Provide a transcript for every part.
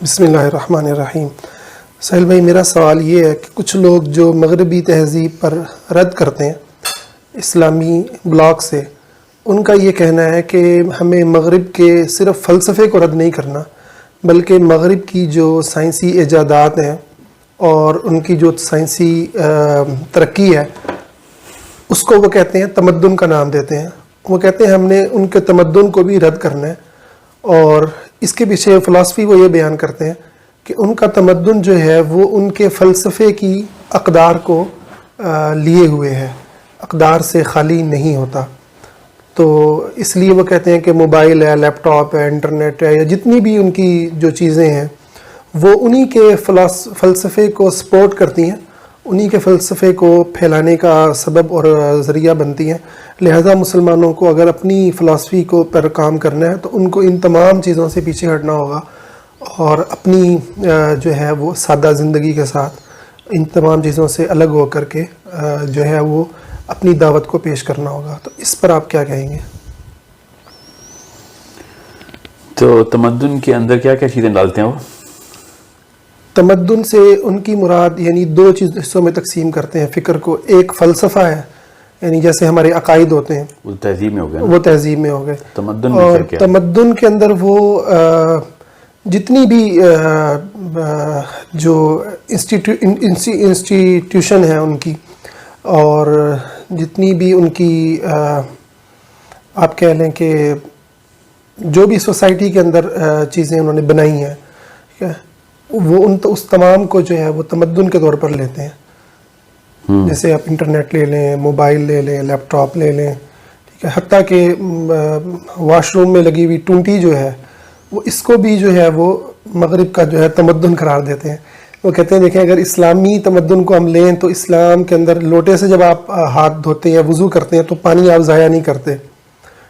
بسم اللہ الرحمن الرحیم. سہیل بھائی، میرا سوال یہ ہے کہ کچھ لوگ جو مغربی تہذیب پر رد کرتے ہیں اسلامی بلاک سے، ان کا یہ کہنا ہے کہ ہمیں مغرب کے صرف فلسفے کو رد نہیں کرنا، بلکہ مغرب کی جو سائنسی ایجادات ہیں اور ان کی جو سائنسی ترقی ہے اس کو وہ کہتے ہیں تمدن کا نام دیتے ہیں. وہ کہتے ہیں ہم نے ان کے تمدن کو بھی رد کرنا ہے، اور اس کے پیچھے فلسفی وہ یہ بیان کرتے ہیں کہ ان کا تمدن جو ہے وہ ان کے فلسفے کی اقدار کو لیے ہوئے ہے، اقدار سے خالی نہیں ہوتا. تو اس لیے وہ کہتے ہیں کہ موبائل ہے، لیپ ٹاپ ہے، انٹرنیٹ ہے، یا جتنی بھی ان کی جو چیزیں ہیں وہ انہی کے فلسفے کو سپورٹ کرتی ہیں، انہی کے فلسفے کو پھیلانے کا سبب اور ذریعہ بنتی ہیں. لہذا مسلمانوں کو اگر اپنی فلسفی کو پر کام کرنا ہے تو ان کو ان تمام چیزوں سے پیچھے ہٹنا ہوگا اور اپنی جو ہے وہ سادہ زندگی کے ساتھ ان تمام چیزوں سے الگ ہو کر کے جو ہے وہ اپنی دعوت کو پیش کرنا ہوگا. تو اس پر آپ کیا کہیں گے؟ تو تمدن کے اندر کیا کیا چیزیں ڈالتے ہیں وہ؟ تمدن سے ان کی مراد یعنی دو حصوں میں تقسیم کرتے ہیں فکر کو. ایک فلسفہ ہے، یعنی جیسے ہمارے عقائد ہوتے ہیں، وہ تہذیب میں ہو گئے، وہ تہذیب میں ہو گئے. تمدن میں اور کیا؟ تمدن کے اندر وہ جتنی بھی جو انسٹیٹیوشن ہے ان کی، اور جتنی بھی ان کی آپ کہہ لیں کہ جو بھی سوسائٹی کے اندر چیزیں انہوں نے بنائی ہیں، ٹھیک ہے، وہ اس تمام کو جو ہے وہ تمدن کے طور پر لیتے ہیں. جیسے آپ انٹرنیٹ لے لیں، موبائل لے لیں، لیپ ٹاپ لے لیں، ٹھیک ہے، حتیٰ کہ واش روم میں لگی ہوئی ٹونٹی جو ہے وہ اس کو بھی جو ہے وہ مغرب کا جو ہے تمدن قرار دیتے ہیں. وہ کہتے ہیں دیکھیں اگر اسلامی تمدن کو ہم لیں تو اسلام کے اندر لوٹے سے جب آپ ہاتھ دھوتے ہیں یا وضو کرتے ہیں تو پانی آپ ضائع نہیں کرتے،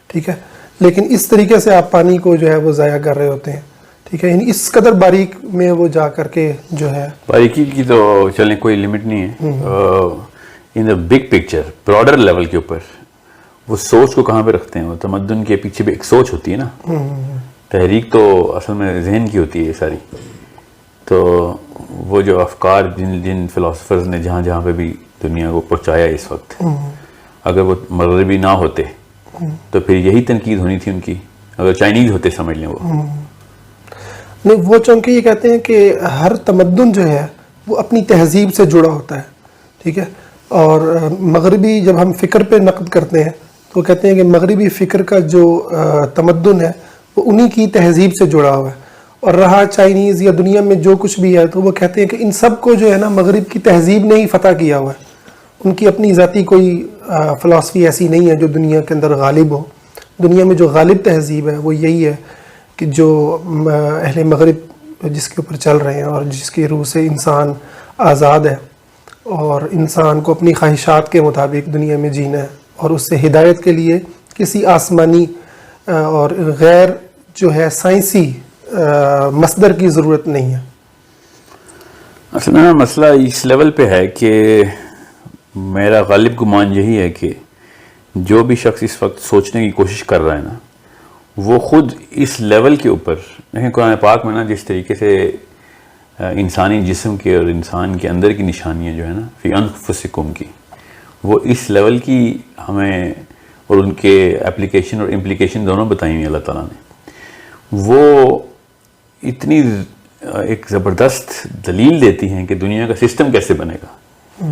ٹھیک ہے، لیکن اس طریقے سے آپ پانی کو جو ہے وہ ضائع کر رہے ہوتے ہیں، ٹھیک ہے. یعنی اس قدر باریک میں وہ جا کر کے جو ہے باریکی کی تو چلیں کوئی لمٹ نہیں ہے. In the big picture, broader level کے اوپر وہ سوچ کو کہاں پہ رکھتے ہیں؟ وہ تمدن کے پیچھے بھی ایک سوچ ہوتی ہے نا. تحریک تو اصل میں ذہن کی ہوتی ہے ساری. تو وہ جو افکار جن فلاسفرز نے جہاں جہاں پہ بھی دنیا کو پہنچایا اس وقت، اگر وہ مغربی نہ ہوتے تو پھر یہی تنقید ہونی تھی ان کی. اگر چائنیز ہوتے سمجھ لیں وہ نہیں، وہ چونکہ یہ کہتے ہیں کہ ہر تمدن جو ہے وہ اپنی تہذیب سے جڑا ہوتا ہے، ٹھیک ہے. اور مغربی جب ہم فکر پہ نقد کرتے ہیں تو کہتے ہیں کہ مغربی فکر کا جو تمدن ہے وہ انہی کی تہذیب سے جڑا ہوا ہے. اور رہا چائنیز یا دنیا میں جو کچھ بھی ہے تو وہ کہتے ہیں کہ ان سب کو جو ہے نا مغرب کی تہذیب نے ہی فتح کیا ہوا ہے. ان کی اپنی ذاتی کوئی فلسفی ایسی نہیں ہے جو دنیا کے اندر غالب ہو. دنیا میں جو غالب تہذیب ہے وہ یہی ہے کہ جو اہل مغرب جس کے اوپر چل رہے ہیں اور جس کی روح سے انسان آزاد ہے اور انسان کو اپنی خواہشات کے مطابق دنیا میں جینا ہے، اور اس سے ہدایت کے لیے کسی آسمانی اور غیر جو ہے سائنسی مصدر کی ضرورت نہیں ہے. اصل میں مسئلہ اس لیول پہ ہے کہ میرا غالب گمان یہی ہے کہ جو بھی شخص اس وقت سوچنے کی کوشش کر رہا ہے نا، وہ خود اس لیول کے اوپر دیکھیں قرآن پاک میں نا جس طریقے سے انسانی جسم کے اور انسان کے اندر کی نشانیاں جو ہے نا فی انفسکم کی، وہ اس لیول کی ہمیں اور ان کے اپلیکیشن اور امپلیکیشن دونوں بتائی ہوئی اللہ تعالیٰ نے. وہ اتنی ایک زبردست دلیل دیتی ہیں کہ دنیا کا سسٹم کیسے بنے گا.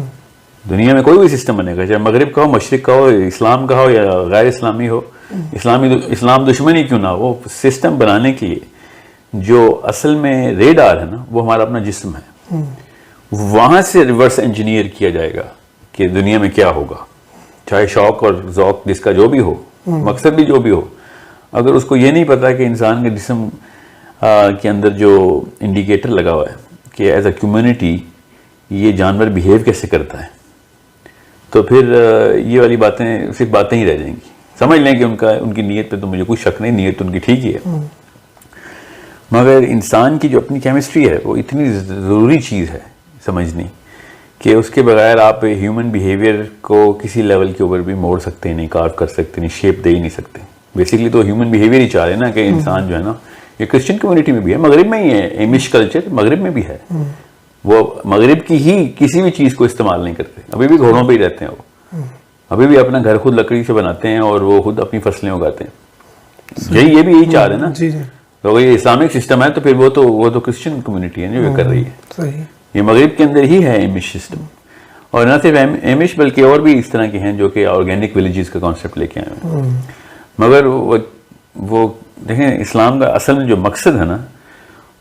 دنیا میں کوئی بھی سسٹم بنے گا، چاہے مغرب کا ہو، مشرق کا ہو، اسلام کا ہو یا غیر اسلامی ہو، اسلام دشمنی کیوں نہ ہو، وہ سسٹم بنانے کے لیے جو اصل میں ریڈار ہے نا وہ ہمارا اپنا جسم ہے. وہاں سے ریورس انجینئر کیا جائے گا کہ دنیا میں کیا ہوگا، چاہے شوق اور ذوق جس کا جو بھی ہو، مقصد بھی جو بھی ہو. اگر اس کو یہ نہیں پتا کہ انسان کے جسم کے اندر جو انڈیکیٹر لگا ہوا ہے کہ ایز اے کمیونٹی یہ جانور بیہیو کیسے کرتا ہے، تو پھر یہ والی باتیں صرف باتیں ہی رہ جائیں گی. سمجھ لیں کہ ان کی نیت پہ تو مجھے کوئی شک نہیں، نیت تو ان کی ٹھیک ہی ہے، مگر انسان کی جو اپنی کیمسٹری ہے وہ اتنی ضروری چیز ہے سمجھنی کہ اس کے بغیر آپ ہیومن بیہیویئر کو کسی لیول کے اوپر بھی موڑ سکتے نہیں، کارو کر سکتے نہیں، شیپ دے ہی نہیں سکتے. بیسیکلی تو ہیومن بیہیویئر ہی چاہ رہے ہیں نا کہ انسان جو ہے نا یہ کرسچن کمیونٹی میں بھی ہے, مغرب میں ہی ہے. ایمش کلچر مغرب میں بھی ہے. وہ مغرب کی ہی کسی بھی چیز کو استعمال نہیں کرتے, ابھی بھی گھوڑوں پہ ہی رہتے ہیں. وہ ابھی بھی اپنا گھر خود لکڑی سے بناتے ہیں اور وہ خود اپنی فصلیں اگاتے ہیں. یہ بھی یہی چاہ رہے ہیں نا. جی جی, تو یہ اسلامک سسٹم ہے تو پھر وہ تو کرسچن کمیونٹی ہے جو یہ کر رہی ہے. صحیح. یہ مغرب کے اندر ہی ہے ایمش سسٹم. اور نہ صرف ایمش بلکہ اور بھی اس طرح کے ہیں جو کہ آرگینک ولیجز کا کانسیپٹ لے کے آئے ہیں. مگر وہ دیکھیں, اسلام کا اصل میں جو مقصد ہے نا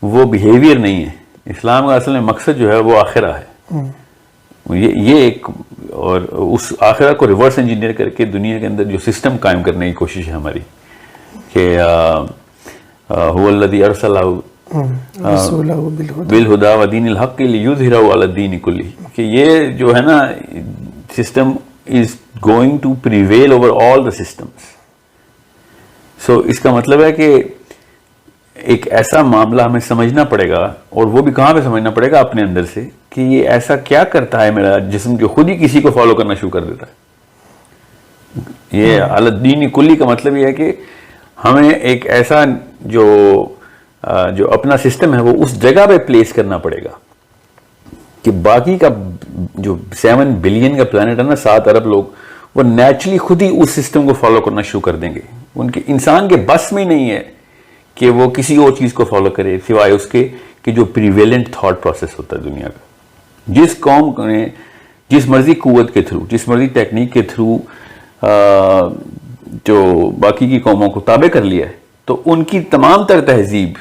وہ بیہیویئر نہیں ہے. اسلام کا اصل میں مقصد جو ہے وہ آخرہ ہے. یہ ایک, اور اس آخرہ کو ریورس انجینئر کر کے دنیا کے اندر جو سسٹم قائم کرنے کی کوشش ہے ہماری کہ هو الذی ارسلہ بالہدی ودین الحق لیظہرہ علی الدین کلہ, کہ یہ جو ہے نا system is going to prevail over all the systems. So اس کا مطلب ہے کہ ایک ایسا معاملہ ہمیں سمجھنا پڑے گا, اور وہ بھی کہاں پہ سمجھنا پڑے گا, اپنے اندر سے, کہ یہ ایسا کیا کرتا ہے میرا جسم جو خود ہی کسی کو فالو کرنا شروع کر دیتا ہے. یہ علی الدین کلی کا مطلب یہ ہے کہ ہمیں ایک ایسا جو اپنا سسٹم ہے وہ اس جگہ پہ پلیس کرنا پڑے گا کہ باقی کا جو 7 بلین کا پلانٹ ہے نا, 7 ارب لوگ, وہ نیچرلی خود ہی اس سسٹم کو فالو کرنا شروع کر دیں گے. ان کے انسان کے بس میں نہیں ہے کہ وہ کسی اور چیز کو فالو کرے سوائے اس کے کہ جو پریویلنٹ تھاٹ پروسیس ہوتا ہے دنیا کا. جس قوم نے جس مرضی قوت کے تھرو, جس مرضی ٹیکنیک کے تھرو جو باقی کی قوموں کو تابع کر لیا ہے, تو ان کی تمام تر تہذیب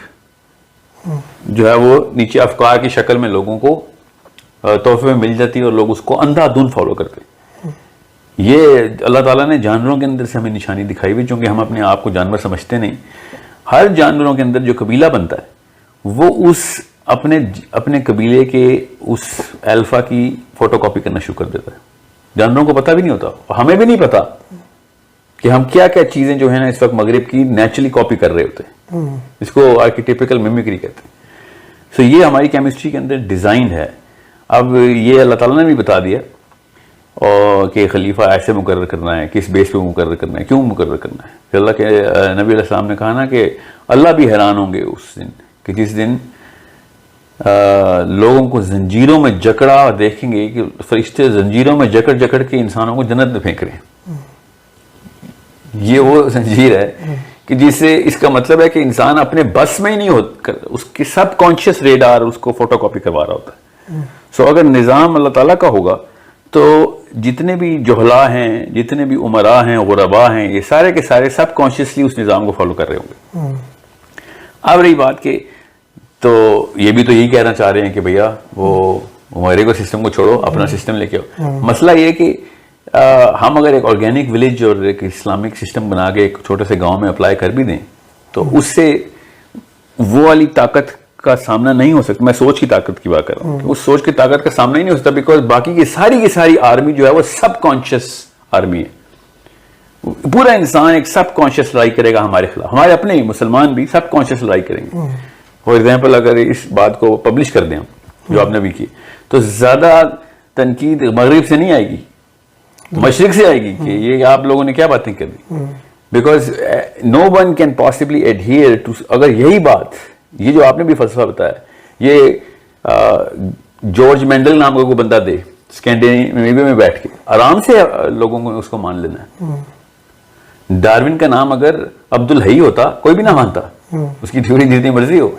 جو ہے وہ نیچے افکار کی شکل میں لوگوں کو تحفے میں مل جاتی ہے اور لوگ اس کو اندھا دھند فالو کرتے ہیں. یہ اللہ تعالیٰ نے جانوروں کے اندر سے ہمیں نشانی دکھائی ہوئی, چونکہ ہم اپنے آپ کو جانور سمجھتے نہیں. ہر جانوروں کے اندر جو قبیلہ بنتا ہے وہ اس اپنے قبیلے کے اس الفا کی فوٹو کاپی کرنا شروع کر دیتا ہے. جانوروں کو پتہ بھی نہیں ہوتا, اور ہمیں بھی نہیں پتا کہ ہم کیا کیا چیزیں جو ہیں نا اس وقت مغرب کی نیچرلی کاپی کر رہے ہوتے ہیں. اس کو آرکیٹیپیکل میمکری کہتے ہیں. سو یہ ہماری کیمسٹری کے اندر ڈیزائنڈ ہے. اب یہ اللہ تعالیٰ نے بھی بتا دیا اور کہ خلیفہ ایسے مقرر کرنا ہے, کس بیس پہ مقرر کرنا ہے, کیوں مقرر کرنا ہے. پھر اللہ کے نبی علیہ السلام نے کہا نا کہ اللہ بھی حیران ہوں گے اس دن, کہ جس دن لوگوں کو زنجیروں میں جکڑا اور دیکھیں گے کہ فرشتے زنجیروں میں جکڑ جکڑ کے انسانوں کو جنت میں پھینک رہے ہیں. یہ وہ زنجیر ہے کہ جس سے اس کا مطلب ہے کہ انسان اپنے بس میں ہی نہیں ہوتا, اس کی سب کانشیس ریڈار اس کو فوٹو کاپی کروا رہا ہوتا ہے. سو اگر نظام اللہ تعالیٰ کا ہوگا تو جتنے بھی جہلا ہیں, جتنے بھی عمراء ہیں, غرباء ہیں, یہ سارے کے سارے سب کانشیسلی اس نظام کو فالو کر رہے ہوں گے. اب رہی بات کہ تو یہ بھی تو یہی کہنا چاہ رہے ہیں کہ بھیا وہ ہمارے کو سسٹم کو چھوڑو, اپنا سسٹم لے کے آؤ. مسئلہ یہ کہ ہم اگر ایک آرگینک ولیج اور ایک اسلامک سسٹم بنا کے ایک چھوٹے سے گاؤں میں اپلائی کر بھی دیں تو اس سے وہ والی طاقت کا سامنا نہیں ہو سکتا. میں سوچ کی طاقت کی بات کر رہا ہوں, اس سوچ کی طاقت کا سامنا ہی نہیں ہو سکتا, بیکاز باقی کی ساری آرمی جو ہے وہ سب کانشیس آرمی ہے. پورا انسان ایک سب کانشیس لڑائی کرے گا ہمارے خلاف. ہمارے اپنے ہی مسلمان بھی سب کانشیس لڑائی کریں گے. فار ایگزامپل اگر اس بات کو پبلش کر دیں ہم, جو آپ نے بھی کی, تو زیادہ تنقید مغرب سے نہیں آئے گی, مشرق سے آئے گی کہ یہ آپ لوگوں نے کیا باتیں کر دی. Because no one can possibly adhere to, اگر یہی بات, یہ جو آپ نے بھی فلسفہ بتایا, یہ جارج مینڈل نام کا کوئی بندہ دے اسکینڈینیویا میں بیٹھ کے آرام سے لوگوں کو اس کو مان لینا ہے. ڈارون کا نام اگر عبد الحی ہوتا کوئی بھی نہ مانتا, اس کی تھیوری جتنی مرضی ہو.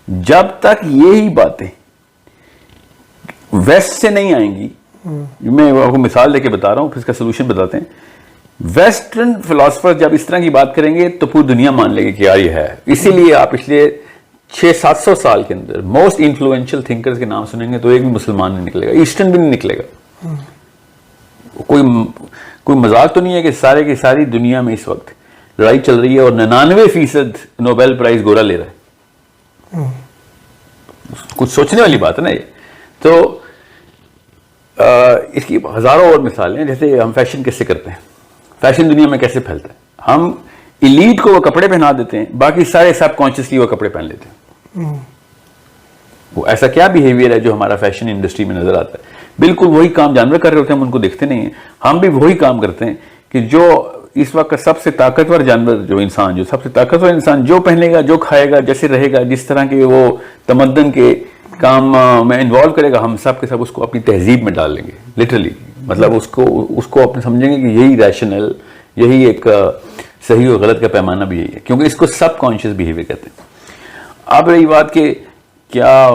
جب تک یہی باتیں ویسٹ سے نہیں آئیں گی, میں آپ کو مثال دے کے بتا رہا ہوں, پھر اس کا سلوشن بتاتے ہیں. ویسٹرن فلاسفر جب اس طرح کی بات کریں گے تو پوری دنیا مان لے گی کہ یار یہ ہے. اسی لیے آپ پچھلے 600-700 سال کے اندر موسٹ انفلوئنشل تھنکرز کے نام سنیں گے تو ایک بھی مسلمان نہیں نکلے گا, ایسٹرن بھی نہیں نکلے گا. کوئی مذاق تو نہیں ہے کہ سارے کی ساری دنیا میں اس وقت لڑائی چل رہی ہے اور 99% نوبیل پرائز گورا لے رہا ہے. کچھ سوچنے والی بات ہے نا یہ. تو اس کی ہزاروں اور مثالیں, جیسے ہم فیشن کیسے کرتے ہیں, فیشن دنیا میں کیسے پھیلتا ہے. ہم ایلیٹ کو وہ کپڑے پہنا دیتے ہیں, باقی سارے سب کانشیسلی وہ کپڑے پہن لیتے ہیں. وہ ایسا کیا بیہیویئر ہے جو ہمارا فیشن انڈسٹری میں نظر آتا ہے. بالکل وہی کام جانور کر رہے ہوتے ہیں, ہم ان کو دیکھتے نہیں ہیں. ہم بھی وہی کام کرتے ہیں کہ جو اس وقت کا سب سے طاقتور جانور جو انسان، جو سب سے طاقتور انسان، جو پہنے گا، جو کھائے گا، جیسے رہے گا، جس طرح کے وہ تمدن کے کام میں انوالو کرے گا، ہم سب کے سب اس کو اپنی تہذیب میں ڈال لیں گے لٹرلی. مطلب اس کو اپنے سمجھیں گے کہ یہی ریشنل، یہی ایک صحیح اور غلط کا پیمانہ بھی یہی ہے، کیونکہ اس کو سب کانشیس بیہیویئر کہتے ہیں. اب رہی بات کہ کیا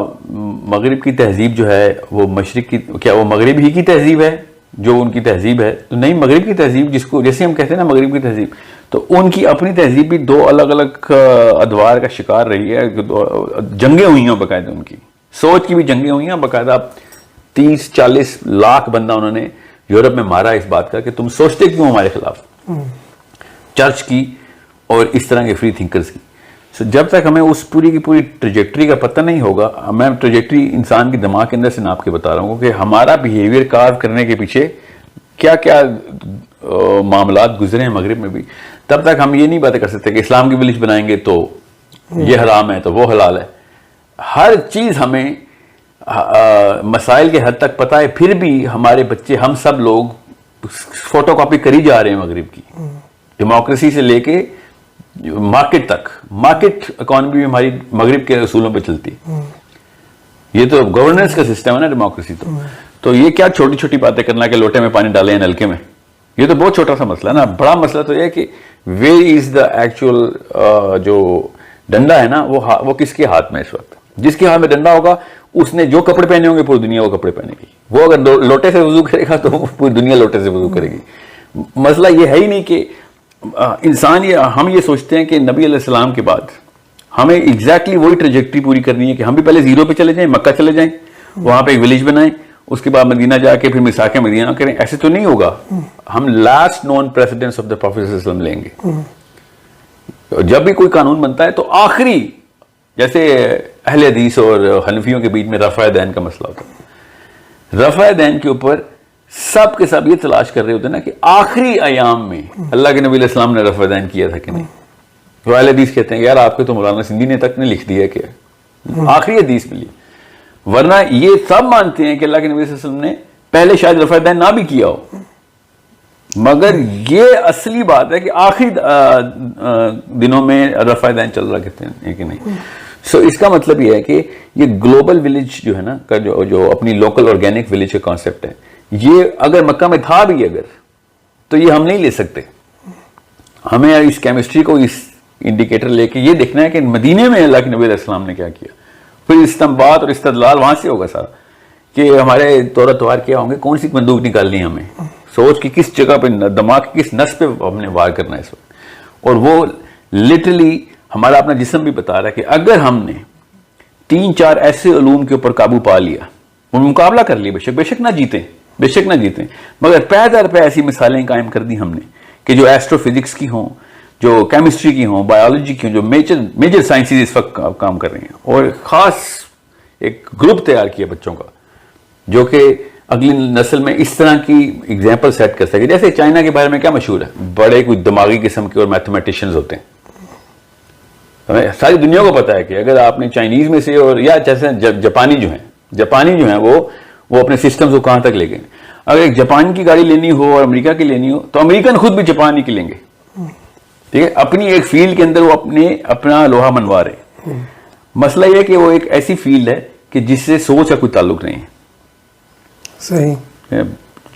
مغرب کی تہذیب جو ہے وہ مشرق کی، کیا وہ مغرب ہی کی تہذیب ہے جو ان کی تہذیب ہے؟ تو نہیں، مغرب کی تہذیب جس کو جیسے ہم کہتے ہیں نا مغرب کی تہذیب، تو ان کی اپنی تہذیب بھی دو الگ الگ ادوار کا شکار رہی ہے. جنگیں ہوئی ہیں باقاعدہ، ان کی سوچ کی بھی جنگیں ہوئی ہیں باقاعدہ. 30-40 لاکھ بندہ انہوں نے یورپ میں مارا اس بات کا کہ تم سوچتے کیوں ہمارے خلاف، چرچ کی اور اس طرح کے فری تھنکرز کی. جب تک ہمیں اس پوری کی پوری ٹریجیکٹری کا پتہ نہیں ہوگا، میں ٹریجیکٹری انسان کے دماغ کے اندر سے ناپ کے بتا رہا ہوں کہ ہمارا بیہیویئر کارو کرنے کے پیچھے کیا کیا معاملات گزرے ہیں مغرب میں بھی، تب تک ہم یہ نہیں باتیں کر سکتے کہ اسلام کی ولیج بنائیں گے تو یہ حرام ہے تو وہ حلال ہے. ہر چیز ہمیں مسائل کے حد تک پتہ ہے، پھر بھی ہمارے بچے، ہم سب لوگ فوٹو کاپی کری جا رہے ہیں مغرب کی. ڈیموکریسی سے لے کے مارکیٹ تک، مارکیٹ اکانومی بھی ہماری مغرب کے اصولوں پہ چلتی. یہ تو گورننس کا سسٹم ہے نا ڈیموکریسی. تو یہ کیا چھوٹی چھوٹی باتیں کرنا کہ لوٹے میں پانی ڈالیں نلکے میں، یہ تو بہت چھوٹا سا مسئلہ ہے نا. بڑا مسئلہ تو یہ ہے کہ ویئر از دا ایکچوئل جو ڈنڈا ہے نا وہ کس کے ہاتھ میں اس وقت. جس کے ہاتھ میں ڈنڈا ہوگا اس نے جو کپڑے پہنے ہوں گے پوری دنیا وہ کپڑے پہنے گی. وہ اگر لوٹے سے وضو کرے گا تو پوری دنیا لوٹے سے وضو کرے گی. مسئلہ یہ ہے ہی نہیں کہ انسان، ہم یہ سوچتے ہیں کہ نبی علیہ السلام کے بعد ہمیں ایگزیکٹلی وہی ٹریجیکٹری پوری کرنی ہے کہ ہم بھی پہلے زیرو پہ چلے جائیں، مکہ چلے جائیں، وہاں پہ ایک ولیج بنائیں، اس کے بعد مدینہ جا کے پھر میثاق مدینہ کریں. ایسے تو نہیں ہوگا. ہم last known precedents of the prophet صلی اللہ علیہ وسلم لیں گے. جب بھی کوئی قانون بنتا ہے تو آخری، جیسے اہل حدیث اور حنفیوں کے بیچ میں رفع دین کا مسئلہ ہوتا ہے، رفع دین کے اوپر سب کے سب یہ تلاش کر رہے ہوتے ہیں نا کہ آخری ایام میں اللہ کے نبی علیہ السلام نے رفع دین کیا تھا کہ نہیں. تو اہل حدیث کہتے ہیں یار آپ کے تو مولانا سندھی نے تک نے لکھ دیا کہ آخری حدیث ملی، ورنہ یہ سب مانتے ہیں کہ اللہ کے نبی صلی اللہ علیہ وسلم نے پہلے شاید رفع دین نہ بھی کیا ہو، مگر یہ اصلی بات ہے کہ آخری دنوں میں رفع دین چل رہا کہتے ہیں کہ نہیں. سو اس کا مطلب یہ ہے کہ یہ گلوبل ولیج جو ہے نا کا جو اپنی لوکل آرگینک ولیج کا کانسیپٹ ہے، یہ اگر مکہ میں تھا بھی اگر تو یہ ہم نہیں لے سکتے. ہمیں اس کیمسٹری کو، اس انڈیکیٹر لے کے یہ دیکھنا ہے کہ مدینے میں اللہ کے نبی علیہ السلام نے کیا کیا. پھر استنباط اور استدلال وہاں سے ہوگا سارا کہ ہمارے طور توار کیا ہوں گے، کون سی بندوق نکالنی ہے ہمیں، سوچ کی کس جگہ پہ، دماغ کی کس نس پہ ہم نے وار کرنا ہے اس وقت. اور وہ لٹرلی ہمارا اپنا جسم بھی بتا رہا ہے کہ اگر ہم نے 3-4 ایسے علوم کے اوپر قابو پا لیا، ان مقابلہ کر لیا، بے شک نہ جیتیں، مگر پے در پہ ایسی مثالیں قائم کر دی ہم نے کہ جو ایسٹرو فزکس کی ہوں، جو کیمسٹری کی ہوں، بایولوجی کی ہوں، جو میجر سائنسز اس وقت کام کر رہی ہیں، اور خاص ایک گروپ تیار کیا بچوں کا جو کہ اگلی نسل میں اس طرح کی ایگزامپل سیٹ کر سکے. جیسے چائنا کے بارے میں کیا مشہور ہے، بڑے کوئی دماغی قسم کے اور میتھمیٹیشینز ہوتے ہیں. ہمیں ساری دنیا کو پتا ہے کہ اگر آپ نے چائنیز میں سے، اور یا جیسے جاپانی جو ہیں وہ اپنے سسٹمز کو کہاں تک لے گئے. اگر ایک جاپان کی گاڑی لینی ہو اور امریکہ کی لینی ہو تو امریکن خود بھی جاپان ہی کی لیں گے. ٹھیک ہے، اپنی ایک فیلڈ کے اندر وہ اپنا لوہا منوا رہے. مسئلہ یہ ہے کہ وہ ایک ایسی فیلڈ ہے کہ جس سے سوچ کا کوئی تعلق نہیں ہے. صحیح.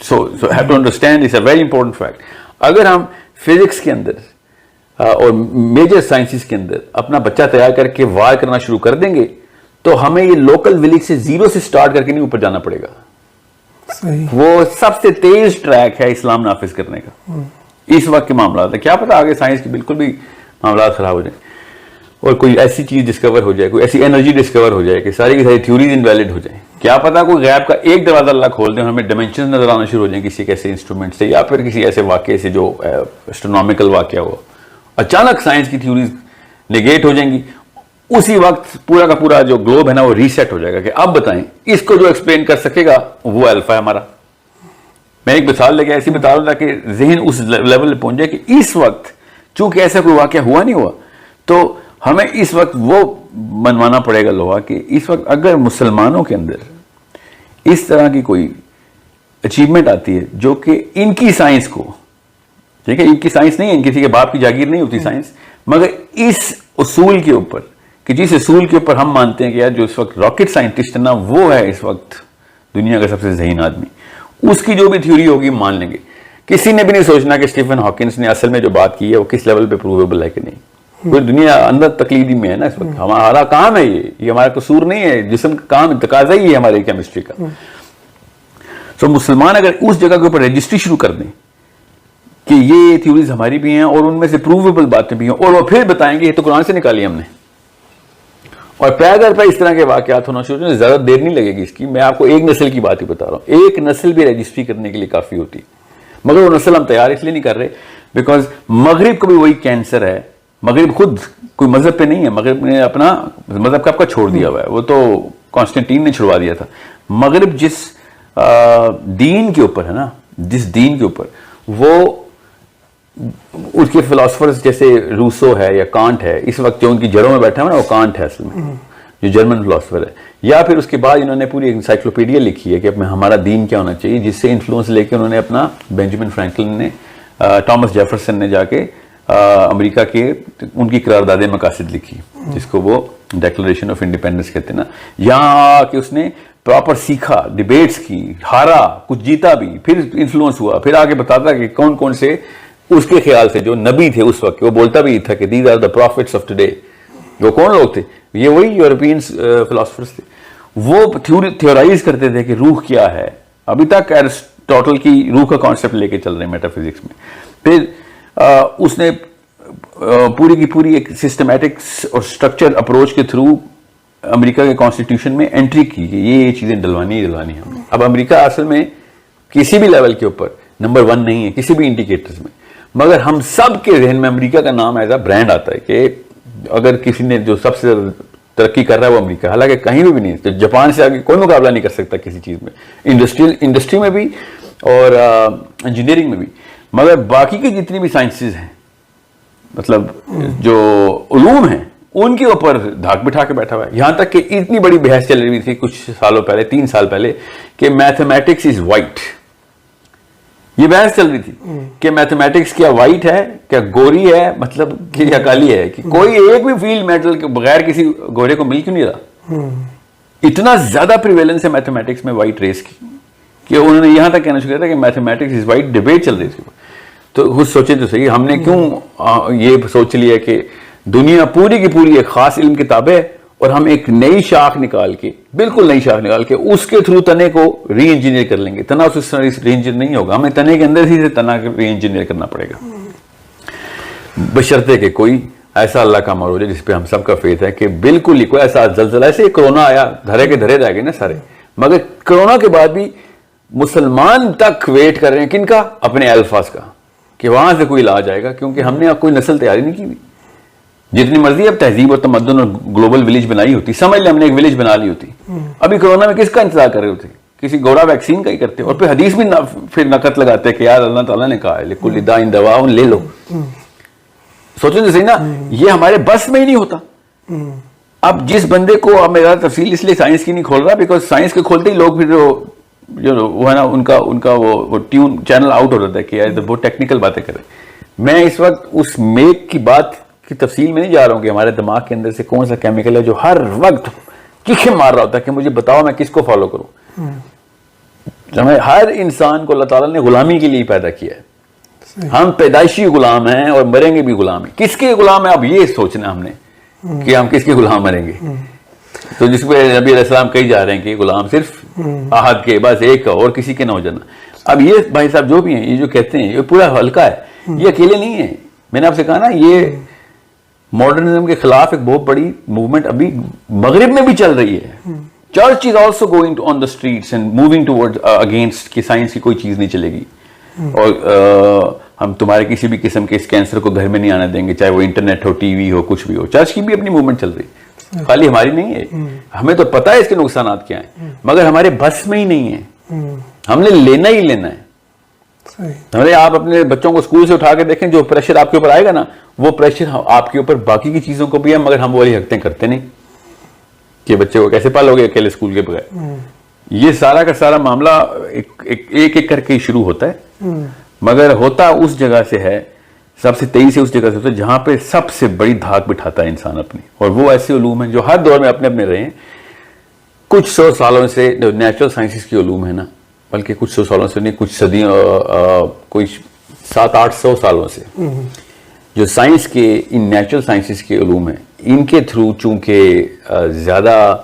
So have to understand it's a very important fact. اگر ہم فزکس کے اندر اور میجر سائنسز کے اندر اپنا بچہ تیار کر کے وار کرنا شروع کر دیں گے تو ہمیں یہ لوکل ولیج سے زیرو سے سٹارٹ کر کے نہیں اوپر جانا پڑے گا. وہ سب سے تیز ٹریک ہے اسلام نافذ کرنے کا اس وقت کے معاملات ہے. کیا پتا آگے سائنس کے بالکل بھی معاملات خراب ہو جائیں اور کوئی ایسی چیز ڈسکور ہو جائے، کوئی ایسی انرجی ڈسکور ہو جائے کہ ساری کی ساری تھیوریز انویلڈ ہو جائیں. کیا پتا کوئی غیب کا ایک دروازہ اللہ کھول دیں، ہمیں ڈائمینشنز نظر آنا شروع ہو جائیں کسی ایسے انسٹرومنٹ سے یا پھر کسی ایسے واقعے سے جو اسٹرونومیکل واقعہ ہو. اچانک سائنس کی تھیوریز نیگیٹ ہو جائیں گی. اسی وقت پورا کا پورا جو گلوب ہے نا وہ ریسیٹ ہو جائے گا کہ اب بتائیں اس کو جو ایکسپلین کر سکے گا وہ الفا ہے ہمارا. میں ایک مثال لے کے ایسی بتا رہا تھا کہ ذہن اس لیول پہ پہنچ جائے کہ اس وقت چونکہ ایسا کوئی واقعہ ہوا نہیں ہوا تو ہمیں اس وقت وہ منوانا پڑے گا لوہا کہ اس وقت اگر مسلمانوں کے اندر اس طرح کی کوئی اچیومنٹ آتی ہے جو کہ ان کی سائنس کو ٹھیک ہے, ان کی سائنس نہیں ہے, کسی کے باپ کی جاگیر نہیں ہوتی سائنس, مگر اس اصول کے اوپر کہ جس اصول کے اوپر ہم مانتے ہیں کہ یار جو اس وقت راکٹ سائنٹسٹ ہے نا وہ ہے اس وقت دنیا کا سب سے ذہین آدمی, اس کی جو بھی تھیوری ہوگی مان لیں گے. کسی نے بھی نہیں سوچنا کہ اسٹیفن ہاکنس نے اصل میں جو بات کی ہے وہ کس لیول پہ پروویبل ہے کہ نہیں. پوری دنیا اندر تقلیدی میں ہے نا اس وقت, ہمارا کام ہے یہ ہمارا قصور نہیں ہے, جسم کا کام تقاضا ہی ہے ہماری کیمسٹری کا. سو مسلمان اگر اس جگہ کے اوپر رجسٹری شروع کر دیں کہ یہ تھیوریز ہماری بھی ہیں اور ان میں سے پروویبل باتیں بھی ہیں, اور وہ پھر بتائیں گے یہ تو قرآن سے نکالی ہم نے, اور پے در پہ اس طرح کے واقعات ہونا شروع, زیادہ دیر نہیں لگے گی اس کی. میں آپ کو ایک نسل کی بات ہی بتا رہا ہوں, ایک نسل بھی رجسٹری کرنے کے لیے کافی ہوتی, مگر وہ نسل ہم تیار اس لیے نہیں کر رہے بیکاز مغرب کو بھی وہی کینسر ہے. مغرب خود کوئی مذہب پہ نہیں ہے, مغرب نے اپنا مذہب کا آپ کا چھوڑ دیا ہوا ہے, وہ تو کانسٹنٹین نے چھڑوا دیا تھا. مغرب جس دین کے اوپر ہے نا, جس دین کے اوپر وہ اس کے فلاسفرز جیسے روسو ہے یا کانٹ ہے, اس وقت جو ان کی جڑوں میں بیٹھا ہے نا وہ کانٹ ہے اصل میں, جو جرمن فلاسفر ہے. یا پھر اس کے بعد انہوں نے پوری انسائکلوپیڈیا لکھی ہے کہ ہمارا دین کیا ہونا چاہیے, جس سے انفلوئنس لے کے انہوں نے اپنا بینجامن فرینکلن نے, ٹامس جیفرسن نے جا کے امریکہ کے ان کی قرارداد مقاصد لکھی جس کو وہ ڈیکلریشن آف انڈیپینڈنس کہتے ہیں نا. یہاں کہ اس نے پراپر سیکھا, ڈیبیٹس کی, ہارا, کچھ جیتا بھی, پھر انفلوئنس ہوا, پھر آگے بتاتا کہ کون کون سے اس کے خیال سے جو نبی تھے اس وقت, وہ بولتا بھی تھا کہ these are the prophets of today. وہ کون لوگ تھے؟ یہ وہی یورپین فلاسفرز تھے. وہ تھیورائز کرتے تھے کہ روح کیا ہے. ابھی تک ایرسٹوٹل کی روح کا کانسیپٹ لے کے چل رہے ہیں میٹا فزکس میں. پھر اس نے پوری کی پوری ایک سسٹمیٹکس اور اسٹرکچر اپروچ کے تھرو امریکہ کے کانسٹیٹیوشن میں انٹری کی کہ یہ چیزیں ڈلوانی ہم نے. اب امریکہ اصل میں کسی بھی لیول کے اوپر نمبر 1 نہیں ہے کسی بھی انڈیکیٹرز میں, مگر ہم سب کے ذہن میں امریکہ کا نام ایز اے برانڈ آتا ہے کہ اگر کسی نے جو سب سے ترقی کر رہا ہے وہ امریکہ, حالانکہ کہیں بھی نہیں. تو جاپان سے آگے کوئی مقابلہ نہیں کر سکتا کسی چیز میں, انڈسٹری میں بھی اور انجینئرنگ میں بھی. مگر باقی کی جتنی بھی سائنسز ہیں, مطلب جو علوم ہیں, ان کے اوپر دھاک بٹھا کے بیٹھا ہوا ہے. یہاں تک کہ اتنی بڑی بحث چل رہی تھی کچھ سالوں پہلے, 3 سال پہلے, کہ میتھمیٹکس از وائٹ. یہ بحث چل رہی تھی کہ میتھمیٹکس کیا وائٹ ہے, کیا گوری ہے, مطلب کہ یا کالی ہے, کہ کوئی ایک بھی فیلڈ میٹل کے بغیر کسی گورے کو مل کیوں نہیں رہا. اتنا زیادہ پریویلنس ہے میتھمیٹکس میں وائٹ ریس کی کہ انہوں نے یہاں تک کہنا شروع کیا تھا کہ میتھمیٹکس از وائٹ. ڈیبیٹ چل رہی تھی. تو خود سوچے تو صحیح, ہم نے کیوں یہ سوچ لیا کہ دنیا پوری کی پوری ایک خاص علم کتاب ہے اور ہم ایک نئی شاخ نکال کے, بالکل نئی شاخ نکال کے اس کے تھرو تنے کو ری انجینئر کر لیں گے. تنا اس طرح ری انجینئر نہیں ہوگا, ہمیں تنے کے اندر ہی سے تنا ری انجینئر کرنا پڑے گا, بشرطے کہ کوئی ایسا اللہ کا امر ہو جائے جس پہ ہم سب کا فیتھ ہے کہ بالکل ہی کوئی ایسا زلزلہ, ایسے کرونا آیا دھرے کے دھرے رہ گئے نا سارے, مگر کرونا کے بعد بھی مسلمان تک ویٹ کر رہے ہیں کن کا, اپنے الفاظ کا, کہ وہاں سے کوئی علاج آئے گا. کیونکہ ہم نے اب کوئی نسل تیاری نہیں کی ہوئی. جتنی مرضی اب تہذیب اور تمدن اور گلوبل ولیج بنائی ہوتی, سمجھ لیں ہم نے ایک ولیج بنا لی ہوتی. ابھی کرونا میں کس کا انتظار کر رہے ہوتے, کسی گوڑا ویکسین کا ہی کرتے, اور پھر حدیث بھی پھر نقد لگاتے کہ یار اللہ تعالیٰ نے کہا ہے لکل داء دواء, لے لو. سوچیں تو صحیح نا, یہ ہمارے بس میں ہی نہیں ہوتا. اب جس بندے کو, اب میرا تفصیل اس لیے سائنس کی نہیں کھول رہا بیکاز سائنس کے کھولتے ہی لوگ پھر جو وہ ہے نا ان کا وہ ٹیون چینل آؤٹ ہو جاتا ہے کہ یار بہت ٹیکنیکل باتیں کر رہے ہیں. میں اس وقت اس میک کی بات کی تفصیل میں نہیں جا رہا ہوں کہ ہمارے دماغ کے اندر سے کون سا کیمیکل ہے جو ہر وقت کیکیں مار رہا ہوتا ہے کہ مجھے بتاؤ میں کس کو فالو کروں. ہر انسان کو اللہ تعالیٰ نے غلامی کے لیے پیدا کیا ہے. ہم پیدائشی غلام ہیں اور مریں گے بھی غلام ہیں. کس کے غلام ہیں اب یہ سوچنا ہم نے کہ ہم کس کے غلام مریں گے. تو جس پہ نبی علیہ السلام کہی جا رہے ہیں کہ غلام صرف احد کے, بس ایک کا, اور کسی کے نہ ہو جانا. اب یہ بھائی صاحب جو بھی ہیں, یہ جو کہتے ہیں یہ پورا ہلکا ہے, یہ اکیلے نہیں ہیں. میں نے آپ سے کہا نا یہ ماڈرنزم کے خلاف ایک بہت بڑی موومنٹ ابھی مغرب میں بھی چل رہی ہے. Church is also going on the streets and moving toward against کہ سائنس کی کوئی چیز نہیں چلے گی, اور ہم تمہارے کسی بھی قسم کے اس کینسر کو گھر میں نہیں آنے دیں گے, چاہے وہ انٹرنیٹ ہو, ٹی وی ہو, کچھ بھی ہو. چرچ کی بھی اپنی موومنٹ چل رہی ہے, خالی ہماری نہیں ہے. ہمیں تو پتہ ہے اس کے نقصانات کیا ہیں, مگر ہمارے بس میں ہی نہیں ہے. ہم نے لینا ہی لینا ہے. ہمارے آپ اپنے بچوں کو اسکول سے اٹھا کے دیکھیں, جو پریشر آپ کے اوپر آئے گا نا وہ پریشر آپ کے اوپر باقی کی چیزوں کو بھی ہے, مگر ہم وہ والی حرکتیں کرتے نہیں کہ بچے کو کیسے پالو گے اکیلے اسکول کے بغیر. یہ سارا کا سارا معاملہ ایک ایک کر کے شروع ہوتا ہے. مگر ہوتا اس جگہ سے ہے، سب سے تیزی سے اس جگہ سے ہوتا ہے جہاں پہ سب سے بڑی دھاک بٹھاتا ہے انسان اپنی، اور وہ ایسے علوم ہیں جو ہر دور میں اپنے اپنے رہے ہیں. کچھ 100 سالوں سے جو نیچرل سائنسز کی علوم ہے نا، بلکہ کچھ 100 سالوں سے نہیں، کچھ صدیوں، کوئی 700-800 سالوں سے جو سائنس کے، ان نیچرل سائنسز کے علوم ہیں، ان کے تھرو چونکہ زیادہ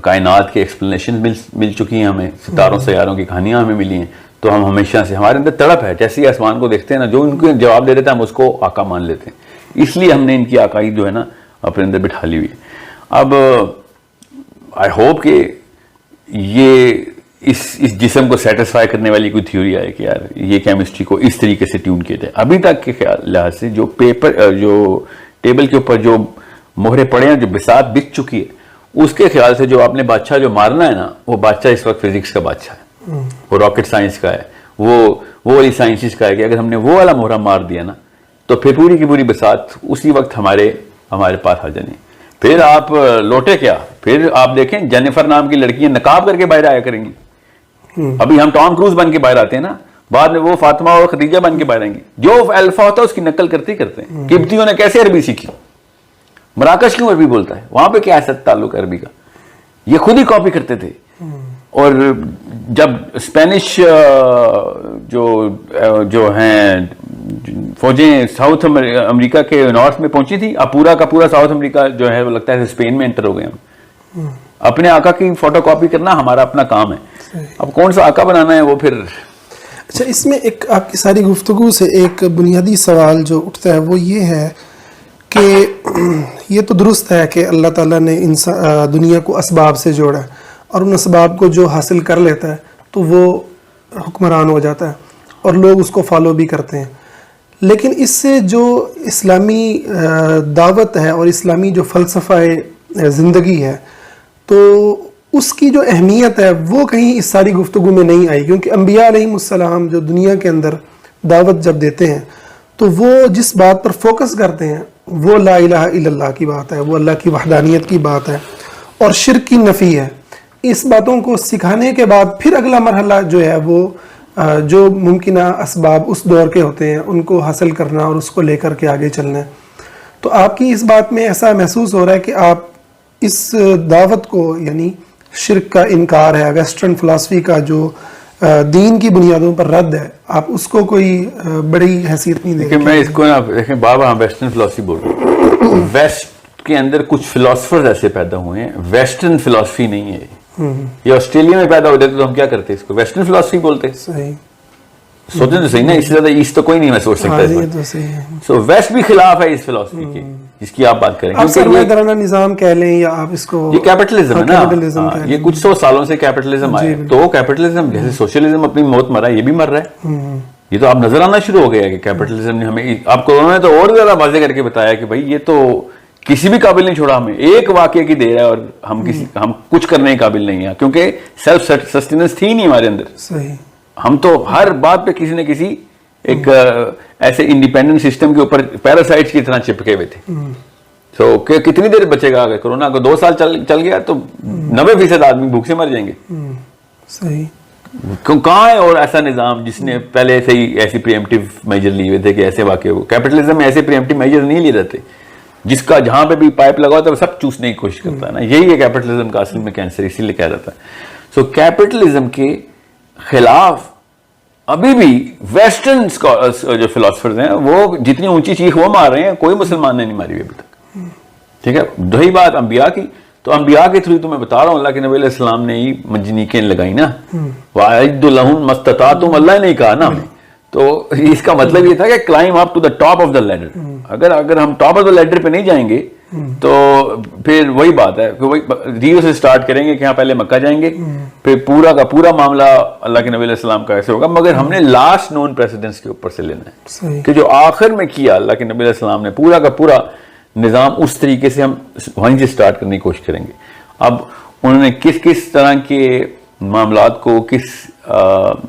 کائنات کے ایکسپلینیشن مل چکی ہیں ہمیں، ستاروں سیاروں کی کہانیاں ہمیں ملی ہیں، تو ہم ہمیشہ سے ہمارے اندر تڑپ ہے، جیسے ہی آسمان کو دیکھتے ہیں نا، جو ان کو جواب دے دیتا ہے ہم اس کو آقا مان لیتے ہیں. اس لیے ہم نے ان کی عقائد جو ہے نا اپنے اندر بٹھا لی ہوئی ہے. اب آئی ہوپ کہ یہ اس جسم کو سیٹسفائی کرنے والی کوئی تھیوری آئے کہ یار یہ کیمسٹری کو اس طریقے سے ٹیون کیا جائے. ابھی تک کے خیال لحاظ سے جو ٹیبل کے اوپر جو مہرے پڑے ہیں، جو بساط بچ چکی ہے، اس کے خیال سے جو آپ نے بادشاہ جو مارنا ہے نا، وہ بادشاہ اس وقت فزکس کا بادشاہ ہے، وہ راکٹ سائنس کا ہے، وہ والی سائنسز کا ہے کہ اگر ہم نے وہ والا مہرہ مار دیا نا تو پھر پوری کی پوری بساط اسی وقت ہمارے پاس آ جانی. پھر آپ لوٹے کیا، پھر آپ دیکھیں جینیفر نام کی لڑکیاں نقاب کر کے باہر آیا کریں گی. ابھی ہم ٹام کروز بن کے باہر آتے ہیں نا، بعد میں وہ فاطمہ اور خدیجہ بن کے باہر آئیں گی. جو الفا ہوتا ہے اس کی نقل کرتے ہیں. قبطیوں نے کیسے عربی سیکھی؟ مراکش کیوں عربی بولتا ہے؟ وہاں پہ کیا ایسا تعلق عربی کا؟ یہ خود ہی کاپی کرتے تھے. اور جب اسپینش جو ہیں فوجیں ساؤتھ امریکہ کے نارتھ میں پہنچی تھی، اب پورا کا پورا ساؤتھ امریکہ جو ہے وہ لگتا ہے اسپین میں انٹر ہو گئے ہم. اپنے آقا کی فوٹو کاپی کرنا ہمارا اپنا کام ہے. اب کون سا آقا بنانا ہے وہ پھر. اچھا، اس میں ایک آپ کی ساری گفتگو سے ایک بنیادی سوال جو اٹھتا ہے وہ یہ ہے کہ یہ تو درست ہے کہ اللہ تعالیٰ نے دنیا کو اسباب سے جوڑا ہے، اور ان اسباب کو جو حاصل کر لیتا ہے تو وہ حکمران ہو جاتا ہے اور لوگ اس کو فالو بھی کرتے ہیں. لیکن اس سے جو اسلامی دعوت ہے اور اسلامی جو فلسفہ زندگی ہے، تو اس کی جو اہمیت ہے وہ کہیں اس ساری گفتگو میں نہیں آئی. کیونکہ انبیاء علیہم السلام جو دنیا کے اندر دعوت جب دیتے ہیں تو وہ جس بات پر فوکس کرتے ہیں وہ لا الہ الا اللہ کی بات ہے، وہ اللہ کی وحدانیت کی بات ہے اور شرک کی نفی ہے. اس باتوں کو سکھانے کے بعد پھر اگلا مرحلہ جو ہے وہ جو ممکنہ اسباب اس دور کے ہوتے ہیں ان کو حاصل کرنا اور اس کو لے کر کے آگے چلنا ہے. تو آپ کی اس بات میں ایسا محسوس ہو رہا ہے کہ آپ اس دعوت کو، یعنی شرک کا انکار ہے، ویسٹرن فلسفی کا جو دین کی بنیادوں پر رد ہے، آپ اس کو کوئی بڑی حیثیت نہیں دیکھیں؟ میں اس کو نا دیکھیں بابا، ہم ویسٹرن فلسفی بول رہے ہیں. ویسٹ کے اندر کچھ فلاسفرز ایسے پیدا ہوئے ہیں، ویسٹرن فلسفی نہیں ہے. یہ آسٹریلیا میں پیدا ہوتے تو ہم کیا کرتے؟ اس کو ویسٹرن فلسفی بولتے. صحیح سوچیں تو صحیح نا، اس سے زیادہ ایسٹ تو کوئی نہیں میں سوچ سکتا. سو ویسٹ بھی خلاف ہے اس فلسفی کے جس کی آپ بات کریں. سرمایہ دارانہ نظام کہہ لیں یا آپ اس کو، یہ کیپٹلزم ہے نا، یہ کچھ 100 سالوں سے کیپٹلزم آیا. تو کیپٹلزم جیسے سوشلزم اپنی موت مرا، یہ بھی مر رہا ہے. یہ تو آپ نظر آنا شروع ہو گیا کہ کیپٹلزم نے ہمیں، آپ کو انہوں نے تو اور زیادہ واضح کر کے بتایا کہ بھائی یہ تو کسی بھی قابل نہیں چھوڑا، ہمیں ایک واقعے کی دیر ہے اور ہم کچھ کرنے کے قابل نہیں ہیں، کیونکہ سیلف سسٹیننس تھی نہیں ہمارے اندر. صحیح. ہم تو ہر بات پہ کسی نہ کسی ایک ایسے انڈیپینڈنٹ سسٹم کے اوپر پیراسائٹس کی طرح چپکے ہوئے تھے. تو کتنی دیر بچے گا؟ اگر کورونا کو 2 سال چل گیا تو 90% آدمی بھوک سے مر جائیں گے. صحیح. کہاں ہے اور ایسا نظام جس نے پہلے سے ہی ایسی پریمپٹیو میجر لیے ہوئے تھے کہ ایسے واقع ہو؟ کیپٹلزم میں ایسے پریمپٹیو میجر نہیں لیے جاتے. جس کا جہاں پہ بھی پائپ لگا ہوتا ہے وہ سب چوسنے کی کوشش کرتا ہے نا. یہی ہے کیپٹلزم کا اصل میں کینسر، اسی لیے کہا جاتا ہے. سو کیپٹلزم کے خلاف ابھی بھی ویسٹرن جو فلاسفرز ہیں وہ جتنی اونچی چیخ وہ مار رہے ہیں، کوئی مسلمان نے نہیں ماری ابھی تک. ٹھیک ہے. دوسری بات انبیاء کی، تو انبیاء کے تھرو تو میں بتا رہا ہوں اللہ کے نبی علیہ السلام نے ہی منجنیقیں لگائی نا. وَأَعِدُّ لَهُمْ مَا اسْتَطَعْتُمْ، اللہ نے کہا نا ہمیں. تو اس کا مطلب یہ تھا کہ climb up to the top of the ladder. اگر ہم ٹاپ آف دا لیڈر پہ نہیں جائیں گے تو پھر وہی بات ہے کہ وہی زیرو سے سٹارٹ کریں گے کہ ہاں پہلے مکہ جائیں گے، پھر پورا کا پورا معاملہ اللہ کے نبی علیہ السلام کا ایسے ہوگا. مگر ہم نے لاسٹ نون پریسیڈنٹس کے اوپر سے لینا ہے کہ جو آخر میں کیا اللہ کے نبی علیہ السلام نے، پورا کا پورا نظام اس طریقے سے ہم وہیں سے سٹارٹ کرنے کی کوشش کریں گے. اب انہوں نے کس طرح کے معاملات کو کس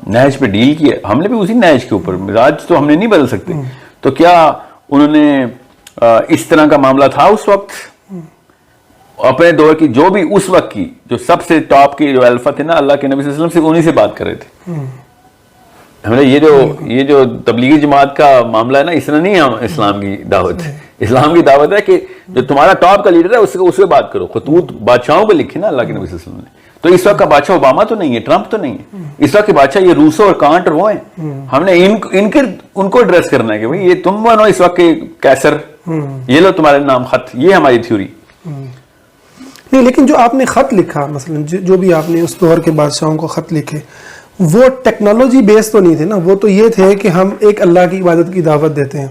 نہج پہ ڈیل کیا، ہم نے بھی اسی نہج کے اوپر. مزاج تو ہم نے نہیں بدل سکتے. تو کیا انہوں نے اس طرح کا معاملہ تھا اس وقت؟ اپنے دور کی جو بھی اس وقت کی جو سب سے ٹاپ کی جو الفا تھے نا اللہ کے نبی صلی اللہ علیہ وسلم سے، انہی سے بات کر رہے تھے. ہم نے یہ جو تبلیغی جماعت کا معاملہ ہے نا، اس طرح نہیں ہے اسلام کی دعوت. اسلام کی دعوت ہے کہ جو تمہارا ٹاپ کا لیڈر ہے اس سے بات کرو. خطوط بادشاہوں پہ لکھے نا اللہ کے نبی صلی اللہ علیہ وسلم نے. تو اس وقت کا بادشاہ اوباما تو نہیں ہے، ٹرمپ تو نہیں ہے. اس وقت کے بادشاہ یہ روسو اور کانٹ اور وہ ہیں. ہم نے ان کو ایڈریس کرنا ہے کہ بھئی یہ تم بنو اس وقت کے کیسر، یہ لو تمہارے نام خط. یہ ہماری تھیوری نہیں. لیکن جو آپ نے خط لکھا، مثلا جو بھی آپ نے اس دور کے بادشاہوں کو خط لکھے، وہ ٹیکنالوجی بیس تو نہیں تھے نا. وہ تو یہ تھے کہ ہم ایک اللہ کی عبادت کی دعوت دیتے ہیں،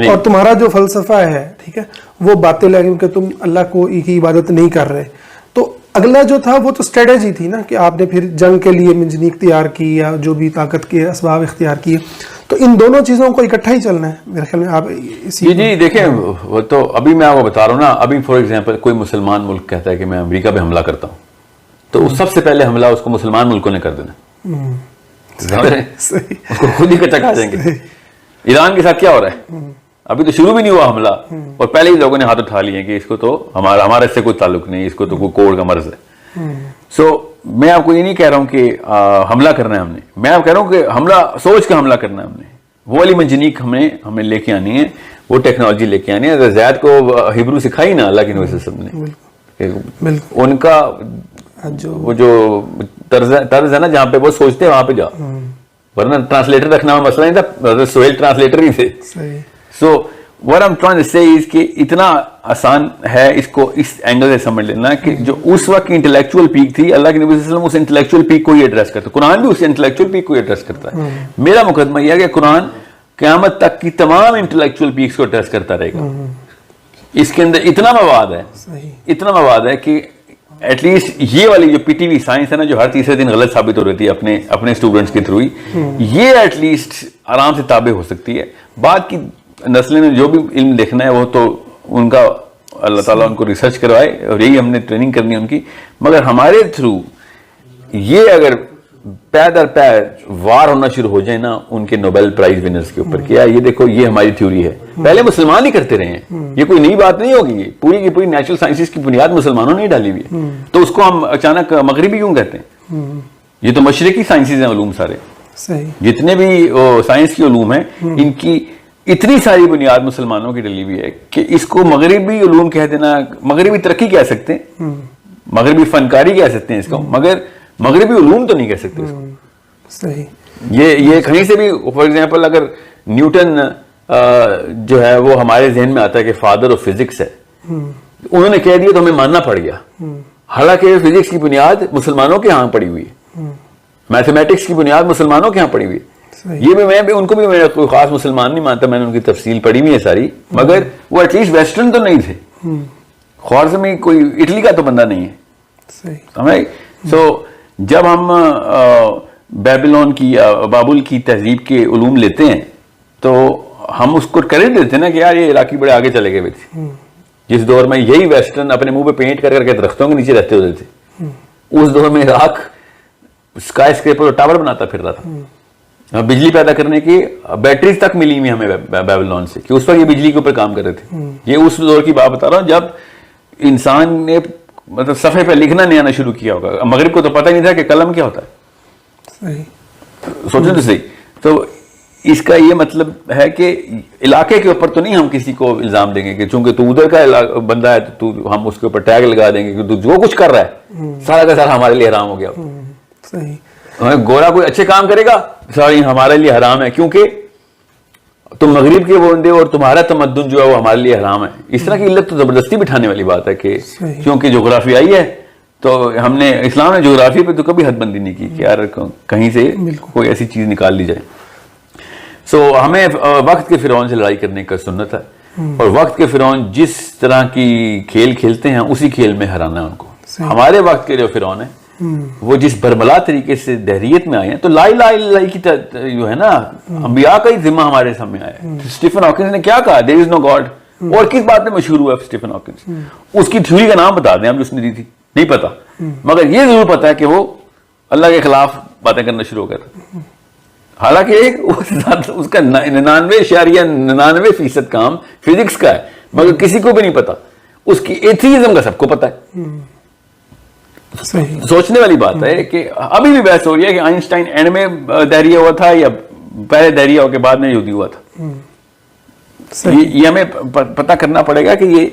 اور تمہارا جو فلسفہ ہے ٹھیک ہے وہ باطل ہے کیونکہ تم اللہ کو کی عبادت نہیں کر رہے. تو اگلا جو تھا وہ تو اسٹریٹجی تھی نا کہ آپ نے پھر جنگ کے لیے منجنیق اختیار کی یا جو بھی طاقت کے اسباب اختیار کیے. تو ان دونوں چیزوں کو اکٹھا ہی چلنا ہے میرے خیال میں. آپ جی دیکھیں، وہ تو ابھی میں آپ کو بتا رہا ہوں نا. ابھی فار ایگزامپل کوئی مسلمان ملک کہتا ہے کہ میں امریکہ پہ حملہ کرتا ہوں، تو سب سے پہلے حملہ اس کو مسلمان ملکوں نے کر دینا. اس کو خود ہی کچا کھا جائیں گے. ایران کے ساتھ کیا ہو رہا ہے؟ ابھی تو شروع بھی نہیں ہوا حملہ، اور پہلے ہی لوگوں نے ہاتھ اٹھا لیے کہ اس کو تو ہمارا اس سے کوئی تعلق نہیں، اس کو تو کوئی کوڑ کا مرض ہے. سو میں آپ کو یہ نہیں کہہ رہا ہوں کہ حملہ کرنا ہے ہم نے. میں آپ کہہ رہا ہوں کہ حملہ سوچ کا حملہ کرنا ہے ہم نے. وہ والی منجنیق ہمیں لے کے آنی ہے، وہ ٹیکنالوجی لے کے آنی ہے. زید کو ہبرو سکھائی نا اللہ کے نبی صلی اللہ علیہ وسلم نے. ان کا وہ جو طرز ہے نا جہاں پہ وہ سوچتے ہیں وہاں پہ جا، ورنہ ٹرانسلیٹر رکھنا مسئلہ نہیں تھا. سہیل ٹرانسلیٹر ہی تھے. سو what I'm trying to say is کہ اتنا آسان ہے اس کو اس اینگل سے سمجھ لینا کہ جو اس وقت کی انٹلیکچوئل پیک تھی، اللہ کے نبی صلی اللہ علیہ وسلم اس انٹلیکچوئل پیک کو ہی ایڈریس کرتا ہے. قرآن بھی اس انٹلیکچوئل پیک کو ہی ایڈریس کرتا ہے. میرا مقدمہ یہ ہے کہ قرآن قیامت تک کی تمام انٹلیکچوئل پیکس کو ایڈریس کرتا رہے گا. اس کے اندر اتنا مواد ہے کہ ایٹ لیسٹ یہ والی جو پی ٹی وی سائنس ہے نا، جو ہر تیسرے دن غلط ثابت ہو رہی تھی اپنے اسٹوڈنٹس کے تھرو ہی، یہ ایٹ لیسٹ آرام سے تابع ہو سکتی ہے. بعد کی نسلیں نے جو بھی علم دیکھنا ہے وہ تو ان کا اللہ تعالیٰ ان کو ریسرچ کروائے، اور یہی ہم نے ٹریننگ کرنی ہے ان کی. مگر ہمارے تھرو یہ اگر پیر در پیر وار ہونا شروع ہو جائے نا ان کے نوبل پرائز ونرز کے اوپر، کیا یہ دیکھو یہ ہماری تھیوری ہے، پہلے مسلمان ہی کرتے رہے ہیں، یہ کوئی نئی بات نہیں ہوگی. یہ پوری کی پوری نیچرل سائنسز کی بنیاد مسلمانوں نے ڈالی ہوئی ہے. تو اس کو ہم اچانک مغربی کیوں کہتے ہیں؟ یہ تو مشرقی سائنسز ہیں علوم سارے. جتنے بھی سائنس کی علوم ہیں ان کی اتنی ساری بنیاد مسلمانوں کی ڈلی ہوئی ہے کہ اس کو مغربی علوم کہہ دینا، مغربی ترقی کہہ سکتے ہیں، مغربی فنکاری کہہ سکتے ہیں اس کو، مگر مغربی علوم تو نہیں کہہ سکتے اس کو. یہ کہیں سے بھی فار ایگزامپل اگر نیوٹن جو ہے وہ ہمارے ذہن میں آتا ہے کہ فادر آف فزکس ہے، انہوں نے کہہ دیا تو ہمیں ماننا پڑ گیا، حالانکہ فزکس کی بنیاد مسلمانوں کے ہاں پڑی ہوئی ہے، میتھمیٹکس کی بنیاد مسلمانوں کے ہاں پڑی ہوئی ہے. یہ بھی میں ان کو بھی میں کوئی خاص مسلمان نہیں مانتا، میں نے ان کی تفصیل پڑھی ہوئی ہے ساری، مگر وہ ایٹ لیسٹ ویسٹرن تو نہیں تھے. خوارزمی کوئی اٹلی کا تو بندہ نہیں ہے. سو جب ہم بیبلون کی یا بابل کی تہذیب کے علوم لیتے ہیں تو ہم اس کو کریڈٹ دیتے ہیں نا کہ یار یہ عراقی بڑے آگے چلے گئے ہوئے تھے. جس دور میں یہی ویسٹرن اپنے منہ پہ پینٹ کر کے درختوں کے نیچے رہتے ہوتے تھے، اس دور میں عراق اسکائی اسکریپر اور ٹاور بناتا پھر رہا تھا. بجلی پیدا کرنے کی بیٹریز تک ملی ہوئی ہمیں بیبلون سے کہ اس وقت یہ بجلی کے اوپر کام کر رہے تھے. یہ اس دور کی بات بتا رہا ہوں جب انسان نے مطلب صفحے پہ لکھنا نہیں آنا شروع کیا ہوگا. مغرب کو تو پتہ نہیں تھا کہ قلم کیا ہوتا ہے. سوچیں تو صحیح. تو اس کا یہ مطلب ہے کہ علاقے کے اوپر تو نہیں ہم کسی کو الزام دیں گے کہ چونکہ تو ادھر کا بندہ ہے تو ہم اس کے اوپر ٹیگ لگا دیں گے کہ تو جو کچھ کر رہا ہے سارا کا سارا ہمارے لیے حرام ہو گیا. گورا کوئی اچھے کام کرے گا ساری ہمارے لیے حرام ہے کیونکہ تم مغرب کے بندے اور تمہارا تمدن جو ہے وہ ہمارے لیے حرام ہے. اس طرح کی علت تو زبردستی بٹھانے والی بات ہے کہ کیونکہ جغرافیائی ہے تو ہم نے اسلام نے جغرافی پہ تو کبھی حد بندی نہیں کی کہ یار کہیں سے کوئی ایسی چیز نکال لی جائے. سو ہمیں وقت کے فرعون سے لڑائی کرنے کا سنت ہے اور وقت کے فرعون جس طرح کی کھیل کھیلتے ہیں اسی کھیل میں ہرانا ہے ان کو. ہمارے وقت کے جو فرعون ہیں وہ جس برملا طریقے سے دہریت میں آئے ہیں تو لا الہ الا اللہ کی جو ہے نا انبیاء کا ہی ذمہ ہمارے سامنے آیا ہے. اسٹیفن ہاکنس نے کیا کہا there is no God. اور کس بات میں مشہور ہوا اسٹیفن ہاکنس؟ اس کی تھیوری کا نام بتا دیں ہم جو اس نے دی تھی نہیں پتا مگر یہ ضرور پتا ہے کہ وہ اللہ کے خلاف باتیں کرنا شروع ہو گیا. حالانکہ اس کا 99.99% کام فزکس کا ہے مگر کسی کو بھی نہیں پتا. اس کی ایتھیزم کا سب کو پتا ہے. سوچنے والی بات ہے کہ ابھی بھی بحث ہو رہی ہے کہ آئنسٹائن اینڈ میں دہریہ ہوا تھا یا پہلے دہریہ ہو کے بعد میں یہودی ہوا تھا. یہ ہمیں پتہ کرنا پڑے گا کہ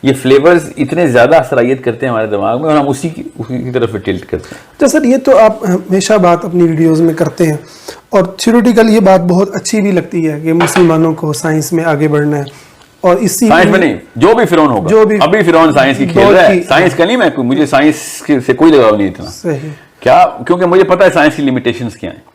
یہ فلیورز اتنے زیادہ صلاحیت کرتے ہیں ہمارے دماغ میں اور ہم اسی کی طرف ٹلٹ کرتے ہیں. تو سر یہ تو آپ ہمیشہ بات اپنی ویڈیوز میں کرتے ہیں اور تھیوریٹیکل یہ بات بہت اچھی بھی لگتی ہے کہ مسلمانوں کو سائنس میں آگے بڑھنا ہے, اور اسی سائنس میں نہیں, جو بھی فرعون ہوگا, ابھی فرعون سائنس کی کھیل رہا ہے, سائنس کا نہیں, میں مجھے سائنس سے کوئی لگاؤ نہیں اتنا. صحیح. کیا, کیونکہ مجھے پتا ہے سائنس کی لمیٹیشنز کیا ہیں.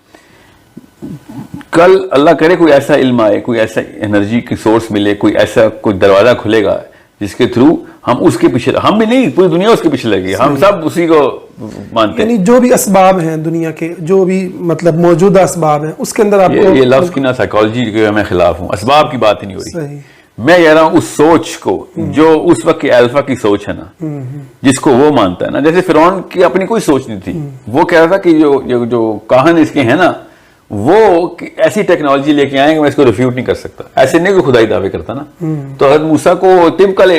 کل اللہ کرے کوئی ایسا علم آئے, کوئی ایسا انرجی کی سورس ملے, کوئی ایسا کوئی دروازہ کھلے گا جس کے تھرو ہم اس کے پیچھے, ہم بھی نہیں پوری دنیا اس کے پیچھے لگے, ہم سب اسی کو مانتے ہیں. یعنی جو بھی اسباب ہیں دنیا کے, جو بھی مطلب موجودہ اسباب ہیں, اس کے اندر آپ کو, یہ لفظ کی نا سائیکالوجی کے میں خلاف ہوں, اسباب کی بات ہی نہیں ہو رہی. صحیح. میں کہہ رہا ہوں اس سوچ کو جو اس وقت کی الفا کی سوچ ہے نا, جس کو وہ مانتا ہے نا. جیسے فرعون کی اپنی کوئی سوچ نہیں تھی, وہ کہہ رہا تھا کہ جو کاہن اس کے ہیں نا وہ ایسی ٹیکنالوجی لے کے آئیں کہ میں اس کو ریفیوٹ نہیں کر سکتا. ایسے نہیں کوئی خدائی دعوے کرتا نا. تو حضرت موسیٰ کو طبقاً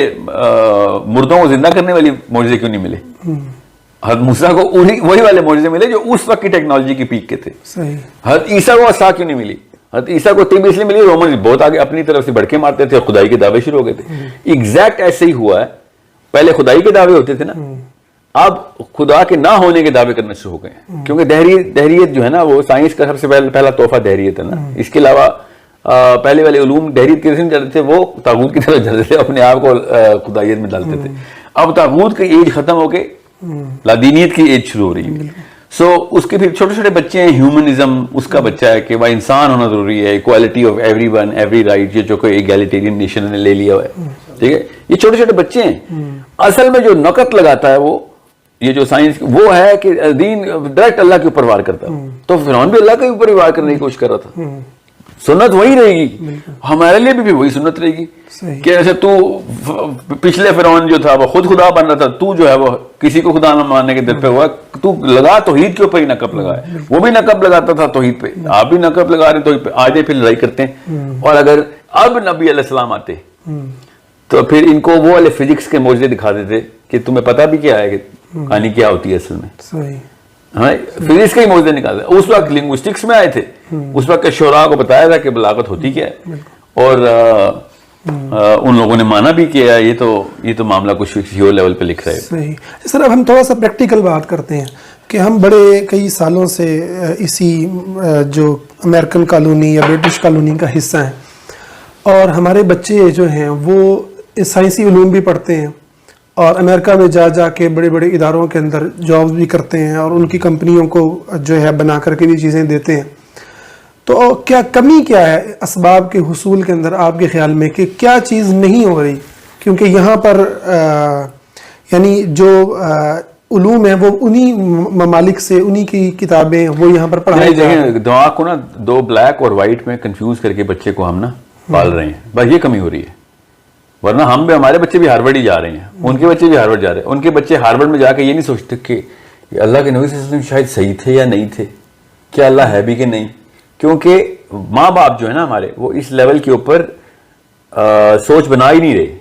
مردوں کو زندہ کرنے والی معجزے کیوں نہیں ملے؟ حضرت موسیٰ کو وہی والے معجزے ملے جو اس وقت کی ٹیکنالوجی کی پیک کے تھے. حضرت عیسیٰ کو عصا کیوں نہیں ملی؟ حضرت عیسیٰ کو طب اس لیے ملی, رومن بہت آگے اپنی طرف سے بڑکے مارتے تھے اور خدائی کے دعوے شروع ہو گئے تھے. ایگزیکٹ ایسے ہی ہوا ہے, پہلے خدائی کے دعوے ہوتے تھے نا, اب خدا کے نہ ہونے کے دعوے کرنا شروع ہو گئے ہیں. کیونکہ دہریت جو ہے نا وہ سائنس کا سب سے پہلا تحفہ دہریت ہے نا. اس کے علاوہ پہلے والے علوم دہریت کی طرف چلتے تھے, وہ طاغوت کی طرف چلتے تھے, اپنے آپ کو خدائیت میں ڈالتے تھے. اب طاغوت کی ایج ختم ہو کے لادینیت کی ایج شروع ہو رہی ہے. سو اس کے پھر چھوٹے چھوٹے بچے ہیں, ہیومنزم اس کا بچہ ہے کہ بھائی انسان ہونا ضروری ہے, equality of every one every right, یہ جو کوئی ایگیلیٹیرین نیشن نے لے لیا ہوا ہے. ٹھیک ہے, یہ چھوٹے چھوٹے بچے ہیں. اصل میں جو نقط لگاتا ہے وہ یہ جو سائنس وہ ہے کہ دین ڈائریکٹ اللہ کے اوپر وار کرتا ہے. تو فرعون بھی اللہ کے اوپر ہی وار کرنے کی کوشش کر رہا تھا. سنت وہی رہے گی, ہمارے لیے بھی وہی سنت رہے گی کہ ایسے تو پچھلے فرعون جو تھا وہ خود خدا بن رہا تھا, تو جو ہے وہ کسی کو خدا نہ ماننے کے در پہ ہوا, تو لگا توحید کے اوپر ہی نقب لگا ہے. وہ بھی نقب لگاتا تھا توحید پہ, آپ بھی نقب لگا رہے ہیں توحید پہ. آج پھر لڑائی کرتے ہیں. اور اگر اب نبی علیہ السلام آتے تو پھر ان کو وہ والے فزکس کے معجزے دکھا دیتے کہ تمہیں پتہ بھی کیا ہے کہ کہانی کیا ہوتی ہے اصل میں. فزکس کے ہی معجزے نکالتے. اس وقت لنگوسٹکس میں آئے تھے, اس وقت کے شعراء کو بتایا تھا کہ بلاغت ہوتی کیا ہے, اور ان لوگوں نے مانا بھی کیا ہے. یہ تو معاملہ کچھ فکسیو لیول پہ لکھ رہے ہیں. صحیح. سر اب ہم تھوڑا سا پریکٹیکل بات کرتے ہیں کہ ہم بڑے کئی سالوں سے اسی جو امریکن کالونی یا برٹش کالونی کا حصہ ہیں, اور ہمارے بچے جو ہیں وہ سائنسی علوم بھی پڑھتے ہیں اور امریکہ میں جا کے بڑے بڑے اداروں کے اندر جاب بھی کرتے ہیں, اور ان کی کمپنیوں کو جو ہے بنا کر کے بھی چیزیں دیتے ہیں. تو کیا کمی کیا ہے اسباب کے حصول کے اندر آپ کے خیال میں, کہ کیا چیز نہیں ہو رہی؟ کیونکہ یہاں پر یعنی جو علوم ہیں وہ انہی ممالک سے, انہی کی کتابیں وہ یہاں پر پڑھائی جا رہی ہیں. دماغ کو نا دو بلیک اور وائٹ میں کنفیوز کر کے بچے کو ہم نا پال رہے ہیں, بس یہ کمی ہو رہی ہے. ورنہ ہم بھی, ہمارے بچے بھی ہارورڈ ہی جا رہے ہیں, ان کے بچے بھی ہارورڈ جا رہے ہیں. ان کے بچے ہارورڈ میں جا کے یہ نہیں سوچتے کہ اللہ کے نبی صلی اللہ علیہ وسلم شاید صحیح تھے یا نہیں تھے, کیا اللہ ہے بھی کہ نہیں. کیونکہ ماں باپ جو ہے نا ہمارے, وہ اس لیول کے اوپر سوچ بنا ہی نہیں رہے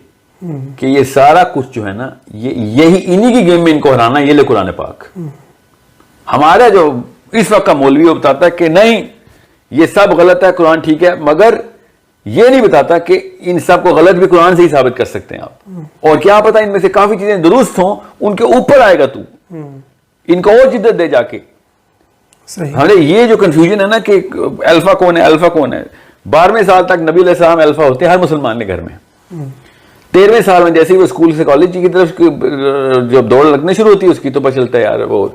کہ یہ سارا کچھ جو ہے نا یہی انہی کی گیم میں ان کو ہرانا, یہ لے قرآن پاک. ہمارا جو اس وقت کا مولوی وہ بتاتا ہے کہ نہیں یہ سب غلط ہے, قرآن ٹھیک ہے, مگر یہ نہیں بتاتا کہ ان سب کو غلط بھی قرآن سے ہی ثابت کر سکتے ہیں آپ. اور کیا پتا ان میں سے کافی چیزیں درست ہوں, ان کے اوپر آئے گا تو ان کو اور جدت دے جا کے. ہمارے یہ جو کنفیوژن ہے نا کہ الفا کون ہے, الفا کون ہے. 12ویں سال تک نبی علیہ السلام الفا ہوتے ہیں ہر مسلمان کے گھر میں. 13ویں سال میں جیسے ہی وہ اسکول سے کالج کی طرف جب دوڑ لگنے شروع ہوتی ہے اس کی, تو پتہ چلتا ہے یار وہ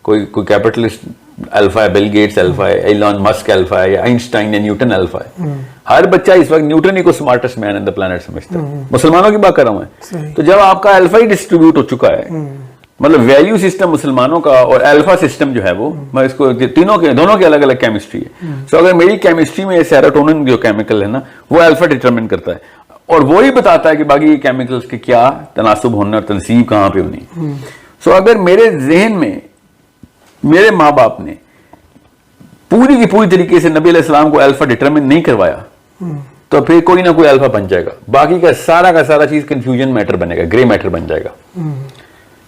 کوئی کیپٹلسٹ الفا ہے, بل گیٹس الفا ہے, ایلان مسک الفا ہے, یا آئنسٹائن یا نیوٹن الفا ہے. ہر بچہ اس وقت نیوٹن ہی کو سمارٹسٹ مین ان دی پلانٹ سمجھتا ہے. مسلمانوں کی بات کر رہا ہوں میں. تو جب آپ کا الفا ہی ڈسٹریبیوٹ ہو چکا ہے, مطلب ویلیو سسٹم مسلمانوں کا اور الفا سسٹم جو ہے وہ, میں اس کو تینوں کے دونوں کے الگ الگ کیمسٹری ہے. سو اگر میری کیمسٹری میں سیروٹونن جو کیمیکل ہے نا وہ الفا ڈٹرمن کرتا ہے, اور وہی بتاتا ہے کہ باقی کیمیکلز کے کیا تناسب ہونا اور تنصیب کہاں پہ ہونی. سو اگر میرے ذہن میں میرے ماں باپ نے پوری کی پوری طریقے سے نبی علیہ السلام کو الفا ڈٹرمن نہیں کروایا, تو پھر کوئی نہ کوئی الفا بن جائے گا, باقی کا سارا چیز کنفیوژن میٹر بنے گا, گرے میٹر بن جائے گا.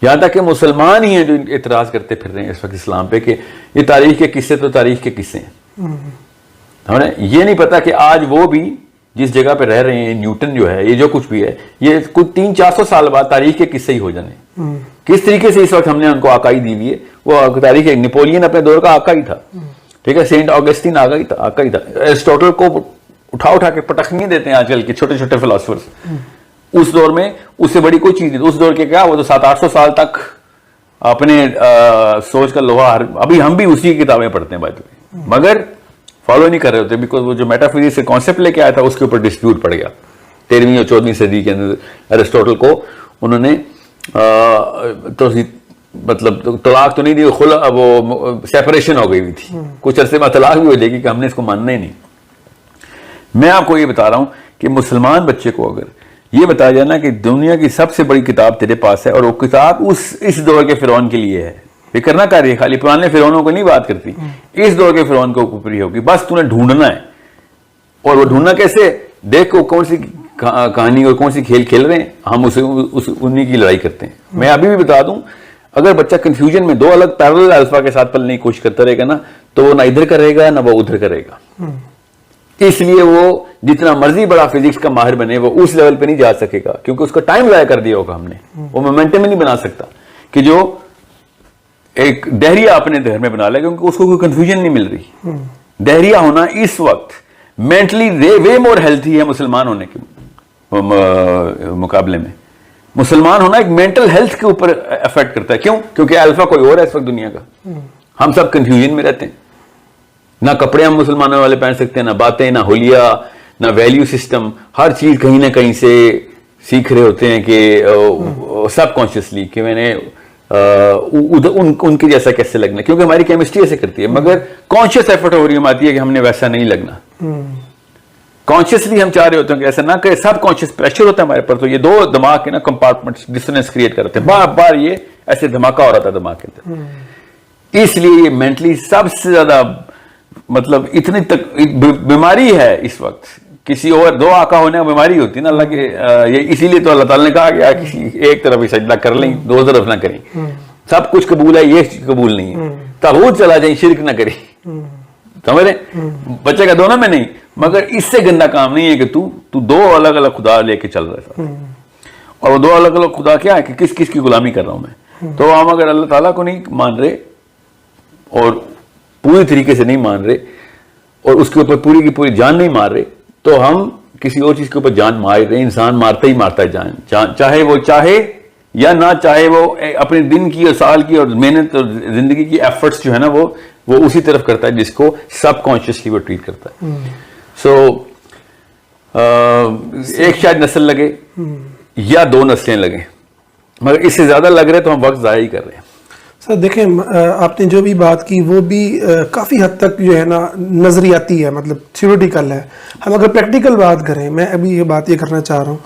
یہاں تک کہ مسلمان ہی ہیں جو اعتراض کرتے پھر رہے ہیں اس وقت اسلام پہ کہ یہ تاریخ کے قصے تو تاریخ کے قصے ہیں. ہمیں یہ نہیں پتا کہ آج وہ بھی جس جگہ پہ رہ رہے ہیں، نیوٹن جو ہے، یہ جو کچھ بھی ہے، یہ کچھ 300-400 سال بعد تاریخ کے قصے ہی ہو جانے. کس طریقے سے اس وقت ہم نے ان کو آقائی دی ہوئی ہے. وہ تاریخ نیپولین اپنے دور کا آقا ہی تھا، ٹھیک ہے، سینٹ آگسٹین آقا ہی تھا. ایرسٹوٹل کو اٹھا کے پٹخنیاں دیتے ہیں آج کل کے چھوٹے چھوٹے فلاسفرز. اس دور میں اس سے بڑی کوئی چیز نہیں. اس دور کے کیا، وہ تو 700-800 سال تک اپنے سوچ کا لوہا، ابھی ہم بھی اسی کی کتابیں پڑھتے ہیں بات میں، مگر فالو نہیں کر رہے ہوتے، بیکاز وہ جو میٹا فزکس سے کانسیپٹ لے کے آیا تھا اس کے اوپر ڈسپیوٹ پڑ گیا. 13ویں اور 14ویں صدی کے اندر ایرسٹوٹل کو انہوں نے مطلب طلاق تو نہیں دی، وہ سیپریشن ہو گئی ہوئی تھی. کچھ عرصے بعد طلاق بھی ہو جائے گی کہ ہم نے اس کو ماننا ہی نہیں. میں آپ کو یہ بتا رہا ہوں کہ مسلمان بچے کو اگر یہ بتایا جائے نا کہ دنیا کی سب سے بڑی کتاب تیرے پاس ہے، اور وہ کتاب اس دور کے فرعون کے لیے ہے، فکر نہ کر رہی، خالی پرانے فرعونوں کو نہیں بات کرتی، اس دور کے فرعون کو اوپر ہی ہوگی. بس تو نے ڈھونڈنا ہے. اور وہ ڈھونڈنا کیسے؟ دیکھ کو کون سی کہانی اور کون سی کھیل کھیل رہے ہیں، ہم انہی کی لڑائی کرتے ہیں. میں ابھی بھی بتا دوں، اگر بچہ کنفیوژن میں دو الگ پیرلل الفا کے ساتھ پلنے کی کوشش کرتا رہے گا نا، تو وہ نہ ادھر کرے گا نہ وہ ادھر کرے گا. اس لیے وہ جتنا مرضی بڑا فزکس کا ماہر بنے، وہ اس لیول پہ نہیں جا سکے گا، کیونکہ اس کا ٹائم ضائع کر دیا ہوگا ہم نے. وہ مومنٹم ہی نہیں بنا سکتا کہ جو ایک دہریہ اپنے گھر میں بنا لے، کیونکہ اس کو کوئی کنفیوژن نہیں مل رہی. دہریہ ہونا اس وقت مینٹلی وے مور ہیلتھی ہے مسلمان ہونے کے مقابلے میں. مسلمان ہونا ایک مینٹل ہیلتھ کے اوپر افیکٹ کرتا ہے. کیوں؟ کیونکہ الفا کوئی اور ہے اس وقت دنیا کا. ہم سب کنفیوژن میں رہتے ہیں. نہ کپڑے ہم مسلمانوں والے پہن سکتے ہیں، نہ باتیں، نہ حلیہ، نہ ویلیو سسٹم. ہر چیز کہیں نہ کہیں سے سیکھ رہے ہوتے ہیں کہ سب کانشیسلی کہ میں نے ان کے جیسا کیسے لگنا، کیونکہ ہماری کیمسٹری ایسے کرتی ہے. مگر کانشیس ایفرٹ ہو رہی آتی ہے کہ ہم نے ویسا نہیں لگنا. کانشیسلی ہم چاہ رہے ہوتے ہیں کہ ایسا نہ کہ سب کانشیس پریشر ہوتا ہے ہمارے پر. تو یہ دو دماغ کے نا کمپارٹمنٹس ڈسٹنس کریٹ کرتے ہیں. بار بار یہ ایسے دھماکہ ہو رہا تھا دماغ کے اندر. اس لیے یہ مینٹلی سب سے زیادہ مطلب اتنی بیماری ہے اس وقت. کسی اور دو آقا ہونے کا بیماری ہوتی ہے نا اللہ کے. یہ اسی لیے تو اللہ تعالیٰ نے کہا کہ کسی ایک طرف ہی سجدہ کر لیں، دو طرف نہ کریں. سب کچھ قبول ہے، یہ قبول نہیں ہے. طاغوت چلا جائیں، شرک نہ کریں. سمجھ رہے؟ بچے کا دونوں میں نہیں. مگر اس سے گندا کام نہیں ہے کہ تو دو الگ الگ خدا لے کے چل رہا ہے. اور وہ دو الگ الگ خدا کیا ہے کہ کس کس کی غلامی کر رہا ہوں میں. تو ہم اگر اللہ تعالیٰ کو نہیں مان رہے اور پوری طریقے سے نہیں مان رہے اور اس کے اوپر پوری کی پوری جان نہیں مار رہے، تو ہم کسی اور چیز کے اوپر جان مار رہے ہیں. انسان مارتا ہی مارتا ہے جان، چاہے وہ چاہے یا نہ چاہے. وہ اپنے دن کی اور سال کی اور محنت اور زندگی کی ایفرٹس جو ہے نا وہ اسی طرف کرتا ہے جس کو سب کانشیسلی وہ ٹریٹ کرتا ہے. سو ایک شاید نسل لگے یا دو نسلیں لگیں، مگر اس سے زیادہ لگ رہے تو ہم وقت ضائع ہی کر رہے ہیں. سر دیکھیں، آپ نے جو بھی بات کی وہ بھی کافی حد تک جو ہے نا نظریاتی ہے، مطلب تھیوریٹیکل ہے. ہم اگر پریکٹیکل بات کریں، میں ابھی یہ کرنا چاہ رہا ہوں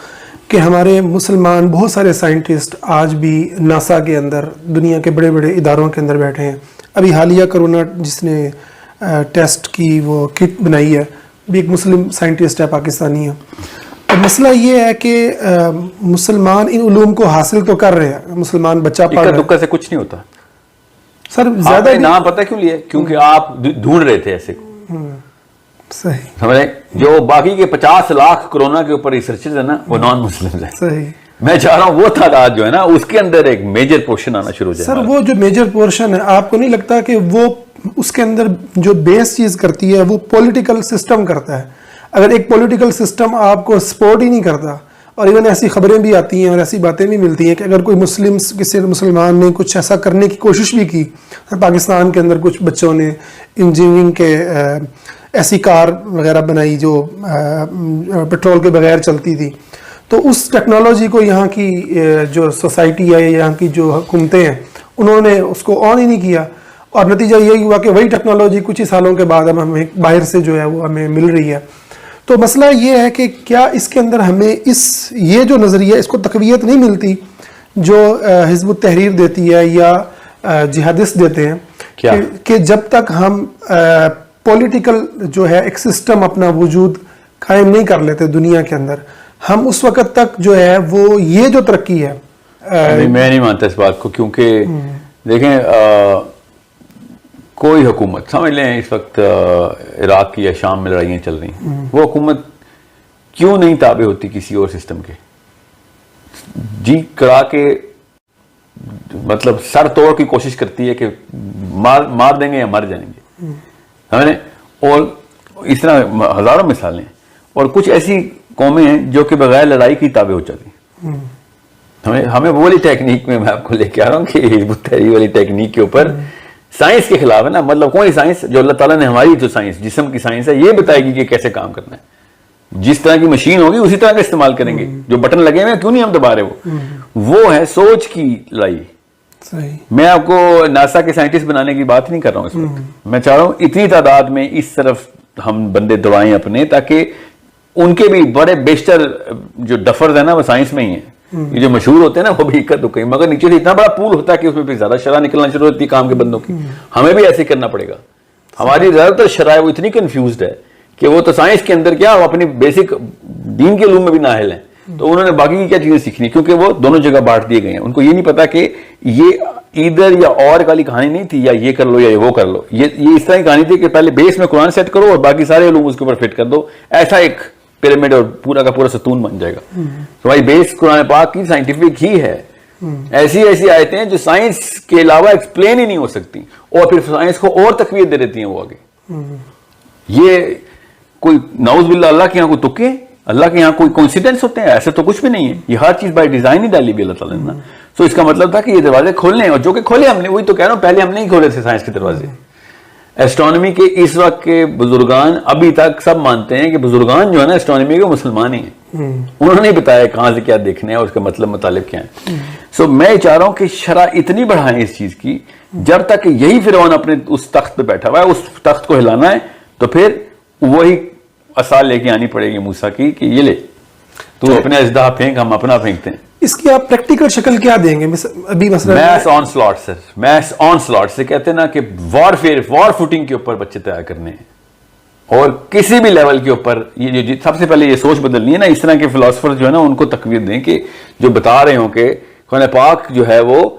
کہ ہمارے مسلمان بہت سارے سائنٹسٹ آج بھی ناسا کے اندر، دنیا کے بڑے بڑے اداروں کے اندر بیٹھے ہیں. ابھی حالیہ کرونا جس نے ٹیسٹ کی وہ کٹ بنائی ہے، بھی ایک مسلم سائنٹسٹ ہے، پاکستانی ہے. اور مسئلہ یہ ہے کہ مسلمان ان علوم کو حاصل تو کر رہے ہیں، مسلمان بچہ پڑھ رہے ہیں. دکا سے کچھ نہیں ہوتا سر. زیادہ نام پتہ کیوں لیا؟ کیونکہ آپ ڈھونڈ رہے تھے ایسے کو. صحیح. سمجھے؟ جو باقی کے 50 لاکھ کرونا کے اوپر ریسرچز ہیں نا وہ نان مسلم ہیں. صحیح. میں چاہ رہا ہوں وہ تعداد جو ہے نا اس کے اندر ایک میجر پورشن آنا شروع ہو جائے. سر وہ جو میجر پورشن ہے، آپ کو نہیں لگتا کہ وہ اس کے اندر جو بیس چیز کرتی ہے وہ پولیٹیکل سسٹم کرتا ہے؟ اگر ایک پولیٹیکل سسٹم آپ کو سپورٹ ہی نہیں کرتا، اور ایون ایسی خبریں بھی آتی ہیں اور ایسی باتیں بھی ملتی ہیں کہ اگر کوئی کسی مسلمان نے کچھ ایسا کرنے کی کوشش بھی کی، پاکستان کے اندر کچھ بچوں نے انجینئرنگ کے ایسی کار وغیرہ بنائی جو پیٹرول کے بغیر چلتی تھی، تو اس ٹیکنالوجی کو یہاں کی جو سوسائٹی ہے، یہاں کی جو حکومتیں ہیں، انہوں نے اس کو آن ہی نہیں کیا. اور نتیجہ یہی ہوا کہ وہی ٹیکنالوجی کچھ ہی سالوں کے بعد ہمیں باہر سے جو ہے وہ ہمیں مل رہی ہے. تو مسئلہ یہ ہے کہ کیا اس کے اندر ہمیں یہ جو نظریہ اس کو تقویت نہیں ملتی جو حزب التحریر دیتی ہے یا جہادسٹ دیتے ہیں کہ جب تک ہم پولیٹیکل جو ہے ایک سسٹم اپنا وجود قائم نہیں کر لیتے دنیا کے اندر، ہم اس وقت تک جو ہے وہ یہ جو ترقی ہے میں نہیں مانتا اس بات کو، کیونکہ دیکھیں کوئی حکومت سمجھ لیں اس وقت عراق کی یا شام میں لڑائیاں چل رہی ہیں، وہ حکومت کیوں نہیں تابع ہوتی کسی اور سسٹم کے؟ جی کرا کے مطلب سر توڑ کی کوشش کرتی ہے کہ مار دیں گے یا مر جائیں گے، سمجھ لیں. اور اس طرح ہزاروں مثالیں، اور کچھ ایسی قومیں ہیں جو کہ بغیر لڑائی کی تابع ہو جاتی ہیں. ہمیں وہ والی ٹیکنیک میں آپ کو لے کے آ رہا ہوں کہ حزب التحریر والی ٹیکنیک کے اوپر سائنس کے خلاف ہے نا. مطلب کون سی سائنس؟ جو اللہ تعالیٰ نے ہماری جو سائنس جسم کی سائنس ہے یہ بتائے گی کہ کیسے کام کرنا ہے. جس طرح کی مشین ہوگی اسی طرح کا استعمال کریں گے. جو بٹن لگے ہوئے کیوں نہیں ہم دبا رہے؟ وہ ہے سوچ کی لڑائی. میں آپ کو ناسا کے سائنٹسٹ بنانے کی بات نہیں کر رہا ہوں اس وقت. میں چاہ رہا ہوں اتنی تعداد میں اس طرف ہم بندے دوڑائیں اپنے، تاکہ ان کے بھی بڑے بیشتر جو ڈفرز ہیں نا وہ سائنس میں ہی ہیں. یہ جو مشہور ہوتے ہیں نا وہ بھی اکت دکھیں، مگر نیچے سے اتنا بڑا پول ہوتا ہے کہ اس میں بھی زیادہ شرح نکلنا شروع ہوتی ہے کام کے بندوں کی. ہمیں بھی ایسے کرنا پڑے گا. ہماری زیادہ تر شرح وہ اتنی کنفیوزڈ ہے کہ وہ تو سائنس کے اندر کیا وہ اپنی بیسک دین کے علوم میں بھی نااہل ہیں. تو انہوں نے باقی کی کیا چیزیں سیکھنی، کیونکہ وہ دونوں جگہ بانٹ دیے گئے ہیں. ان کو یہ نہیں پتا کہ یہ ادھر یا اور والی کہانی نہیں تھی، یا یہ کر لو یا وہ کر لو. یہ اس طرح کی کہانی تھی کہ پہلے بیس میں قرآن سیٹ کرو اور باقی سارے علوم اس کے اوپر فٹ کر دو. ایسا ایک پیرامڈ اور پورا کا پورا ستون بن جائے گا. تو بھائی بیس قرآن پاک کی سائنٹیفک ہی ہے. ایسی آیتیں ہیں جو سائنس کے علاوہ ایکسپلین ہی نہیں ہو سکتی، اور پھر سائنس کو اور تقویت دے دیتی ہیں وہ آگے. یہ کوئی نعوذ باللہ اللہ کے یہاں کوئی تکے، اللہ کے یہاں کوئی کوئنسیڈنس ہوتے ہیں؟ ایسے تو کچھ بھی نہیں ہے. یہ ہر چیز بائی ڈیزائن ہی ڈالی بھی اللہ تعالیٰ نے. سو اس کا مطلب تھا کہ یہ دروازے کھولنے ہیں، اور جو کہ کھولے ہم نے. وہی تو کہہ رہا ہوں، پہلے ہم نہیں کھولے تھے سائنس کے دروازے. ایسٹرونومی کے اس وقت کے بزرگان ابھی تک سب مانتے ہیں کہ بزرگان جو ہے نا ایسٹرونومی کے مسلمان ہی ہیں. انہوں نے بتایا کہاں سے کیا دیکھنا ہے اور اس کا مطلب مطالب کیا ہے. سو میں چاہ رہا ہوں کہ شرح اتنی بڑھائیں اس چیز کی، جب تک یہی فرعون اپنے اس تخت پہ بیٹھا ہوا ہے، اس تخت کو ہلانا ہے تو پھر وہی عصا لے کے آنی پڑے گی موسیٰ کی کہ یہ لے تو اپنے اژدہا پھینک، ہم اپنا پھینکتے ہیں. اس کی آپ پریکٹیکل شکل کیا دیں گے؟ ابھی مثلا میس آن سلاٹ سر، میس آن سلاٹ سے کہتے ہیں نا کہ وار فوٹنگ کے اوپر بچے تیار کرنے ہیں، اور کسی بھی لیول کے اوپر یہ جو سب سے پہلے یہ سوچ بدلنی ہے نا. اس طرح کے فلاسفر جو ہے نا ان کو تقویت دیں کہ جو بتا رہے ہوں کہ قرآن پاک جو ہے وہ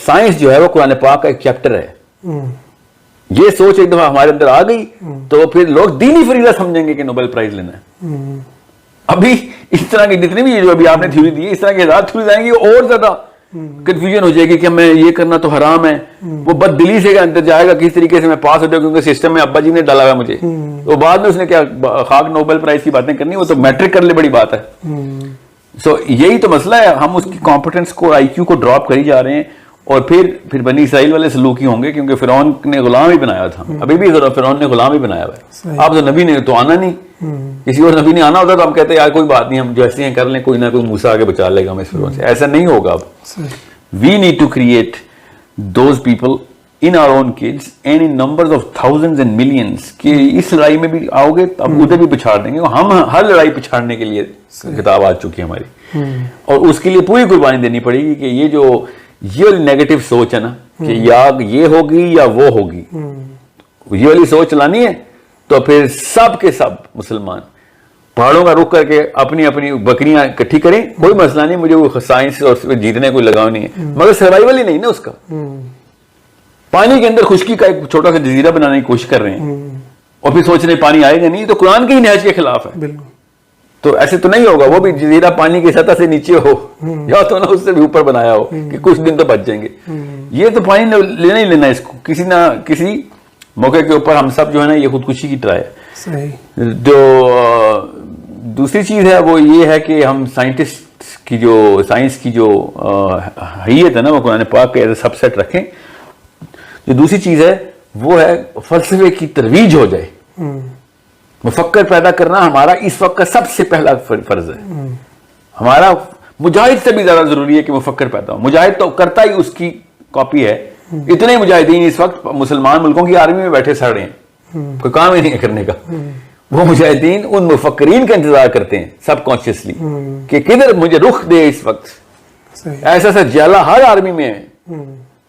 سائنس جو ہے وہ قرآن پاک کا ایک چیپٹر ہے. یہ سوچ ایک دفعہ ہمارے اندر آ گئی تو پھر لوگ دینی فریضہ سمجھیں گے کہ نوبل پرائز لینا ہے. ابھی اس طرح کی جتنی بھی جو ابھی آپ نے تھیوری دی ہے، اس طرح کی ہزار تھیوریز آئیں گی اور زیادہ کنفیوژن ہو جائے گی کہ میں یہ کرنا تو حرام ہے. وہ بد دلی سے اندر جائے گا کس طریقے سے میں پاس ہو جاؤں، کیونکہ سسٹم میں ابا جی نے ڈالا ہوا مجھے. وہ بعد میں اس نے کیا خاک نوبل پرائز کی باتیں کرنی، وہ تو میٹرک کر لے بڑی بات ہے. سو یہی تو مسئلہ ہے، ہم اس کی کمپٹنس کو آئی کیو کو ڈراپ کری جا رہے ہیں. اور پھر بنی اسرائیل والے سلوکی ہوں گے، کیونکہ فرعون نے غلام ہی بنایا تھا. ابھی بھی فرعون نے غلام ہی بنایا ہوا ہے. آپ تو نبی نے تو آنا نہیں، کسی اور نبی نے آنا ہوتا تو ہم کہتے ہیں یار کوئی بات نہیں، ہم جیسے ہیں کر لیں، کوئی نہ کوئی موسیٰ آگے بچا لے گا ہمیں اس فرعون سے. ایسا نہیں ہوگا. اب we need to create those people in our own kids and in numbers of thousands and millions کہ اس لڑائی میں بھی آؤ گے اب ادھر بھی پچھاڑ دیں گے. ہم ہر لڑائی پچھاڑنے کے لیے کتاب آ چکی ہے ہماری، اور اس کے لیے پوری قربانی دینی پڑے گی کہ یہ جو یہ نیگیٹو سوچ ہے نا کہ یا یہ ہوگی یا وہ ہوگی، یہ والی سوچ لانی ہے تو پھر سب کے سب مسلمان پہاڑوں کا رخ کر کے اپنی اپنی بکریاں اکٹھی کریں. کوئی مسئلہ نہیں، مجھے وہ سائنس اور جیتنے کوئی لگاؤ نہیں ہے، مگر سروائیول ہی نہیں نا اس کا. پانی کے اندر خشکی کا ایک چھوٹا سا جزیرہ بنانے کی کوشش کر رہے ہیں اور پھر سوچ رہے ہیں پانی آئے گا نہیں، تو قرآن کے ہی نہج کے خلاف ہے. تو ایسے تو نہیں ہوگا وہ بھی جزیرہ پانی کی سطح سے نیچے ہو یا تو نہ اس سے بھی اوپر بنایا ہو کہ کچھ دن تو بچ جائیں گے. یہ تو پانی لینا ہی لینا، اس کو کسی نہ کسی موقع کے اوپر ہم سب جو ہے نا یہ خودکشی کی ٹرائی ہے. جو دوسری چیز ہے وہ یہ ہے کہ ہم سائنٹسٹ کی جو سائنس کی جو حیت ہے نا وہ قرآن پاک کے ایز اے سب سیٹ رکھیں. جو دوسری چیز ہے وہ ہے فلسفے کی ترویج ہو جائے. مفکر پیدا کرنا ہمارا اس وقت کا سب سے پہلا فرض ہے. ہمارا مجاہد سے بھی زیادہ ضروری ہے کہ مفکر پیدا ہو. مجاہد تو کرتا ہی اس کی کاپی ہے. اتنے مجاہدین اس وقت مسلمان ملکوں کی آرمی میں بیٹھے سڑ رہے ہیں، کوئی کام ہی نہیں کرنے کا. وہ مجاہدین ان مفکرین کا انتظار کرتے ہیں سب کانشیسلی کہ کدھر مجھے رخ دے اس وقت. ایسا ایسا جالا ہر آرمی میں ہے،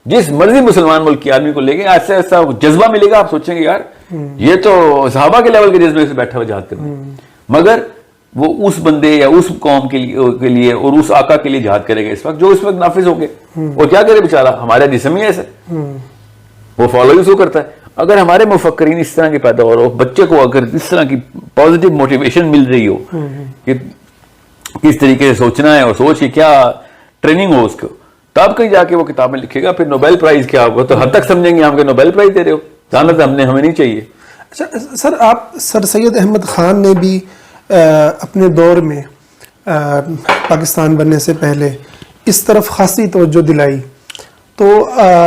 جس مرضی مسلمان ملک کی آرمی کو لے گئے ایسا ایسا جذبہ ملے گا. آپ سوچیں گے یار یہ تو صحابہ کے لیول کے جذبے سے بیٹھا ہوا جہاد کرنا. مگر وہ اس بندے یا اس قوم کے لیے اور اس آقا کے لیے جہاد کرے گا اس وقت جو اس وقت نافذ ہو گئے. اور کیا کرے بیچارہ, ہمارا جسم ہی ایسا, وہ فالو ہی اس کو کرتا ہے. اگر ہمارے مفکرین اس طرح کے پیدا ہو رہے ہو, بچے کو اگر اس طرح کی پازیٹیو موٹیویشن مل رہی ہو کہ کس طریقے سے سوچنا ہے اور سوچ کی کیا ٹریننگ ہو اس کو, تب کہیں جا کے وہ کتابیں لکھے گا. پھر نوبیل پرائز کیا ہوگا, تو حد تک سمجھیں گے ہم کہ نوبیل پرائز دے رہے ہو, جانا تو ہمیں نہیں چاہیے. اچھا سر, آپ سر سید احمد خان نے بھی اپنے دور میں پاکستان بننے سے پہلے اس طرف خاصی توجہ دلائی. تو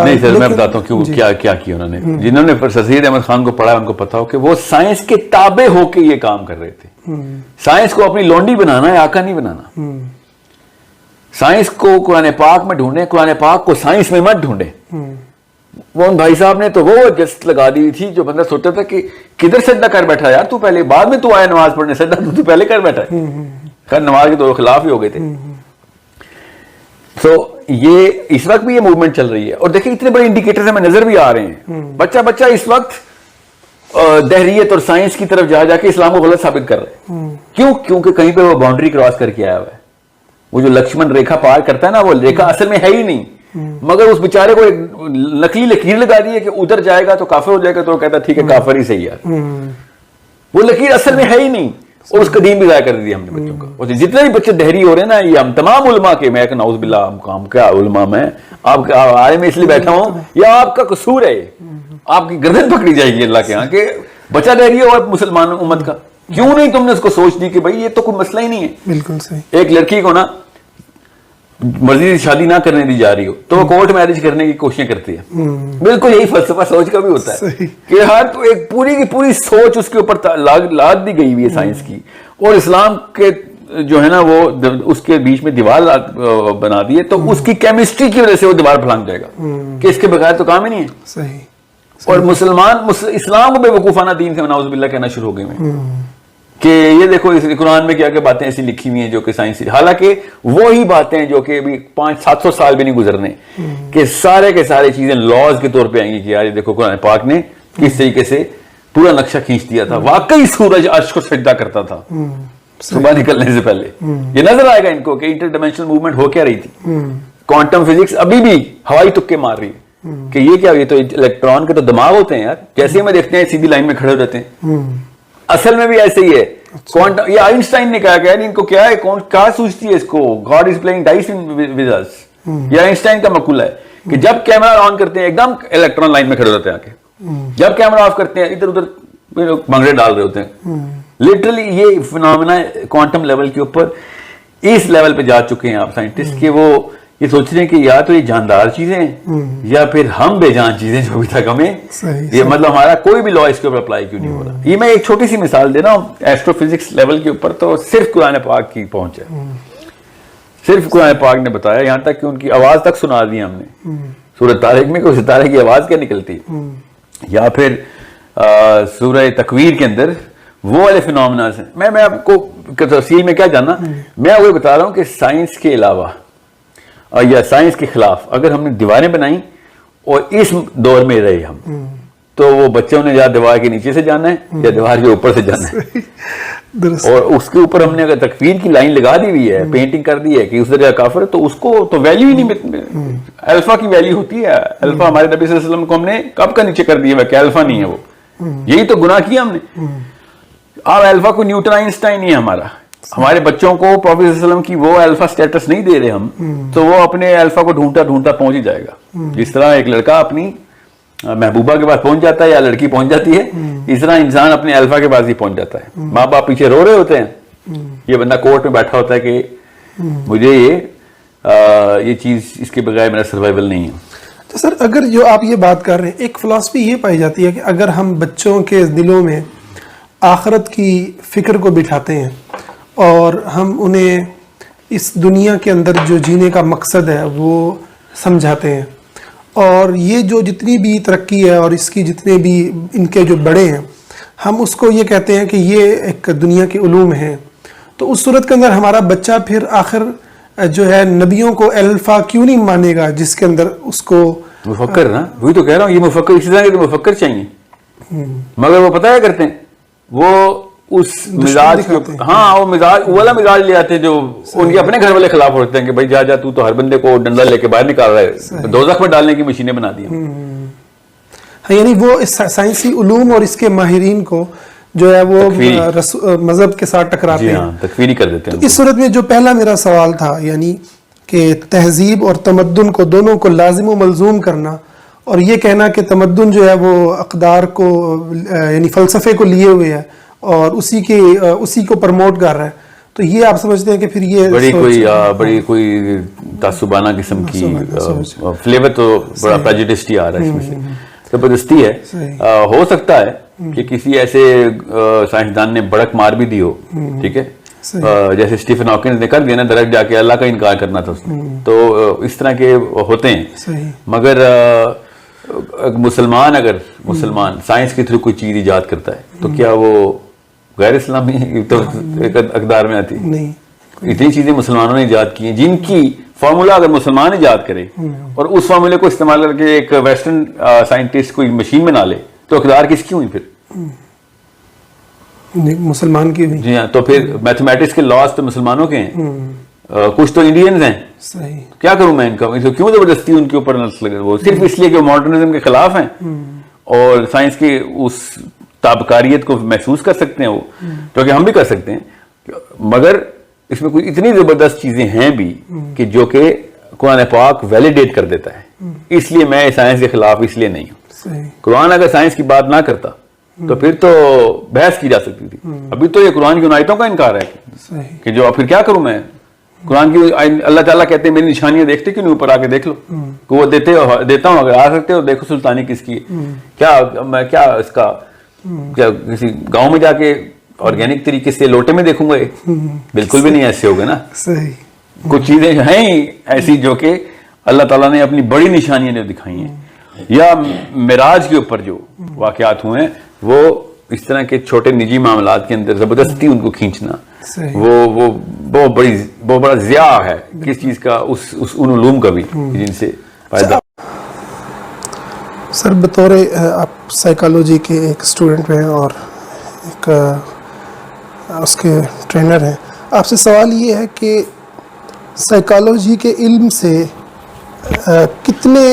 نہیں سر, میں بتاتا ہوں کیوں کیا کیا انہوں نے. جنہوں نے سر سید احمد خان کو پڑھا ان کو پتا ہو کہ وہ سائنس کے تابع ہو کے یہ کام کر رہے تھے. سائنس کو اپنی لونڈی بنانا ہے, آقا نہیں بنانا. سائنس کو قرآن پاک میں ڈھونڈے, قرآن پاک کو سائنس میں مت ڈھونڈے. وہ ان بھائی صاحب نے تو وہ جسٹ لگا دی تھی جو بندہ سوچتا تھا کہ کدھر سجدہ کر بیٹھا یار تو پہلے, بعد میں تو آیا نماز پڑھنے, سجدہ تو پہلے کر بیٹھا ہے. خیر نماز کے تو خلاف ہی ہو گئے تھے. تو یہ اس وقت بھی یہ موومنٹ چل رہی ہے. اور دیکھیں اتنے بڑے انڈیکیٹرز ہمیں نظر بھی آ رہے ہیں. بچہ اس وقت دہریت اور سائنس کی طرف جا کے اسلام کو غلط ثابت کر رہے ہیں. کیوں؟ کیونکہ کہیں پہ وہ باؤنڈری کراس کر کے آیا ہوا ہے. وہ جو لکشمن ریکھا پار کرتا ہے نا, وہ ریکھا اصل میں ہے ہی نہیں, مگر اس بیچارے کو ایک نقلی لکیر لگا دی ہے کہ ادھر جائے گا تو کافر ہو جائے گا, تو وہ کہتا ہے ٹھیک ہے کافر ہی صحیح ہے. وہ لکیر اصل میں ہے ہی نہیں, اور اس کا دین بھی ضائع کر دیا ہم نے بچوں کا. اور جتنے بھی بچے دہری ہو رہے ہیں نا, یہ ہم تمام علماء کے, میں کہ نعوذ باللہ ہم کیا علماء میں آپ آئے میں اس لیے بیٹھا ہوں, یا آپ کا قصور ہے, آپ کی گردن پکڑی جائے گی اللہ کے ہاں کہ بچہ دہری ہو مسلمان امت کا. کیوں نہیں تم نے اس کو سوچ دی کہ بھائی یہ تو کوئی مسئلہ ہی نہیں ہے. بالکل صحیح. ایک لڑکی کو نا مرضی شادی نہ کرنے دی جا رہی ہو تو وہ کورٹ میرج کرنے کی کوششیں کرتی ہے. بالکل یہی فلسفہ سوچ کا بھی ہوتا ہے کہ ہر تو ایک پوری کی پوری سوچ اس کے اوپر لاد دی گئی ہوئی ہے سائنس کی, اور اسلام کے جو ہے نا وہ اس کے بیچ میں دیوار بنا دی ہے. تو اس کی کیمسٹری کی وجہ سے وہ دیوار پھلانگ جائے گا کہ اس کے بغیر تو کام ہی نہیں ہے. صحیح. اور مسلمان اسلام کو بے وقوفانہ دین سے نعوذ باللہ کہنا شروع ہو گئے ہیں کہ یہ دیکھو اس قرآن میں کیا کیا باتیں ایسی لکھی ہوئی ہیں جو کہ سائنسی, حالانکہ وہی باتیں جو کہ ابھی 500-700 سال بھی نہیں گزرنے کہ سارے کے سارے چیزیں لاز کے طور پہ آئیں گی کہ یار یہ دیکھو قرآن پاک نے کس طریقے سے پورا نقشہ کھینچ دیا تھا. واقعی سورج عرش کو سجدہ کرتا تھا صبح نکلنے سے پہلے. یہ نظر آئے گا ان کو کہ انٹر ڈائمینشنل موومنٹ ہو کیا رہی تھی. کوانٹم فزکس ابھی بھی ہوائی تکے مار رہی ہے کہ یہ کیا, یہ تو الیکٹران کے تو دماغ ہوتے ہیں یار, جیسے ہمیں دیکھتے ہیں سیدھی لائن میں کھڑے ہو جاتے ہیں. اصل میں بھی ایسے ہی ہے. کوانٹم, یہ آئنسٹائن نے کہا کہ ان کو کیا ہے, کیا سوچتی ہے اس کو, God is playing dice with us. یہ آئنسٹائن کا مقولہ ہے کہ جب کیمرہ آن کرتے ہیں ایک دم الیکٹران لائن میں کھڑے ہوتے ہیں آ کے, جب کیمرہ آف کرتے ہیں ادھر ادھر بھنگڑے ڈال رہے ہوتے ہیں. لٹرلی یہ فنامنا کوانٹم لیول کے اوپر اس لیول پہ جا چکے ہیں آپ سائنٹسٹ کہ وہ یہ سوچ رہے ہیں کہ یا تو یہ جاندار چیزیں ہیں یا پھر ہم بے جان چیزیں جو ابھی تک ہمیں, یہ مطلب ہمارا کوئی بھی لا اس کے اوپر اپلائی کیوں نہیں ہو رہا. یہ میں ایک چھوٹی سی مثال دے رہا ہوں ایسٹرو فزکس لیول کے اوپر, تو صرف قرآن پاک کی پہنچ ہے, صرف قرآن پاک نے بتایا, یہاں تک کہ ان کی آواز تک سنا دی ہم نے. سورۃ طارق میں کوئی ستارے کی آواز کیا نکلتی, یا پھر سورہ تکویر کے اندر وہ والے فینومیناز ہیں. میں آپ کو تفصیل میں کیا جاننا, میں آپ کو بتا رہا ہوں کہ سائنس کے علاوہ یا سائنس کے خلاف اگر ہم نے دیواریں بنائیں اور اس دور میں رہے ہم, تو وہ بچوں نے یا دیوار کے نیچے سے جانا ہے یا دیوار کے اوپر سے جانا ہے. اور اس کے اوپر ہم نے اگر تکفیر کی لائن لگا دی ہوئی ہے, پینٹنگ کر دی ہے کہ اس درجہ کافر ہے, تو اس کو تو ویلیو ہی نہیں. الفا کی ویلیو ہوتی ہے, الفا ہمارے نبی صلی اللہ علیہ وسلم کو ہم نے کب کا نیچے کر دیا ہے کہ الفا نہیں ہے وہ, یہی تو گناہ کیا ہم نے. اب الفا کو نیوٹن آئنسٹائن نہیں ہے ہمارا, ہمارے بچوں کو پروفیسر صلی اللہ علیہ وسلم کی وہ الفا سٹیٹس نہیں دے رہے ہم, تو وہ اپنے الفا کو ڈھونڈتا ڈھونڈتا پہنچ ہی جائے گا. جس طرح ایک لڑکا اپنی محبوبہ کے پاس پہنچ جاتا ہے یا لڑکی پہنچ جاتی ہے, اس طرح انسان اپنے الفا کے پاس ہی پہنچ جاتا ہے. ماں باپ پیچھے رو رہے ہوتے ہیں, یہ بندہ کورٹ میں بیٹھا ہوتا ہے کہ مجھے یہ چیز اس کے بغیر میرا سروائیول نہیں ہے. تو سر اگر جو آپ یہ بات کر رہے ہیں, ایک فلسفی یہ پائی جاتی ہے کہ اگر ہم بچوں کے دلوں میں آخرت کی فکر کو بٹھاتے ہیں اور ہم انہیں اس دنیا کے اندر جو جینے کا مقصد ہے وہ سمجھاتے ہیں, اور یہ جو جتنی بھی ترقی ہے اور اس کی جتنے بھی ان کے جو بڑے ہیں, ہم اس کو یہ کہتے ہیں کہ یہ ایک دنیا کے علوم ہیں, تو اس صورت کے اندر ہمارا بچہ پھر آخر جو ہے نبیوں کو الفا کیوں نہیں مانے گا, جس کے اندر اس کو مفکر نا, وہی تو کہہ رہا ہوں, یہ مفکر اسی طرح کے مفکر چاہیے. مگر وہ پتہ ہے کرتے ہیں, وہ اس مزاج کے ہاں وہ مزاج والا مزاج لے آتے ہیں جو ان کے اپنے گھر والے خلاف ہوتے ہیں کہ بھائی جا تو ہر بندے کو ڈنڈا لے کے باہر نکال رہا ہے, دوزخ میں ڈالنے کی مشینیں بنا دی. یعنی وہ سائنسی علوم اور اس کے ماہرین کو جو ہے وہ مذہب کے ساتھ ٹکراتے ہیں, تکفیری کر دیتے ہیں. اس صورت میں جو پہلا میرا سوال تھا, یعنی کہ تہذیب اور تمدن کو دونوں کو لازم و ملزوم کرنا, اور یہ کہنا کہ تمدن جو ہے وہ اقدار کو یعنی فلسفے کو لیے ہوئے ہے اور اسی کو پروموٹ کر رہا ہے, تو یہ آپ سمجھتے ہیں کہ پھر یہ بڑی کوئی تعصبانہ قسم کی فلیور تو بڑا پریجوڈسٹ ہی آ رہا ہے اس میں سے, زبردستی ہے. ہو سکتا ہے کہ کسی ایسے سائنسدان نے بڑک مار بھی دی ہو, ٹھیک ہے, جیسے اسٹیفن ہاکنز نے کر دیا نا ڈائریکٹ جا کے اللہ کا انکار کرنا تھا اس نے, تو اس طرح کے ہوتے ہیں. مگر مسلمان سائنس کے تھرو کوئی چیز ایجاد کرتا ہے تو کیا وہ غیر اسلامی تو اقدار میں آتی؟ نہیں. اتنی چیزیں مسلمانوں نے ایجاد کی ہیں جن کی فارمولا اگر مسلمان ایجاد کرے اور اس فارمولے کو استعمال کر کے ایک ویسٹرن سائنٹسٹ کوئی مشین بنا لے تو اقدار کس کی ہوئی پھر؟ مسلمان کی ہوئی. جی ہاں, تو پھر میتھمیٹکس کے لاز تو مسلمانوں کے ہیں, کچھ تو انڈینز ہیں. صحیح. کیا کروں میں ان کا, کیوں زبردستی ان کے اوپر لگے, وہ صرف اس لیے کہ ماڈرنزم کے خلاف ہیں اور سائنس کی اس تابکاریت کو محسوس کر سکتے ہیں وہ, جو کہ ہم بھی کر سکتے ہیں. مگر اس میں کوئی اتنی زبردست چیزیں ہیں بھی کہ جو کہ قرآن پاک ویلیڈیٹ کر دیتا ہے. اس لیے میں سائنس کے خلاف اس لیے نہیں ہوں. قرآن اگر سائنس کی بات نہ کرتا تو پھر تو بحث کی جا سکتی تھی. ابھی تو یہ قرآن کی عنایتوں کا انکار ہے کہ جو پھر کیا کروں میں. قرآن کی اللہ تعالیٰ کہتے ہیں میری نشانیاں دیکھتے کیوں نہیں, اوپر آ کے دیکھ لو, کہ وہ دیتا ہوں اگر آ سکتے ہو دیکھو سلطانی کس کی ہے. کیا اس کا کیا کسی گاؤں میں جا کے آرگینک طریقے سے لوٹے میں دیکھوں گا؟ بالکل بھی نہیں ایسے ہوگا نا. کچھ چیزیں ہیں ایسی جو کہ اللہ تعالیٰ نے اپنی بڑی نشانیاں جو دکھائی ہیں, یا معراج کے اوپر جو واقعات ہوئے ہیں وہ اس طرح کے چھوٹے نجی معاملات کے اندر زبردستی ان کو کھینچنا, وہ بہت بڑا ضیاع ہے کس چیز کا, ان علوم کا بھی جن سے فائدہ. سر بطور آپ سائیکالوجی کے ایک اسٹوڈنٹ ہیں اور ایک اس کے ٹرینر ہیں, آپ سے سوال یہ ہے کہ سائیکالوجی کے علم سے کتنی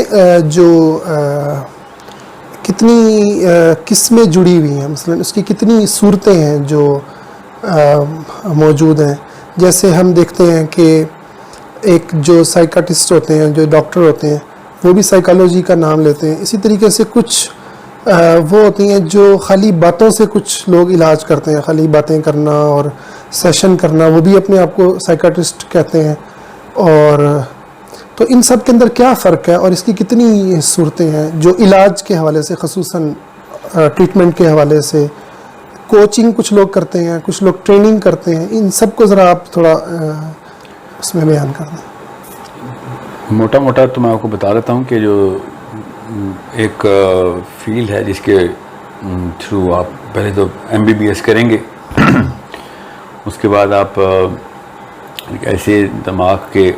قسمیں جڑی ہوئی ہیں, مثلا اس کی کتنی صورتیں ہیں جو موجود ہیں. جیسے ہم دیکھتے ہیں کہ ایک جو سائیکاٹسٹ ہوتے ہیں, جو ڈاکٹر ہوتے ہیں, وہ بھی سائیکالوجی کا نام لیتے ہیں. اسی طریقے سے کچھ وہ ہوتی ہیں جو خالی باتوں سے کچھ لوگ علاج کرتے ہیں, خالی باتیں کرنا اور سیشن کرنا, وہ بھی اپنے آپ کو سائیکاٹسٹ کہتے ہیں. اور تو ان سب کے اندر کیا فرق ہے اور اس کی کتنی صورتیں ہیں جو علاج کے حوالے سے, خصوصاً ٹریٹمنٹ کے حوالے سے, کوچنگ کچھ لوگ کرتے ہیں, کچھ لوگ ٹریننگ کرتے ہیں, ان سب کو ذرا آپ تھوڑا اس میں بیان کر دیں. موٹا موٹا تو میں آپ کو بتا دیتا ہوں کہ جو ایک فیلڈ ہے جس کے تھرو آپ پہلے تو MBBS کریں گے, اس کے بعد آپ ایک ایسے دماغ کی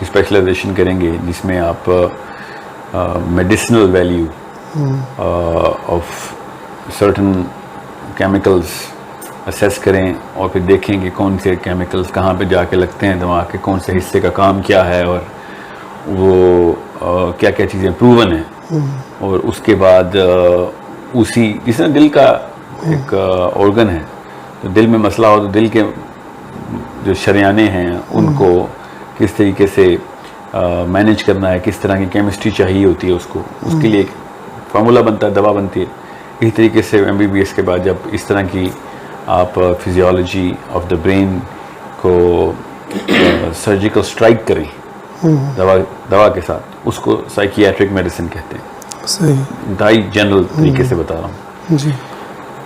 اسپیشلائزیشن کریں گے جس میں آپ medicinal value of certain chemicals assess کریں اور پھر دیکھیں کہ کون سے کیمیکلز کہاں پہ جا کے لگتے ہیں دماغ کے, کون سے حصے کا کام کیا ہے اور وہ کیا کیا چیزیں پروون ہیں. اور اس کے بعد اسی جس طرح دل کا ایک آرگن ہے, تو دل میں مسئلہ ہو تو دل کے جو شریانے ہیں ان کو کس طریقے سے مینیج کرنا ہے, کس طرح کی کیمسٹری چاہیے ہوتی ہے اس کو, اس کے لیے ایک فارمولہ بنتا ہے, دوا بنتی ہے. اسی طریقے سے MBBS کے بعد جب اس طرح کی آپ فزیولوجی آف دا برین کو سرجیکل اسٹرائک کریں دوا کے ساتھ, اس کو سائیکیاٹرک میڈیسن کہتے ہیں. انتہائی جنرل طریقے سے بتا رہا ہوں. جی.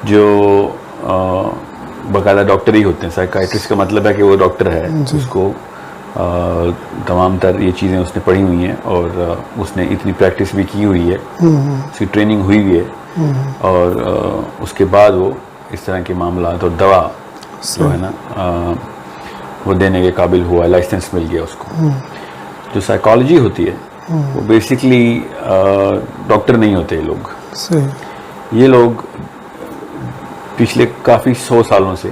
جو باقاعدہ ڈاکٹر ہی ہوتے ہیں, سائیکائٹرسٹ کا مطلب ہے کہ وہ ڈاکٹر ہے, اس کو تمام تر یہ چیزیں اس نے پڑھی ہوئی ہیں اور اس نے اتنی پریکٹس بھی کی ہوئی ہے, اس کی ٹریننگ ہوئی ہوئی ہے, اور اس کے بعد وہ اس طرح کے معاملات اور دوا جو ہے نا وہ دینے کے قابل ہوا, لائسنس مل گیا اس کو. جو سائیکالوجی ہوتی ہے وہ بیسکلی ڈاکٹر نہیں ہوتے یہ لوگ. یہ لوگ پچھلے کافی 100 سالوں سے،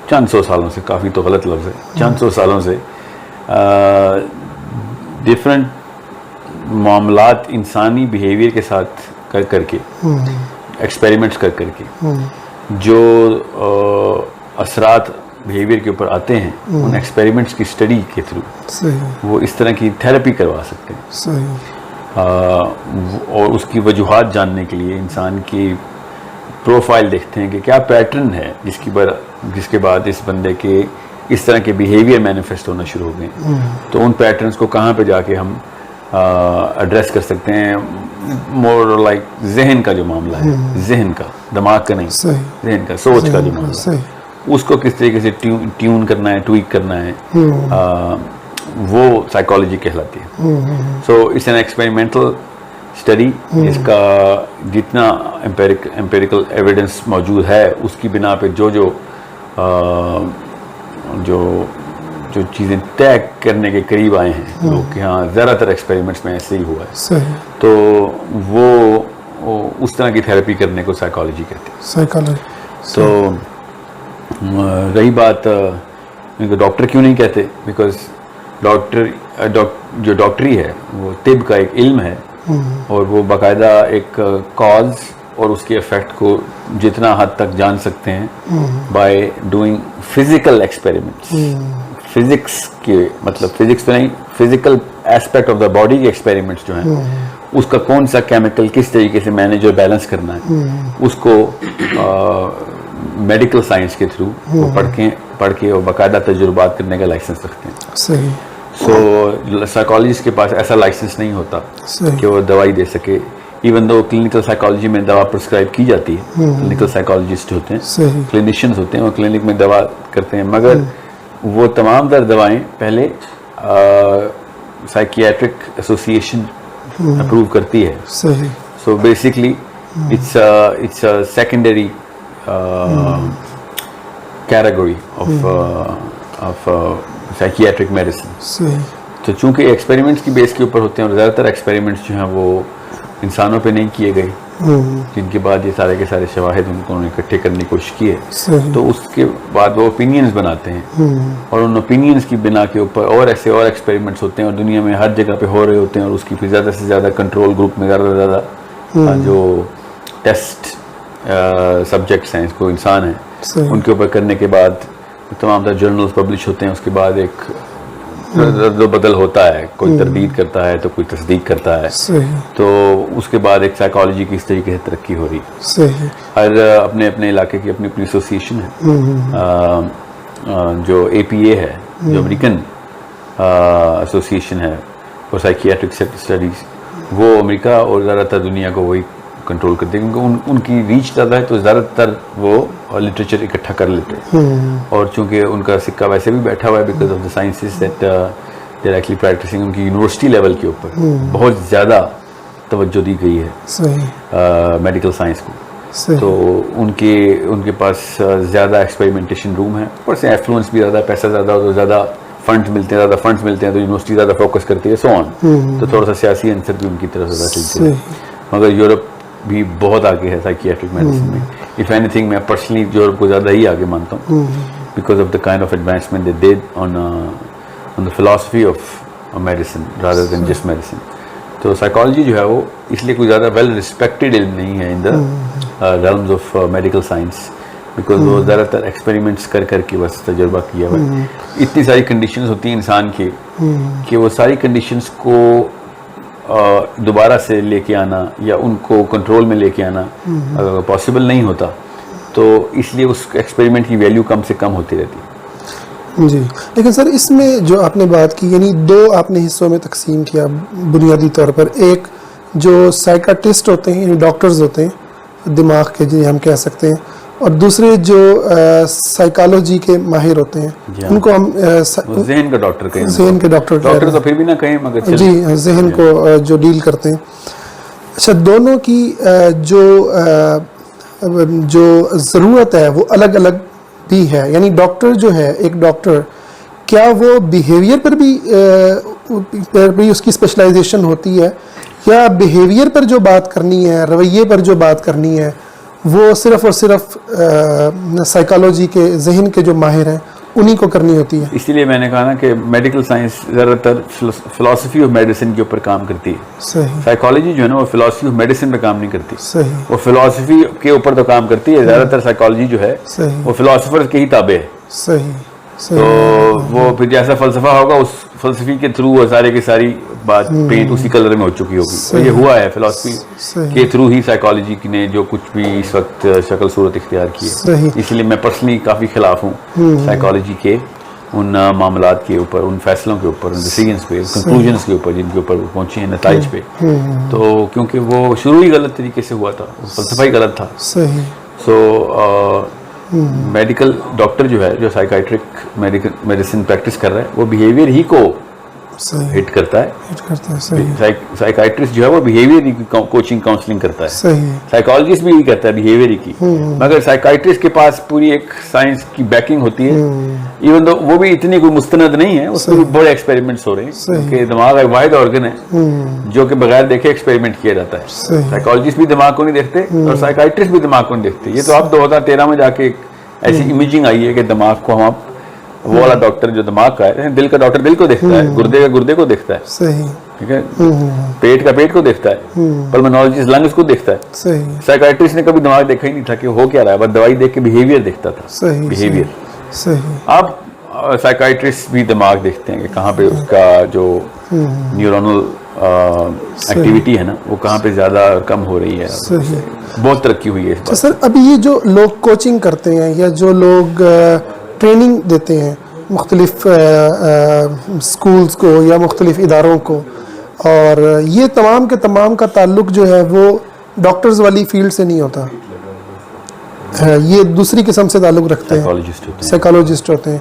چند 100 سالوں سے، کافی تو غلط لفظ ہے، چند 100 سالوں سے ڈفرینٹ معاملات انسانی بیہیویئر کے ساتھ کر کے، ایکسپیریمنٹس کر کے جو اثرات بیہیویئر کے اوپر آتے ہیں، ان ایکسپیریمنٹس کی اسٹڈی کے تھرو وہ اس طرح کی تھیراپی کروا سکتے ہیں، اور اس کی وجوہات جاننے کے لیے انسان کی پروفائل دیکھتے ہیں کہ کیا پیٹرن ہے جس کے بعد اس بندے کے اس طرح کے بیہیویئر مینیفیسٹ ہونا شروع ہو گئے، تو ان پیٹرنز کو کہاں پہ جا کے ہم ایڈریس کر سکتے ہیں. مور لائک ذہن کا جو معاملہ ہے، ذہن کا، دماغ کا نہیں، ذہن کا، سوچ کا جو معاملہ ہے، اس کو کس طریقے سے ٹیون کرنا ہے، ٹویک کرنا ہے، وہ سائیکالوجی کہلاتی ہے. So it's an experimental study. اس کا جتنا امپیریکل ایویڈنس موجود ہے اس کی بنا پہ جو چیزیں طے کرنے کے قریب آئے ہیں لوگ کہ ہاں زیادہ تر ایکسپیریمنٹس میں ایسے ہی ہوا ہے، تو وہ اس طرح کی تھیراپی کرنے کو سائیکالوجی کہتے ہیں. تو رہی بات ڈاکٹر کیوں نہیں کہتے، بیکاز جو ڈاکٹری ہے وہ طب کا ایک علم ہے، اور وہ باقاعدہ ایک کاز اور اس کے افیکٹ کو جتنا حد تک جان سکتے ہیں by doing physical experiments. Physics کے مطلب فزکس تو نہیں، physical aspect of the body کے ایکسپیریمنٹس جو ہیں، اس کا کون سا کیمیکل کس طریقے سے مینیج اور بیلنس کرنا ہے، اس کو میڈیکل سائنس کے تھرو وہ پڑھ کے اور باقاعدہ تجربات کرنے کا لائسنس رکھتے ہیں. صحیح. سو سائیکالوجسٹ کے پاس ایسا لائسنس نہیں ہوتا کہ وہ دوائی دے سکے، ایون دو کلینکل سائیکالوجی میں دوا پرسکرائب کی جاتی ہے، کلینکل سائیکالوجسٹ ہوتے ہیں، کلینیشینز ہوتے ہیں، وہ کلینک میں دوا کرتے ہیں، مگر وہ تمام در دوائیں پہلے سائیکیاٹرک ایسوسیشن اپروو کرتی ہے. So basically it's secondary category of psychiatric medicine. تو چونکہ ایکسپیریمنٹس کی بیس کے اوپر ہوتے ہیں، اور زیادہ تر ایکسپیریمنٹس جو ہیں وہ انسانوں پہ نہیں کیے گئے، جن کے بعد یہ سارے کے سارے شواہد ان کو انہوں نے اکٹھے کرنے کی کوشش کی ہے، تو اس کے بعد وہ اوپینینز بناتے ہیں، اور ان اوپینینز کی بنا کے اوپر اور ایسے اور ایکسپیریمنٹس ہوتے ہیں، اور دنیا میں ہر جگہ پہ ہو رہے ہوتے ہیں، اور اس کی پھر زیادہ سے زیادہ کنٹرول گروپ میں زیادہ سے زیادہ جو ٹیسٹ سبجیکٹس ہیں، اس کو انسان ہیں، ان کے اوپر کرنے کے بعد تمام تر جرنلز پبلش ہوتے ہیں. اس کے بعد ایک رد و بدل ہوتا ہے، کوئی تردید کرتا ہے تو کوئی تصدیق کرتا ہے، تو اس کے بعد ایک سائیکالوجی کی اس طریقے سے ترقی ہو رہی ہے. ہر اپنے اپنے علاقے کی اپنی اپنی ایسوسیشن ہے. جو اے پی اے ہے، جو امریکن ایسوسیشن ہے فار سائیکیاٹرک اسٹڈیز، وہ امریکہ اور زیادہ تر دنیا کو وہی کنٹرول کرتے ہیں، کیونکہ ان کی ریچ زیادہ ہے، تو زیادہ تر وہ لٹریچر اکٹھا کر لیتے ہیں. اور چونکہ ان کا سکہ ویسے بھی بیٹھا ہوا ہے، because of the sciences that they are actually practising, ان کی یونیورسٹی لیول کے اوپر بہت زیادہ توجہ دی گئی ہے میڈیکل سائنس کو. تو ان کے پاس زیادہ ایکسپیریمنٹیشن روم ہے، اوپر سے ایفلوئنس بھی زیادہ، پیسہ زیادہ ہو تو زیادہ فنڈز ملتے ہیں، تو یونیورسٹی زیادہ فوکس کرتی ہے، سو آن. تو تھوڑا سا سیاسی عنصر بھی ان کی طرف زیادہ چلتے ہیں. مگر یورپ بھی بہت آگے ہے سائیکیاٹرک میڈیسن میں. اف اینی تھنگ میں پرسنلی یورپ کو زیادہ ہی آگے مانتا ہوں، because of the kind of advancement they did on the philosophy of medicine rather than just medicine. تو سائیکالوجی جو ہے وہ اس لیے کوئی زیادہ ویل ریسپیکٹڈ علم نہیں ہے in the ریلمز of medical science, because وہ زیادہ تر ایکسپیریمنٹس کر کے بس تجربہ کیا ہوا ہے. اتنی ساری کنڈیشنز ہوتی ہیں انسان کی کہ وہ ساری کنڈیشنز کو دوبارہ سے لے کے آنا یا ان کو کنٹرول میں لے کے آنا اگر پاسبل نہیں ہوتا، تو اس لیے اس ایکسپیریمنٹ کی ویلیو کم سے کم ہوتی رہتی ہے. جی، لیکن سر اس میں جو آپ نے بات کی، یعنی دو آپ نے حصوں میں تقسیم کیا بنیادی طور پر. ایک جو سائیکاٹرسٹ ہوتے ہیں، یعنی ڈاکٹرز ہوتے ہیں دماغ کے، جی ہم کہہ سکتے ہیں، اور دوسرے جو سائیکالوجی کے ماہر ہوتے ہیں، ان کو ہم ذہن کا ڈاکٹر کہیں، ذہن کے ڈاکٹر تو پھر بھی نہ کہیں، مگر جی ذہن کو جو ڈیل کرتے ہیں. اچھا، دونوں کی جو ضرورت ہے وہ الگ الگ بھی ہے. یعنی ڈاکٹر جو ہے، ایک ڈاکٹر کیا وہ بیہیویئر پر بھی اس کی اسپیشلائزیشن ہوتی ہے، یا بیہیویئر پر جو بات کرنی ہے، رویے پر جو بات کرنی ہے، وہ صرف اور صرف سائیکالوجی کے ذہن کے جو ماہر ہیں انہی کو کرنی ہوتی ہے. اسی لیے میں نے کہا نا کہ میڈیکل سائنس زیادہ تر فلاسفی آف میڈیسن کے اوپر کام کرتی ہے. صحیح. سائیکالوجی جو ہے نا وہ فلاسفی آف میڈیسن پہ کام نہیں کرتی. صحیح. وہ فلاسفی کے اوپر تو کام کرتی ہے. زیادہ تر سائیکالوجی جو ہے صحیح. وہ فلاسفر کے ہی تابع ہے. صحیح. تو وہ پھر جیسا فلسفہ ہوگا اس فلسفی کے تھرو وہ سارے کی ساری بات پینٹ اسی کلر میں ہو چکی ہوگی. تو یہ ہوا ہے فلاسفی کے تھرو ہی سائیکالوجی نے جو کچھ بھی اس وقت شکل صورت اختیار کی ہے. اس لیے میں پرسنلی کافی خلاف ہوں سائیکالوجی کے ان معاملات کے اوپر, ان فیصلوں کے اوپر, ان ڈیسیجنس پہ, کنکلوژنس کے اوپر جن کے اوپر وہ پہنچے ہیں نتائج پہ. تو کیونکہ وہ شروع ہی غلط طریقے سے ہوا تھا, فلسفہ ہی غلط تھا. صحیح. سو میڈیکل ڈاکٹر جو ہے جو سائیکائٹرک میڈیسن پریکٹس کر رہا ہے وہ بیہیویئر ہی کو ہٹ کرتا ہے. سائیکائٹرسٹ جو ہے وہ بیہیویئر ہی کی کوچنگ کاؤنسلنگ کرتا ہے. سائیکالوجسٹ بھی یہی کرتا ہے بیہیویئر ہی کی. مگر سائیکائٹرسٹ کے پاس پوری ایک سائنس کی بیکنگ ہوتی ہے. ایون دو وہ بھی اتنی کوئی مستند نہیں ہے, اس میں بھی بڑے ایکسپیریمنٹس ہو رہے ہیں کہ دماغ ایک واحد آرگن ہے جو کہ بغیر دیکھے ایکسپیریمنٹ کیا جاتا ہے. سائیکالوجسٹ بھی دماغ کو نہیں دیکھتے اور سائیکائٹرسٹ بھی دماغ کو نہیں دیکھتے. یہ تو اب 2013 میں جا کے ایسی امیجنگ آئی ہے کہ دماغ کو ہم وہ والا ڈاکٹر جو دماغ کا ہے, دل کا ڈاکٹر دل کو دیکھتا ہے, گردے کا گردے کو دیکھتا ہے. صحیح. ٹھیک ہے, پیٹ کا پیٹ کو دیکھتا ہے, پلمونالوجسٹ لنگس کو دیکھتا ہے. صحیح. سائیکائٹرسٹ نے کبھی دماغ دیکھا ہی نہیں تھا کہ ہو کیا رہا ہے, بس دوائی دیکھ کے بیہیویئر دیکھتا تھا. صحیح. بیہیویئر. صحیح. اب سائیکائٹرسٹ بھی دماغ دیکھتے ہیں کہ کہاں پہ اس کا جو نیورونل ایکٹیویٹی ہے نا وہ کہاں پہ زیادہ کم ہو رہی ہے. صحیح. بہت ترقی ہوئی ہے اس بات. سر ابھی یہ جو لوگ کوچنگ کرتے ہیں یا جو لوگ ٹریننگ دیتے ہیں مختلف سکولز کو یا مختلف اداروں کو, اور یہ تمام کے تمام کا تعلق جو ہے وہ ڈاکٹرز والی فیلڈ سے نہیں ہوتا, یہ دوسری قسم سے تعلق رکھتے ہیں, سائیکالوجسٹ ہوتے ہیں.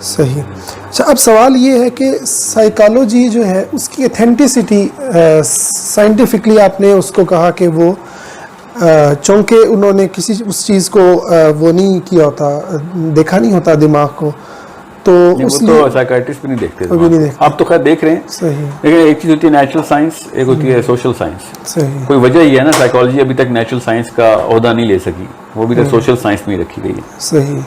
صحیح. اچھا, اب سوال یہ ہے کہ سائیکالوجی جو ہے اس کی ایتھینٹسٹی سائنٹیفکلی آپ نے اس کو کہا کہ وہ چونکہ انہوں نے کسی اس چیز کو وہ نہیں کیا ہوتا, دیکھا نہیں ہوتا دماغ کو, تو اس لیے سائیکائٹرسٹ بھی نہیں دیکھتے. آپ تو خیر دیکھ رہے ہیں. صحیح. لیکن ایک چیز ہوتی ہے نیچرل سائنس, ایک ہوتی ہے سوشل سائنس. صحیح. کوئی وجہ ہی ہے نا سائیکالوجی ابھی تک نیچرل سائنس کا عہدہ نہیں لے سکی, وہ ابھی تک سوشل سائنس میں رکھی گئی ہے. صحیح.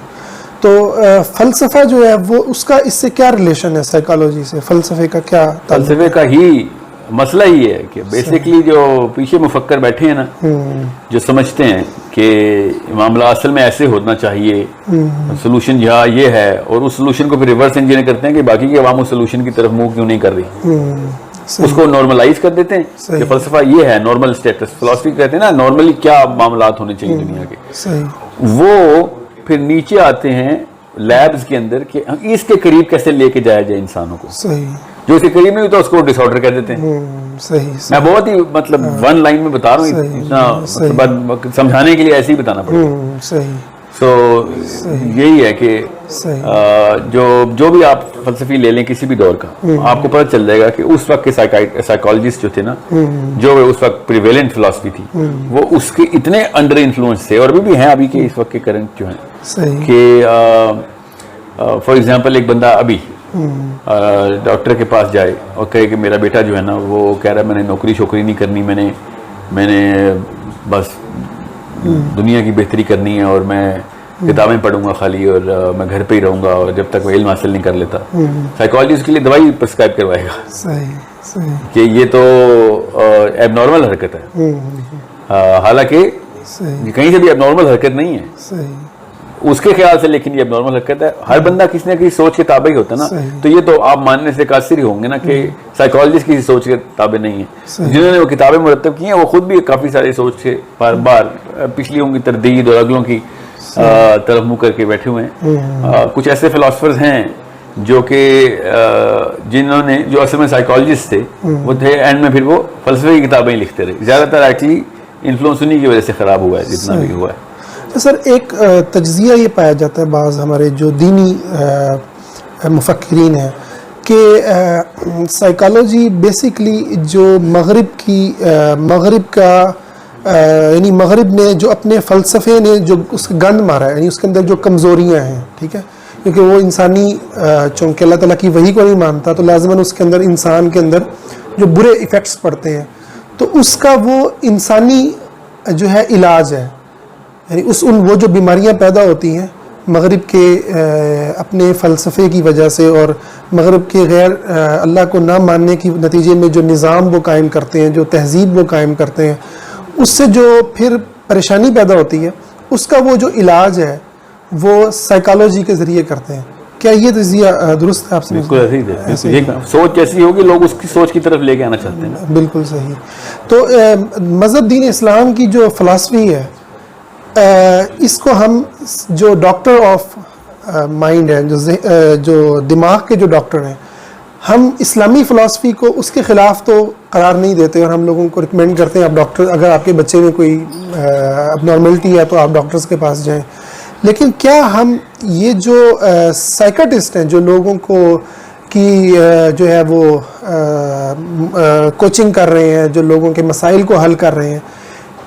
تو فلسفہ جو ہے وہ اس کا اس سے کیا ریلیشن ہے سائیکالوجی سے, فلسفے کا کیا تعلق؟ فلسفے کا ہی مسئلہ ہی ہے کہ بیسیکلی جو پیچھے مفکر بیٹھے ہیں نا, جو سمجھتے ہیں کہ معاملہ اصل میں ایسے ہونا چاہیے, سولوشن یہاں یہ ہے, اور اس سولوشن کو پھر ریورس انجینئر کرتے ہیں کہ باقی کی عوام اس سولوشن کی طرف منہ کیوں نہیں کر رہی, اس کو نارملائز کر دیتے ہیں کہ فلسفہ یہ ہے نارمل اسٹیٹس. فلسفی کہتے ہیں نا نارملی کیا معاملات ہونے چاہیے دنیا کے. وہ پھر نیچے آتے ہیں لیبز کے اندر کہ اس کے قریب کیسے لے کے جایا جائے انسانوں کو. صحیح. جو اس کے قریب نہیں ہوتا اس کو ڈس آرڈر کہہ دیتے ہیں. صحیح. میں بہت ہی مطلب ون لائن میں بتا رہا ہوں, اتنا سمجھانے کے لیے ایسے ہی بتانا پڑے گا. صحیح. سو یہی ہے کہ جو بھی آپ فلسفی لے لیں کسی بھی دور کا, آپ کو پتہ چل جائے گا کہ اس وقت کے سائیکالوجسٹ جو تھے نا, جو اس وقت پریویلنٹ فلسفی تھی, وہ اس کے اتنے انڈر انفلوئنس تھے, اور ابھی بھی ہیں ابھی کے اس وقت کے کرنٹ جو ہیں, کہ فار ایگزامپل ایک بندہ ابھی ڈاکٹر کے پاس جائے اور کہے کہ میرا بیٹا جو ہے نا وہ کہہ رہا ہے میں نے نوکری شوکری نہیں کرنی, میں نے بس دنیا کی بہتری کرنی ہے, اور میں کتابیں پڑھوں گا خالی, اور میں گھر پہ ہی رہوں گا, اور جب تک وہ علم حاصل نہیں کر لیتا. سائیکالوجی اس کے لیے دوائی پرسکرائب کروائے گا کہ یہ تو ایب نارمل حرکت ہے, حالانکہ کہیں سے بھی ایب نارمل حرکت نہیں ہے اس کے خیال سے, لیکن یہ اب نارمل حرکت ہے. ہر بندہ کسی نہ کسی سوچ کے تابع ہی ہوتا ہے نا, تو یہ تو آپ ماننے سے قاصر ہی ہوں گے نا کہ سائیکالوجسٹ کسی سوچ کے تابع نہیں ہے. جنہوں نے وہ کتابیں مرتب کی ہیں وہ خود بھی کافی ساری سوچ کے بار بار پچھلیوں کی تردید اور اگلوں کی طرف منہ کر کے بیٹھے ہوئے ہیں. کچھ ایسے فلاسفرز ہیں جو کہ جنہوں نے جو اصل میں سائیکالوجسٹ تھے وہ تھے اینڈ میں پھر وہ فلسفے کی کتابیں لکھتے رہے. زیادہ تر ایکچولی انفلوئنس انہی کی وجہ سے خراب ہوا ہے جتنا بھی ہوا ہے. سر ایک تجزیہ یہ پایا جاتا ہے بعض ہمارے جو دینی مفکرین ہیں کہ سائیکالوجی بیسیکلی جو مغرب کا یعنی مغرب نے جو اپنے فلسفے نے جو اس کا گند مارا ہے, یعنی اس کے اندر جو کمزوریاں ہیں, ٹھیک ہے, کیونکہ وہ انسانی چونکہ اللہ تعالیٰ کی وحی کو نہیں مانتا تو لازماً اس کے اندر انسان کے اندر جو برے ایفیکٹس پڑتے ہیں, تو اس کا وہ انسانی جو ہے علاج ہے, یعنی وہ جو بیماریاں پیدا ہوتی ہیں مغرب کے اپنے فلسفے کی وجہ سے اور مغرب کے غیر اللہ کو نہ ماننے کی نتیجے میں جو نظام وہ قائم کرتے ہیں, جو تہذیب وہ قائم کرتے ہیں, اس سے جو پھر پریشانی پیدا ہوتی ہے, اس کا وہ جو علاج ہے وہ سائیکالوجی کے ذریعے کرتے ہیں. کیا یہ تجزیہ درست ہے آپ سے؟ بالکل ایسے ہی ہے. سوچ جیسی ہوگی لوگ اس کی سوچ کی طرف لے کے آنا چاہتے ہیں. بالکل صحیح. تو مذہب دین اسلام کی جو فلسفی ہے, اس کو ہم جو ڈاکٹر آف مائنڈ ہیں, جو دماغ کے جو ڈاکٹر ہیں, ہم اسلامی فلسفی کو اس کے خلاف تو قرار نہیں دیتے, اور ہم لوگوں کو ریکمینڈ کرتے ہیں آپ ڈاکٹر, اگر آپ کے بچے میں کوئی اب نارملٹی ہے تو آپ ڈاکٹرز کے پاس جائیں. لیکن کیا ہم یہ جو سائیکٹسٹ ہیں جو لوگوں کو کی جو ہے وہ کوچنگ کر رہے ہیں, جو لوگوں کے مسائل کو حل کر رہے ہیں,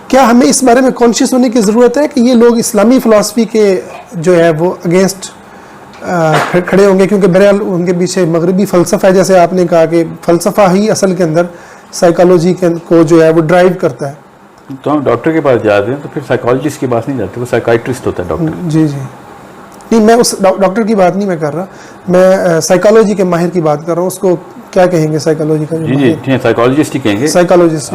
کیا ہمیں اس بارے میں کانشیس ہونے کی ضرورت ہے کہ یہ لوگ اسلامی فلسفی کے جو ہے وہ اگینسٹ کھڑے ہوں گے؟ کیونکہ بہرحال ان کے پیچھے مغربی فلسفہ ہے, جیسے آپ نے کہا کہ فلسفہ ہی اصل کے اندر سائیکالوجی کو جو ہے وہ ڈرائیو کرتا ہے. تو ہم ڈاکٹر کے پاس جاتے ہیں تو پھر سائیکالوجسٹ کے پاس نہیں جاتے, وہ سائیکائٹرسٹ ہوتا ہے ڈاکٹر. جی جی, نہیں میں اس ڈاکٹر کی بات نہیں میں کر رہا, میں سائیکالوجی کے ماہر کی بات کر رہا ہوں. اس کو کیا کہیں گے سائیکالوجی کا؟ جی جی, سائیکالوجسٹ ہی کہیں گے. سائیکالوجسٹ,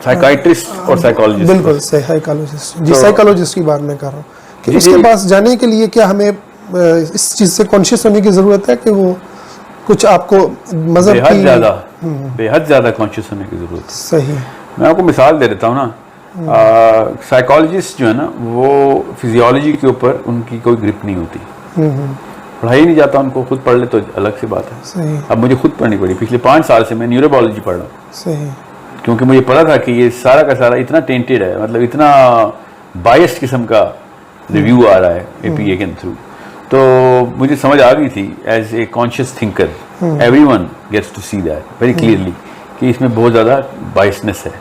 سائیکائٹرسٹ اور سائیکالوجسٹ. بالکل سائیکالوجسٹ. جی سائیکالوجسٹ کی بات میں کر رہا ہوں کہ اس کے پاس جانے کے لیے کیا ہمیں اس چیز سے کانشیس ہونے کی ضرورت ہے کہ وہ کچھ آپ کو مذہب کی بے حد زیادہ کانشیس ہونے کی ضرورت ہے. صحیح. میں آپ کو مثال دے دیتا ہوں نا. سائیکالوجسٹ جو ہے نا وہ فزیولوجی کے اوپر ان کی کوئی گرپ نہیں ہوتی, پڑھائی نہیں جاتا ان کو, خود پڑھ لے تو الگ سی بات ہے. صحیح. اب مجھے خود پڑھنی پڑی, پچھلے 5 سال سے میں نیوروبیولوجی پڑھ رہا ہوں. صحیح. کیونکہ مجھے پتا تھا کہ یہ سارا کا سارا اتنا ٹینٹڈ ہے, مطلب اتنا بائسڈ قسم کا ریویو آ رہا ہے اے پی اے کے تھرو. تو مجھے سمجھ آ گئی تھی as a conscious thinker, everyone gets to see that very clearly کہ اس میں بہت زیادہ بائسنس ہے.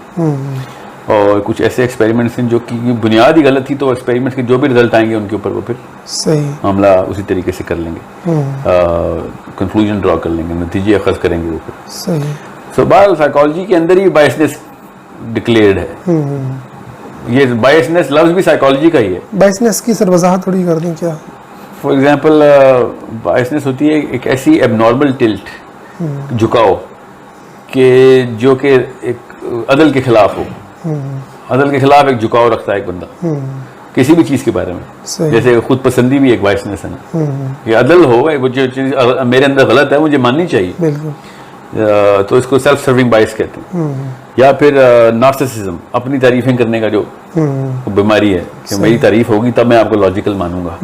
اور کچھ ایسے ایکسپیریمنٹس ہیں جو کہ بنیاد ہی غلط تھی, تو ایکسپیریمنٹس کے جو بھی رزلٹ آئیں گے ان کے اوپر وہ پھر صحیح معاملہ اسی طریقے سے کر لیں گے, کنکلوژن ڈرا کر لیں گے, نتیجے اخذ کریں گے وہ پھر. صحیح. سو بہرحال سائیکالوجی کے اندر ہی بائسنس ڈکلیئرڈ ہے. یہ بائسنس لفظ بھی سائیکالوجی کا ہی ہے. بائسنس کی سر وضاحت تھوڑی کر دیں کیا؟ فار ایگزامپل بائسنس ہوتی ہے ایک ایسی ایب نارمل ٹلٹ, جھکاؤ, کہ جو کہ ایک عدل کے خلاف ہو. عدل کے خلاف ایک جھکاؤ رکھتا ہے ایک بندہ کسی بھی چیز کے بارے میں. جیسے خود پسندی بھی ایک بائسنس ہے نا, یہ عدل ہو, وہ جو چیز میرے اندر غلط ہے مجھے ماننی چاہیے. بالکل. تو اس کو سیلف سرونگ بائس کہتے ہیں. یا پھر نارسسزم, اپنی تعریفیں کرنے کا جو بیماری ہے کہ میری تعریف ہوگی تب میں آپ کو لاجیکل مانوں گا,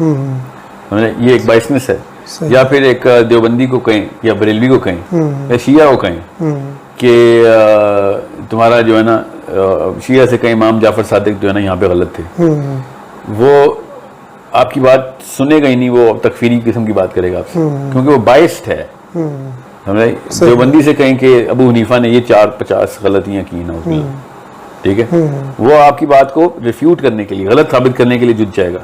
یہ ایک بائسنس ہے. یا پھر ایک دیوبندی کو کہیں یا بریلوی کو کہیں یا شیعہ کو کہیں کہ تمہارا جو ہے نا, شیعہ سے کہیں امام جعفر صادق جو ہے نا یہاں پہ غلط تھے, وہ آپ کی بات سنے گا ہی نہیں, وہ تکفیری قسم کی بات کرے گا آپ سے کیونکہ وہ بائسڈ ہے. دیوبندی سے کہیں کہ ابو حنیفہ نے یہ 4-50 غلطیاں کی نا, ٹھیک ہے, وہ آپ کی بات کو ریفیوٹ کرنے کے لیے, غلط ثابت کرنے کے لیے جھک جائے گا.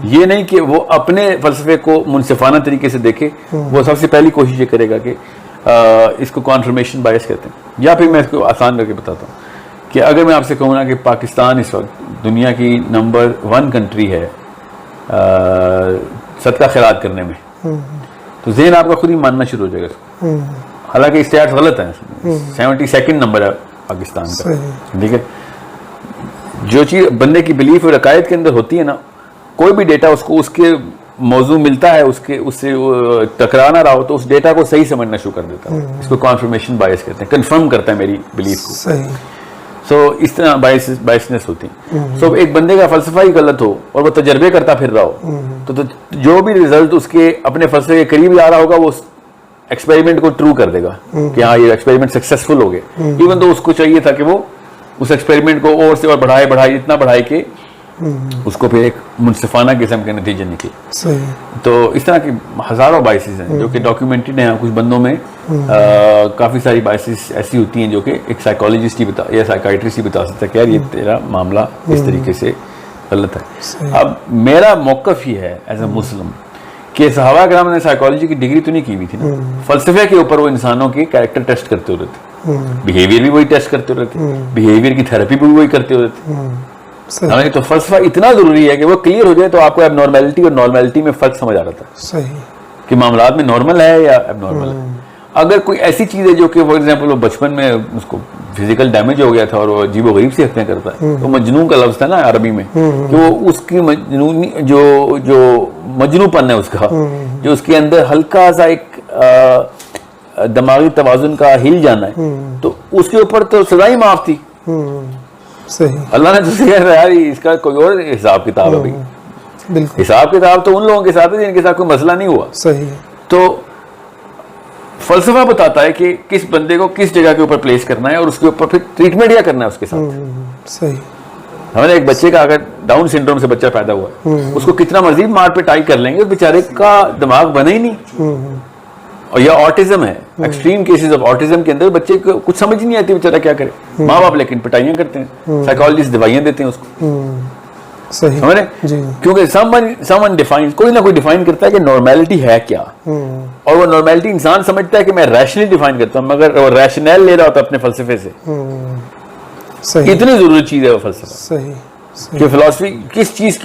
یہ نہیں کہ وہ اپنے فلسفے کو منصفانہ طریقے سے دیکھے, وہ سب سے پہلی کوشش یہ کرے گا کہ اس کو کانفرمیشن بائس کہتے ہیں. یا پھر میں اس کو آسان کر کے بتاتا ہوں کہ اگر میں آپ سے کہوں نا کہ پاکستان اس وقت دنیا کی نمبر 1 کنٹری ہے صدقہ خیرات کرنے میں, تو ذہن آپ کا خود ہی ماننا شروع ہو جائے گا. حالانکہ اسٹیٹس غلط ہیں, 72 نمبر ہے پاکستان کا, ٹھیک ہے. جو چیز بندے کی بلیف اور عقائد کے اندر ہوتی ہے نا, کوئی بھی ڈیٹا اس کو اس کے موضوع ملتا ہے, اس سے ٹکرا نہ رہا ہو تو اس ڈیٹا کو صحیح سمجھنا شروع کر دیتا ہے. اس کو کانفرمیشن بائس کہتے ہیں, کنفرم کرتا ہے میری بلیف کو. سو اس طرح بائسنس ہوتی ہیں. سو ایک بندے کا فلسفہ ہی غلط ہو اور وہ تجربے کرتا پھر رہا ہو, تو جو بھی رزلٹ اس کے اپنے فلسفے کے قریب جا رہا ہوگا وہ ایکسپیریمنٹ کو ٹرو کر دے گا کہ ہاں یہ ایکسپیریمنٹ سکسیسفل ہو گئے, ایون تو اس کو چاہیے تھا کہ وہ اس ایکسپیریمنٹ کو اور سے اور بڑھائے اتنا بڑھائے کہ اس کو پھر ایک منصفانہ قسم کے نتیجے نکلے. تو اس طرح کی ہزاروں بائسز ہیں جو کہ ڈاکیومنٹڈ ہیں. کچھ بندوں میں کافی ساری بائسز ایسی ہوتی ہیں جو کہ ایک سائیکالوجسٹ ہی یا سائیکائٹرسٹ ہی بتا سکتا ہے کہ یار یہ تیرا معاملہ اس طریقے سے غلط ہے. اب میرا موقف ہی ہے ایز اے مسلم کہ صحابہ کرام نے سائیکالوجی کی ڈگری تو نہیں کی ہوئی تھی نا, فلسفے کے اوپر وہ انسانوں کے کیریکٹر ٹیسٹ کرتے ہوتے تھے, بیہیویئر بھی وہی ٹیسٹ کرتے ہوتے تھے, بیہیویئر کی تھراپی بھی وہی کرتے ہوتے تھے, حالانکہ تو فلسفہ اتنا ضروری ہے کہ وہ کلیئر ہو جائے تو آپ کو اب نارملٹی اور نارملٹی میں فرق سمجھ آ رہا تھا صحیح کہ معاملات میں نارمل ہے یا اب نارمل ہے. اگر کوئی ایسی چیز ہے جو کہ فار ایگزامپل وہ بچپن میں اس کو فزیکل ڈیمیج ہو گیا تھا اور وہ عجیب و غریب سی حرکتیں کرتا ہے, تو مجنون کا لفظ تھا نا عربی میں, کہ وہ اس کی مجنونی جو مجنون پن ہے اس کا, جو اس کے اندر ہلکا سا ایک دماغی توازن کا ہل جانا ہے, تو اس کے اوپر تو سزا ہی معاف تھی. صحیح, اللہ نے تو کہا یار اس کا کوئی اور حساب کتاب ہے. بالکل حساب کتاب تو ان لوگوں کے ساتھ ہے جن کے ساتھ کوئی مسئلہ نہیں ہوا. صحیح. تو فلسفہ بتاتا ہے کہ کس بندے کو کس جگہ کے اوپر پلیس کرنا ہے اور اس کے اوپر پھر ٹریٹمنٹ کیا کرنا ہے اس کے ساتھ. صحیح. ہمارے ایک بچے کا اگر ڈاؤن سنڈروم سے بچہ پیدا ہوا ہے, اس کو کتنا مزید مار پٹائی کر لیں گے, اس بیچارے کا دماغ بنے ہی نہیں. اور یہ آٹزم ہے, ایکسٹریم کیسز آف آٹزم کے اندر بچے کو کچھ سمجھ نہیں آتی بیچارہ کیا کرے. ماں باپ لیکن پٹائیاں کرتے ہیں, سائیکالوجسٹ دوائیاں دیتے ہیں اس کو. صحیح. سمجھ رہے جی. کیونکہ someone defines, کوئی نہ کوئی ڈیفائن کرتا ہے کہ نارمیلٹی ہے کیا, اور وہ نارمیلٹی انسان سمجھتا ہے کہ میں ریشنلی ڈیفائن کرتا ہوں, مگر وہ ریشنل لے رہا ہوتا ہے اپنے فلسفے سے. صحیح. اتنی ضروری چیز ہے وہ فلسفہ. صحیح. کہ فلسفی کس چیز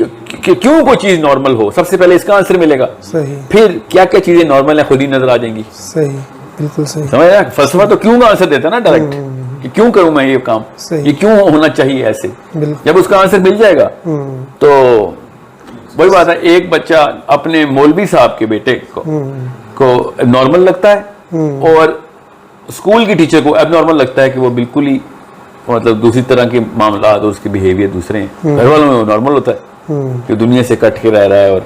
کیوں کوئی چیز نارمل ہو, سب سے پہلے اس کا آنسر ملے گا. صحیح. پھر کیا کیا چیزیں نارمل ہیں خود ہی نظر آ جائیں گی. صحیح. بالکل صحیح. سمجھ رہے ہیں, فلسفہ تو کیوں کا آنسر دیتا ہے نا ڈائریکٹ, کہ کیوں کروں میں یہ کام, یہ کیوں ہونا چاہیے ایسے. جب اس کا آنسر مل جائے گا تو وہی بات ہے, ایک بچہ اپنے مولوی صاحب کے بیٹے کو نارمل لگتا ہے, اور اسکول کی ٹیچر کو اب نارمل لگتا ہے کہ وہ بالکل ہی مطلب دوسری طرح کے معاملات اور اس کے بیہیویئر دوسرے ہیں. گھر والوں میں وہ نارمل ہوتا ہے کہ دنیا سے کٹ کے رہ رہا ہے. اور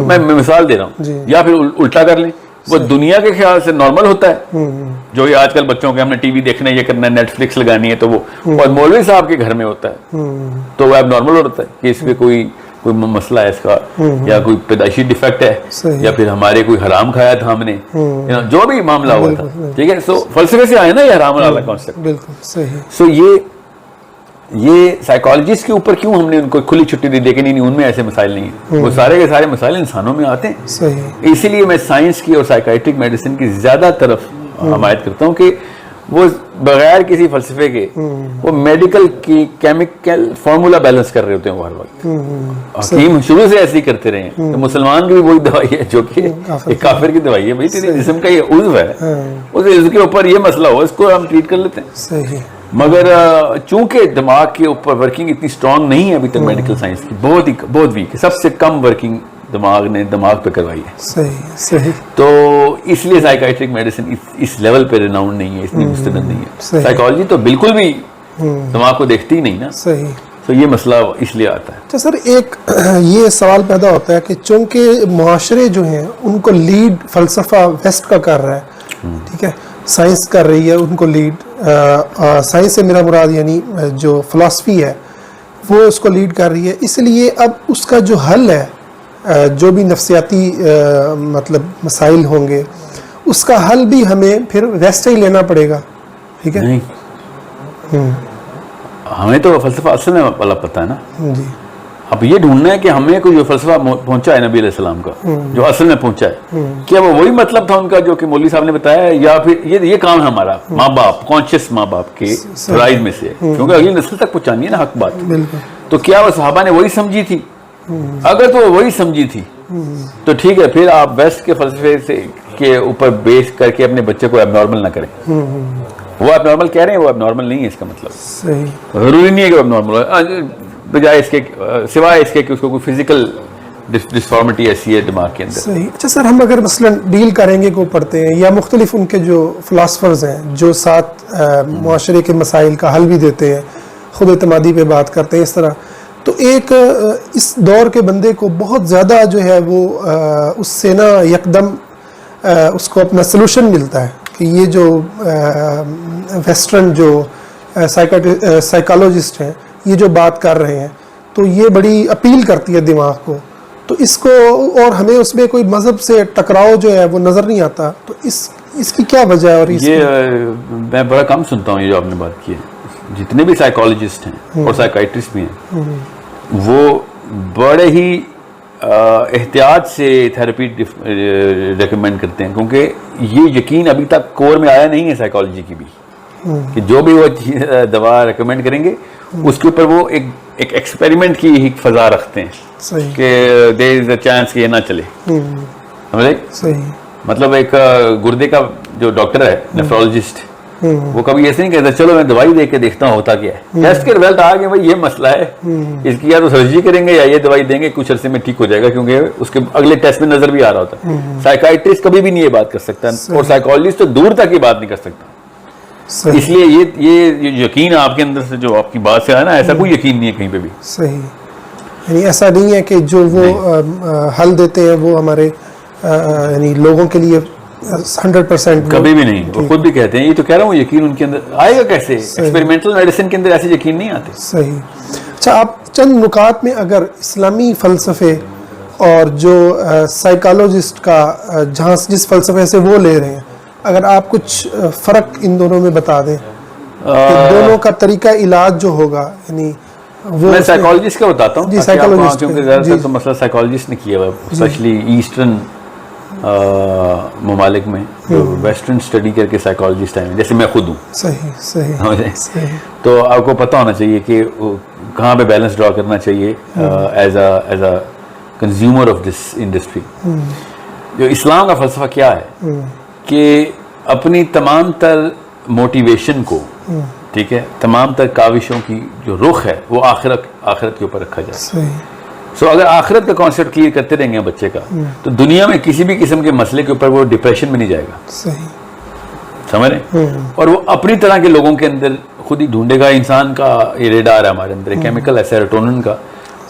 میں مثال دے رہا ہوں, یا پھر الٹا کر لیں, وہ دنیا کے خیال سے نارمل ہوتا ہے, جو یہ آج کل بچوں کے ہم نے ٹی وی دیکھنا ہے, یہ کرنا ہے, نیٹ فلکس لگانی ہے, تو وہ اور مولوی صاحب کے گھر میں ہوتا ہے, تو وہ اب نارمل ہوتا ہے کہ اس میں کوئی مسئلہ ہے اس کا, یا کوئی پیدائشی ڈیفیکٹ ہے, یا پھر ہمارے کوئی حرام کھایا تھا ہم نے, جو بھی معاملہ ہوا تھا. ٹھیک ہے, سو فلسفے سے آئے نا یہ حرام والا کانسیپٹ. بالکل صحیح. سو یہ سائیکالوجسٹ کے اوپر کیوں ہم نے ان کو کھلی چھٹی دی, لیکن ان میں ایسے مسائل نہیں ہیں. وہ سارے کے سارے مسائل انسانوں میں آتے ہیں. صحیح. اسی لیے میں سائنس کی اور سائیکائٹرک میڈیسن کی زیادہ طرف حمایت کرتا ہوں, کہ وہ بغیر کسی فلسفے کے وہ میڈیکل کی کیمیکل فارمولا بیلنس کر رہے ہوتے ہیں وہ ہر وقت. حکیم شروع سے ایسے ہی کرتے رہے ہیں. تو مسلمان کی بھی وہی دوائی ہے جو کہ ایک کافر کی دوائی ہے. بھائی تیرے جسم کا یہ عضو ہے, اس کے اوپر یہ مسئلہ ہو, اس کو ہم ٹریٹ کر لیتے ہیں. صحیح. مگر چونکہ دماغ کے اوپر ورکنگ اتنی اسٹرانگ نہیں ہے ابھی تک میڈیکل سائنس کی, بہت ویک ہے, سب سے کم ورکنگ دماغ نے دماغ پہ کروائی ہے. صحیح. صحیح. تو اس لیے سائیکائٹرک میڈیسن اس لیول پہ ریناؤنڈ نہیں ہے, اتنی مستند نہیں ہے. سائیکالوجی تو بالکل بھی دماغ کو دیکھتی ہی نہیں نا. صحیح. تو یہ مسئلہ اس لیے آتا ہے. اچھا سر, ایک یہ سوال پیدا ہوتا ہے کہ چونکہ معاشرے جو ہیں ان کو لیڈ فلسفہ ویسٹ کا کر رہا ہے, ٹھیک ہے, سائنس کر رہی ہے ان کو لیڈ, سائنس سے میرا مراد یعنی جو فلسفی ہے وہ اس کو لیڈ کر رہی ہے, اس لیے اب اس کا جو حل ہے, جو بھی نفسیاتی مطلب مسائل ہوں گے, اس کا حل بھی ہمیں پھر ویسٹ ہی لینا پڑے گا. ٹھیک ہے. نہیں, ہمیں تو فلسفہ اصل میں والا پتہ ہے نا. جی. اب یہ ڈھونڈنا ہے کہ ہمیں کو جو فلسفہ پہنچا ہے نبی علیہ السلام کا, جو اصل میں پہنچا ہے, کیا وہ وہی مطلب تھا ان کا جو کہ مولوی صاحب نے بتایا ہے, یا پھر یہ کام ہے ہمارا ماں باپ, کانشیس ماں باپ کے فرائض میں سے, کیونکہ اگلی نسل تک پہنچانی ہے نا حق بات. تو کیا وہ صحابہ نے وہی سمجھی تھی؟ اگر تو وہی سمجھی تھی تو ٹھیک ہے, پھر آپ ویسٹ کے فلسفے سے کے اوپر بیس کر کے اپنے بچے کو اب نارمل نہ کریں. وہ اب نارمل کہہ رہے ہیں, وہ اب نارمل نہیں ہے, اس کا مطلب صحیح. ضروری نہیں ہے کہ اب نارمل ہو, بجائے اس کے سوائے اس کے کہ اس کو کوئی فزیکل ڈسفارمٹی ایسی ہے دماغ کے اندر. صحیح. اچھا سر, ہم اگر مثلا ڈیل کریں گے کو پڑھتے ہیں, یا مختلف ان کے جو فلاسفرز ہیں جو ساتھ معاشرے کے مسائل کا حل بھی دیتے ہیں, خود اعتمادی پہ بات کرتے ہیں اس طرح, تو ایک اس دور کے بندے کو بہت زیادہ جو ہے وہ اس سے نا یکدم اس کو اپنا سلوشن ملتا ہے کہ یہ جو ویسٹرن جو سائیکالوجسٹ ہیں یہ جو بات کر رہے ہیں, تو یہ بڑی اپیل کرتی ہے دماغ کو, تو اس کو, اور ہمیں اس میں کوئی مذہب سے ٹکراؤ جو ہے وہ نظر نہیں آتا, تو اس کی کیا وجہ ہے؟ اور یہ میں بڑا کم سنتا ہوں یہ جو آپ نے بات کی ہے. جتنے بھی سائیکالوجسٹ ہیں اور سائیکائٹرسٹ بھی ہیں, وہ بڑے ہی احتیاط سے تھراپی ریکمینڈ کرتے ہیں, کیونکہ یہ یقین ابھی تک کور میں آیا نہیں ہے سائیکالوجی کی بھی, کہ جو بھی وہ دوا ریکمینڈ کریں گے اس کے اوپر وہ ایک ایک ایکسپیریمنٹ کی ایک فضا رکھتے ہیں صحیح کہ دیر از اے چانس کہ یہ نہ چلے. سمجھے؟ صحیح. مطلب ایک گردے کا جو ڈاکٹر ہے نیفرولوجسٹ, وہ کبھی ایسے نہیں کہتا چلو میں دوائی دے کے دیکھتا ہوں ہوتا کیا ہے. ٹیسٹ کے رزلٹ آ گئے بھائی یہ مسئلہ ہے, اس کی یا تو سرجری کریں گے یا یہ دوائی دیں گے, کچھ عرصے میں ٹھیک ہو جائے گا, کیونکہ اس کے اگلے ٹیسٹ میں نظر بھی آ رہا ہوتا ہے. سائیکائٹرسٹ کبھی بھی نہیں یہ بات کر سکتا, اور سائیکالوجسٹ تو دور تک یہ بات نہیں کر سکتا. اس لیے یہ یقین آپ کے اندر سے جو آپ کی بات سے ہے نا, ایسا کوئی یقین نہیں ہے کہیں پہ بھی. صحیح. یعنی ایسا نہیں ہے کہ جو وہ حل دیتے ہیں وہ ہمارے یعنی لوگوں کے لیے 100% کبھی بھی نہیں. وہ خود بھی کہتے ہیں, یہ تو کہہ رہا ہوں یقین ان کے اندر آئے گا کیسے, ایکسپیریمنٹل میڈیسن کے اندر ایسے یقین نہیں آتے. صحیح. اچھا, آپ چند نکات میں اگر اسلامی فلسفے اور جو سائیکالوجسٹ کا جہاں جس فلسفے سے وہ لے رہے ہیں, اگر آپ کچھ فرق ان دونوں میں بتا دیں کہ دونوں کا طریقہ علاج جو ہوگا, یعنی وہ میں سائیکالوجسٹ کا بتاتا ہوں. جی, سائیکالوجسٹ, کیونکہ زیادہ تر تو مسئلہ سائیکالوجسٹ نے کیا ہوا, اسپیشلی ایسٹرن ممالک میں جو ویسٹرن اسٹڈی کر کے سائیکالوجسٹ ہیں, جیسے میں خود ہوں. صحیح صحیح. تو آپ کو پتہ ہونا چاہیے کہ کہاں پہ بیلنس ڈرا کرنا چاہیے as a consumer of this industry. جو اسلام کا فلسفہ کیا ہے کہ اپنی تمام تر موٹیویشن کو, ٹھیک ہے, تمام تر کاوشوں کی جو رخ ہے وہ آخرت کے اوپر رکھا جائے. صحیح. سو اگر آخرت کا کانسیپٹ کلیئر کرتے رہیں گے بچے کا, تو دنیا میں کسی بھی قسم کے مسئلے کے اوپر وہ ڈپریشن میں نہیں جائے گا. صحیح. سمجھ رہے؟ اور وہ اپنی طرح کے لوگوں کے اندر خود ہی ڈھونڈے گا. انسان کا یہ ریڈار ہے ہمارے اندر, کیمیکل ہے سیروٹونن کا,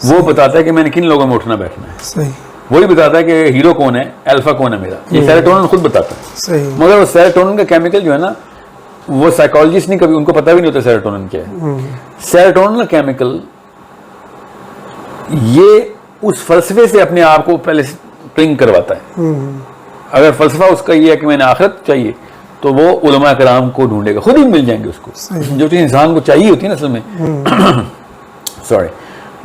وہ بتاتا ہے کہ میں نے کن لوگوں میں اٹھنا بیٹھنا ہے. صحیح. وہی بتاتا ہے کہ ہیرو کون ہے, الفا کون ہے میرا, یہ سیروٹونن خود بتاتا ہے. صحیح. مگر وہ سیروٹونن کا کیمیکل جو ہے نا, وہ سائیکالوجسٹ نہیں, کبھی ان کو پتہ بھی نہیں ہوتا سیروٹونن کیا ہے. سیروٹونن کا کیمیکل یہ اس فلسفے سے اپنے آپ کو پہلے ٹرنک کرواتا ہے. اگر فلسفہ اس کا یہ ہے کہ میں نے آخرت چاہیے, تو وہ علماء کرام کو ڈھونڈے گا, خود ہی مل جائیں گے اس کو. جو چیز انسان کو چاہیے ہوتی ہے نا اصل میں, سوری,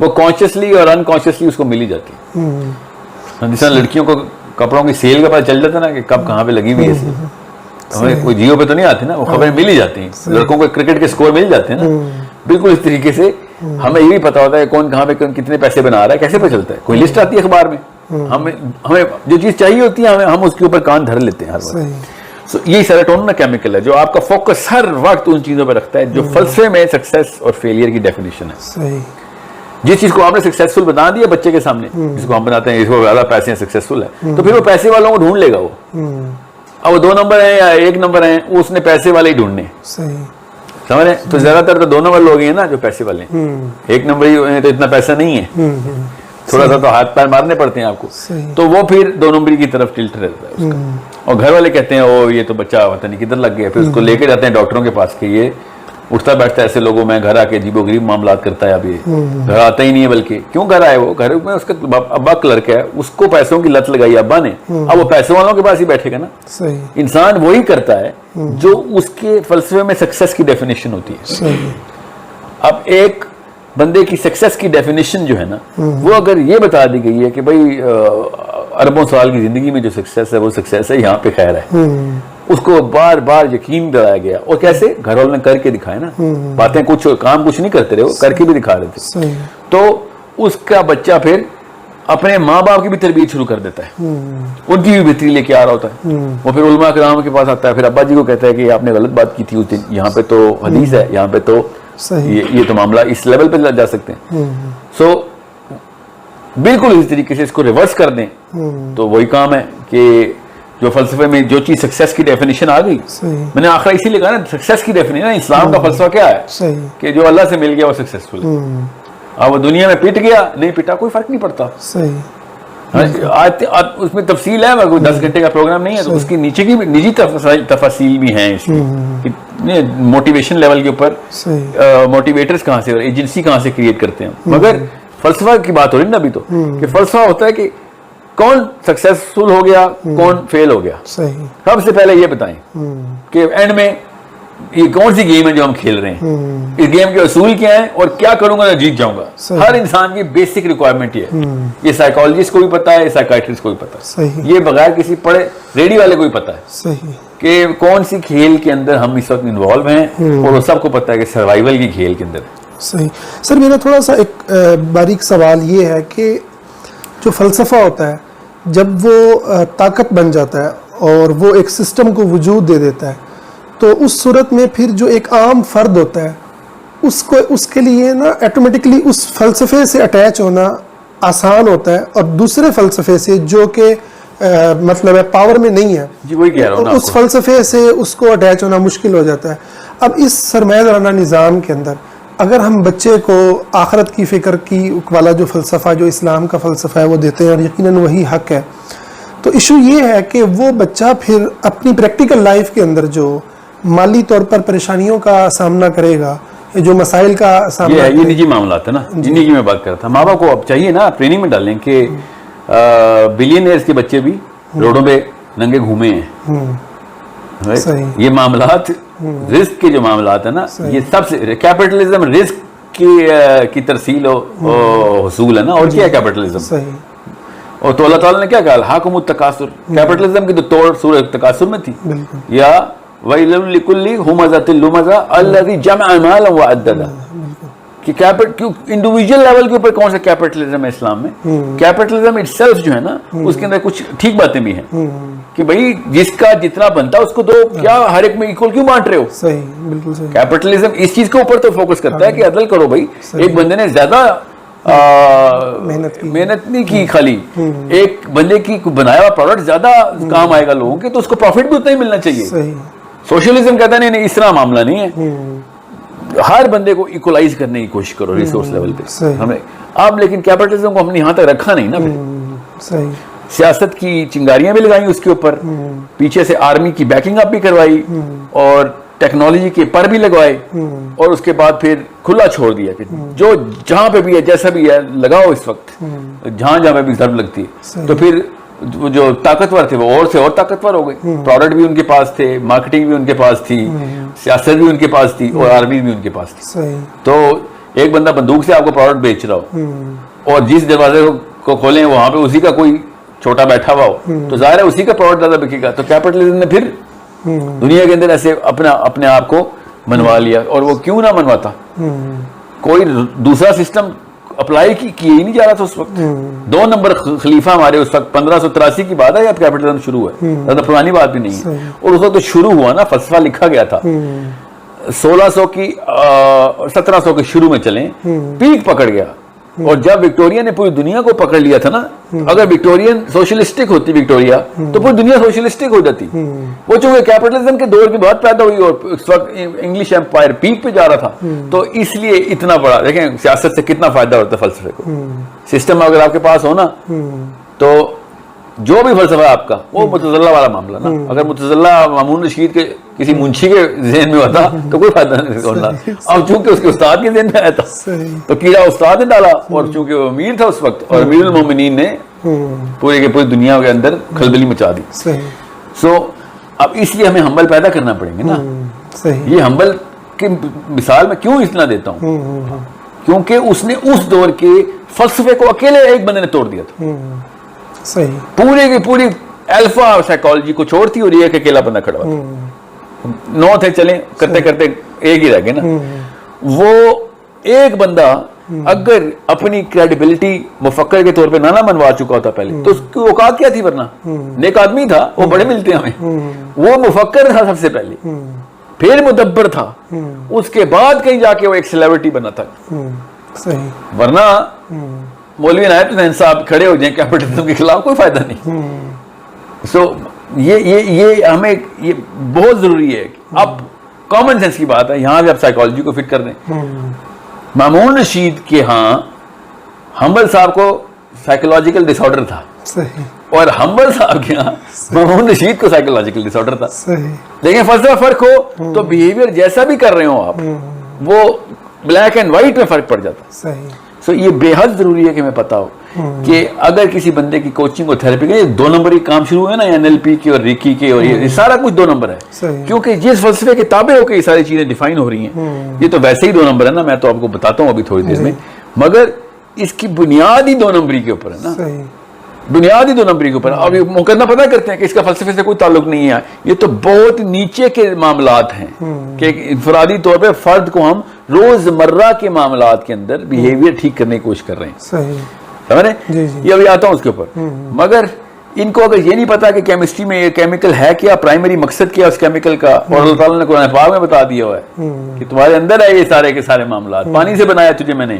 وہ کانشیسلی اور انکانشیسلی اس کو مل ہی جاتی ہے. جس طرح لڑکیوں کو کپڑوں کی سیل کا پتہ چل جاتا ہے نا کہ کب کہاں پہ لگی ہوئی ہے سیل, ہمیں کوئی جیو پہ تو نہیں آتی نا, وہ خبریں مل ہی جاتی ہیں. لڑکوں کو کرکٹ کے سکور مل جاتے ہیں نا, بالکل اس طریقے سے ہمیں یہ بھی پتا ہوتا ہے کون کہاں پہ کتنے پیسے بنا رہا ہے, کیسے پتہ چلتا ہے. کوئی لسٹ آتی ہے اخبار میں, ہمیں جو چیز چاہیے ہوتی ہے ہم اس کے اوپر کان دھر لیتے ہیں ہر وقت. یہی سیروٹونن کا کیمیکل ہے جو آپ کا فوکس ہر وقت ان چیزوں پہ رکھتا ہے جو فلسفے میں سکسیس اور فیلئر کی ڈیفینیشن ہے. صحیح. جس چیز کو آپ نے سکسیسفل بتا دیا بچے کے سامنے, جس کو ہم بتاتے ہیں اس کو زیادہ پیسے ہیں سکسیسفل ہے, تو پھر وہ پیسے والوں کو ڈھونڈ لے گا. وہ اب وہ 2 نمبر ہیں یا 1 نمبر ہیں, اس نے پیسے والے ہی ڈھونڈنے. صحیح. سمجھ رہے؟ تو زیادہ تر تو 2 نمبر لوگ ہیں نا جو پیسے والے ہیں. 1 نمبر ہی تو اتنا پیسہ نہیں ہے, تھوڑا سا تو ہاتھ پیر مارنے پڑتے ہیں آپ کو, تو وہ پھر 2 نمبری کی طرف ٹلٹ رہتا ہے اس کا. اور گھر والے کہتے ہیں او یہ تو بچہ پتہ نہیں کدھر لگ گیا, پھر اس کو لے کے جاتے ہیں ڈاکٹروں کے پاس کہ یہ اٹھتا بیٹھتا ہے ایسے لوگوں میں, گھر آ کے عجیب و غریب معاملات کرتا ہے. اب یہ گھر آتا ہی نہیں ہے, بلکہ کیوں گھر آئے, وہ گھر میں اس کا ابا کلرک ہے, اس کو پیسوں کی لت لگائی ابا نے, اب وہ پیسوں والوں کے پاس ہی بیٹھے گا نا. انسان وہی کرتا ہے جو اس کے فلسفے میں سکسیس کی ڈیفینیشن ہوتی ہے. اب ایک بندے کی سکسیس کی ڈیفینیشن جو ہے نا, وہ اگر یہ بتا دی گئی ہے کہ بھائی اربوں سال کی زندگی میں جو سکسیس ہے وہ سکسیس ہے, یہاں پہ خیر ہے, اس کو بار بار یقین دلایا گیا. اور کیسے گھر والوں نے کر کے دکھائے نا, باتیں کچھ کام کچھ نہیں کرتے رہے, وہ کر کے بھی دکھا رہے تھے. تو اس کا بچہ پھر اپنے ماں باپ کی بھی تربیت شروع کر دیتا ہے, ان کی بھی بہتری لے کے آ رہا ہوتا ہے. وہ پھر علماء کرام کے پاس آتا ہے, پھر ابا جی کو کہتا ہے کہ آپ نے غلط بات کی تھی اس دن, یہاں پہ تو حدیث ہے, یہاں پہ تو یہ تو معاملہ اس لیول پہ جا سکتے ہیں. سو بالکل اس طریقے سے اس کو ریورس کر دیں تو وہی کام ہے کہ جو فلسفے میں جو چیز سکسیس کی ڈیفینیشن آ گئی, میں نے آخر اسی لیے کہا نا سکسیس کی ڈیفینیشن, اسلام کا فلسفہ کیا ہے کہ جو اللہ سے مل گیا وہ سکسیسفل ہے. اب وہ دنیا میں پٹ گیا نہیں پٹا کوئی فرق نہیں پڑتا. اس میں تفصیل ہے, کوئی 10 گھنٹے کا پروگرام نہیں ہے, تو اس کی نیچے کی نجی تفاصیل بھی ہیں اس کی, موٹیویشن لیول کے اوپر موٹیویٹرز کہاں سے, ایجنسی کہاں سے کریٹ کرتے ہیں. مگر فلسفہ کی بات ہو رہی نا ابھی تو, کہ فلسفہ ہوتا ہے کہ کون سکسیسفل ہو گیا کون فیل ہو گیا. سب سے پہلے یہ بتائیں کہ اینڈ میں یہ کون سی گیم ہے جو ہم کھیل رہے ہیں, اس گیم کے اصول کیا ہیں اور کیا کروں گا تو جیت جاؤں گا. ہر انسان کی بیسک ریکوائرمنٹ یہ ہے, یہ سائیکالوجسٹ کو بھی پتا ہے, سائیکائٹرسٹ کو بھی پتا ہے, یہ بغیر کسی پڑھے ریڈی والے کو بھی پتا ہے کہ کون سی کھیل کے اندر ہم اس وقت انوالو ہیں, اور وہ سب کو پتا ہے کہ سروائیول کی کھیل کے اندر صحیح. سر میرا تھوڑا سا ایک باریک سوال یہ ہے کہ جو فلسفہ ہوتا ہے جب وہ طاقت بن جاتا ہے اور وہ ایک سسٹم کو وجود دے دیتا ہے تو اس صورت میں پھر جو ایک عام فرد ہوتا ہے اس کے لیے نا آٹومیٹکلی اس فلسفے سے اٹیچ ہونا آسان ہوتا ہے اور دوسرے فلسفے سے جو کہ مطلب ہے پاور میں نہیں ہے جی وہی کہہ رہا ہوں نا اس فلسفے سے اس کو اٹیچ ہونا مشکل ہو جاتا ہے. اب اس سرمایہ دارانہ نظام کے اندر اگر ہم بچے کو آخرت کی فکر کی والا جو فلسفہ جو اسلام کا فلسفہ ہے وہ دیتے ہیں اور یقیناً وہی حق ہے تو ایشو یہ ہے کہ وہ بچہ پھر اپنی پریکٹیکل لائف کے اندر جو مالی طور پر پریشانیوں کا سامنا کرے گا جو مسائل کا سامنا یہ نجی معاملات ہے نا جنہیں کی میں بات کر رہا تھا. ماں باپ کو اب چاہیے نا ٹریننگ میں ڈالیں کہ بلینئرز کے بچے بھی روڈوں پہ ننگے گھومے ہیں. یہ معاملات رزق کے جو معاملات ہیں نا یہ سب سے کیپٹلزم رزق کی ترسیل و حصول ہے نا اور کیا ہے کیپٹلزم. اور تو اللہ تعالیٰ نے کیا کہا حاکم التکاثر کیپٹلزم کی تو توڑ سورہ تکاثر میں تھی یا وَيْلٌ لِكُلِّ هُمَزَةٍ لُمَزَةٍ الَّذِي جَمَعَ مَالًا وَعَدَّدَهُ کہ انڈیویجول لیول کے اوپر کون سا کیپٹلزم ہے اسلام میں. کیپٹلزم اٹ سیلف جو ہے نا اس کے اندر کچھ ٹھیک باتیں بھی ہیں کہ بھائی جس کا جتنا بنتا ہے اس کو دو کیا ہر ایک میں ایکول کیوں بانٹ رہے ہو. صحیح بالکل صحیح. کیپٹلزم اس چیز کے اوپر تو فوکس کرتا ہے کہ عدل کرو بھائی. ایک بندے نے زیادہ محنت نہیں کی خالی ایک بندے کی بنایا ہوا پروڈکٹ زیادہ کام آئے گا لوگوں کے تو اس کو پروفٹ بھی اتنا ہی ملنا چاہیے. سوشلزم کہتا ہے نہیں اس طرح معاملہ نہیں ہے ہر بندے کو ایکولائز کرنے کی کوشش کرو ریسورس لیول پہ ہمیں اب لیکن کیپٹلزم کو ہم نے یہاں تک رکھا نہیں نا پھر سیاست کی چنگاریاں بھی لگائیں اس کے اوپر پیچھے سے آرمی کی بیکنگ اپ بھی کروائی اور ٹیکنالوجی کے پر بھی لگوائے اور اس کے بعد پھر کھلا چھوڑ دیا کہ جو جہاں پہ بھی ہے جیسا بھی ہے لگاؤ اس وقت جہاں جہاں پہ بھی ضرب لگتی ہے. تو پھر جو طاقتور تھے وہ اور سے اور طاقتور ہو گئے. پروڈکٹ بھی ان کے پاس تھے مارکیٹنگ بھی ان کے پاس تھی سیاست بھی ان کے پاس تھی اور آرمی بھی ان کے پاس تھی. تو ایک بندہ بندوق سے آپ کو پروڈکٹ بیچ رہا ہو اور جس دروازے کو کھولیں وہاں پہ اسی کا کوئی چھوٹا بیٹھا ہوا ہو تو ظاہر ہے اسی کا پروڈکٹ زیادہ بکے گا. تو کیپٹلزم نے پھر دنیا کے اندر ایسے اپنے آپ کو منوا لیا اور وہ کیوں نہ منواتا کوئی دوسرا سسٹم اپلائی کیے ہی نہیں جا رہا تھا اس وقت. 2 نمبر خلیفہ ہمارے اس وقت 1583 کی بات ہے اب کیپٹلزم شروع ہے زیادہ پرانی بات بھی نہیں ہے. اور اس وقت تو شروع ہوا نا فلسفہ لکھا گیا تھا 1600 کی 1700 کے شروع میں چلیں پیک پکڑ گیا اور جب وکٹوریا نے پوری دنیا کو پکڑ لیا تھا نا اگر وکٹورین سوشلسٹک ہوتی وکٹوریا تو پوری دنیا سوشلسٹک ہو جاتی. وہ چونکہ کیپٹلزم کے دور کی بات پیدا ہوئی اور اس وقت انگلش ایمپائر پیک پہ جا رہا تھا تو اس لیے اتنا بڑا دیکھیں سیاست سے کتنا فائدہ ہوتا ہے فلسفے کو. سسٹم اگر آپ کے پاس ہو نا تو جو بھی فلسفہ آپ کا وہ متزلہ والا معاملہ نا اگر متزلہ مامون رشید کے کسی منشی کے ذہن میں ہوتا تو کوئی فائدہ نہیں ہوتا. اب چونکہ اس کے استاد کے ذہن میں آیا تھا تو کیڑا استاد نے ڈالا اور چونکہ وہ امیر تھا اس وقت اور امیر المومنین نے پورے کے پوری دنیا کے اندر کھلبلی مچا دی. سو اب اس لیے ہمیں ہمبل پیدا کرنا پڑیں گے نا. یہ ہمبل کی مثال میں کیوں اتنا دیتا ہوں کیونکہ اس نے اس دور کے فلسفے کو اکیلے ایک بندے نے توڑ دیا تھا. پورے کی پوری الفا سائیکالوجی کو چھوڑتی اور ایک اکیلا بندہ کھڑا ہوا 9 تھے چلیں کرتے کرتے ایک ہی رہ گئے نا. وہ ایک بندہ اگر اپنی کریڈیبلٹی مفکر کے طور پہ نہ منوا چکا ہوتا پہلے تو اس کی اوقات کیا تھی ورنہ نیک آدمی تھا وہ بڑے ملتے ہیں ہمیں وہ مفکر تھا سب سے پہلے پھر مدبر تھا اس کے بعد کہیں جا کے وہ ایک سیلیبریٹی بنا تھا. ورنہ مولوی عنایت حسین صاحب کھڑے ہو جائیں کیپٹلزم کے خلاف کوئی فائدہ نہیں. سو یہ ہمیں یہ بہت ضروری ہے. اب کامن سینس کی بات ہے یہاں بھی آپ سائیکالوجی کو فٹ کر دیں. مامون رشید کے ہاں ہمبل صاحب کو سائیکولوجیکل ڈس آرڈر تھا اور ہمبل صاحب کے ہاں مامون رشید کو سائیکولوجیکل ڈس آرڈر تھا. لیکن فلسفہ فرق ہو تو بیہیویئر جیسا بھی کر رہے ہو آپ وہ بلیک اینڈ وائٹ میں فرق پڑ جاتا. سو یہ بے حد ضروری ہے کہ ہمیں پتا ہو کہ اگر کسی بندے کی کوچنگ اور تھراپی کے 2 نمبر کی کام شروع ہے نا NLP کے اور ریکی کے اور یہ سارا کچھ 2 نمبر ہے کیونکہ جس فلسفے کے تابع ہو کے یہ ساری چیزیں ڈیفائن ہو رہی ہیں یہ تو ویسے ہی 2 نمبر ہے نا. میں تو آپ کو بتاتا ہوں ابھی تھوڑی دیر میں مگر اس کی بنیاد ہی 2 نمبری کے اوپر ہے نا. بنیادی 2 نمبری کے اوپر. اب یہ مقدمہ پتہ کرتے ہیں کہ اس کا فلسفے سے کوئی تعلق نہیں ہے, یہ تو بہت نیچے کے معاملات ہیں کہ انفرادی طور پہ فرد کو ہم روزمرہ کے معاملات کے اندر بیہیویئر ٹھیک کرنے کی کوشش کر رہے ہیں. صحیح, سمجھ رہے ہیں؟ یہ ابھی آتا ہوں اس کے اوپر. مگر ان کو اگر یہ نہیں پتا کہ کیمسٹری میں یہ کیمیکل ہے کیا, پرائمری مقصد کیا اس کیمیکل کا, اور اللہ تعالیٰ نے قرآن پاک میں بتا دیا ہوا ہے کہ تمہارے اندر ہے یہ سارے کے سارے معاملات, پانی سے بنایا تجھے میں نے,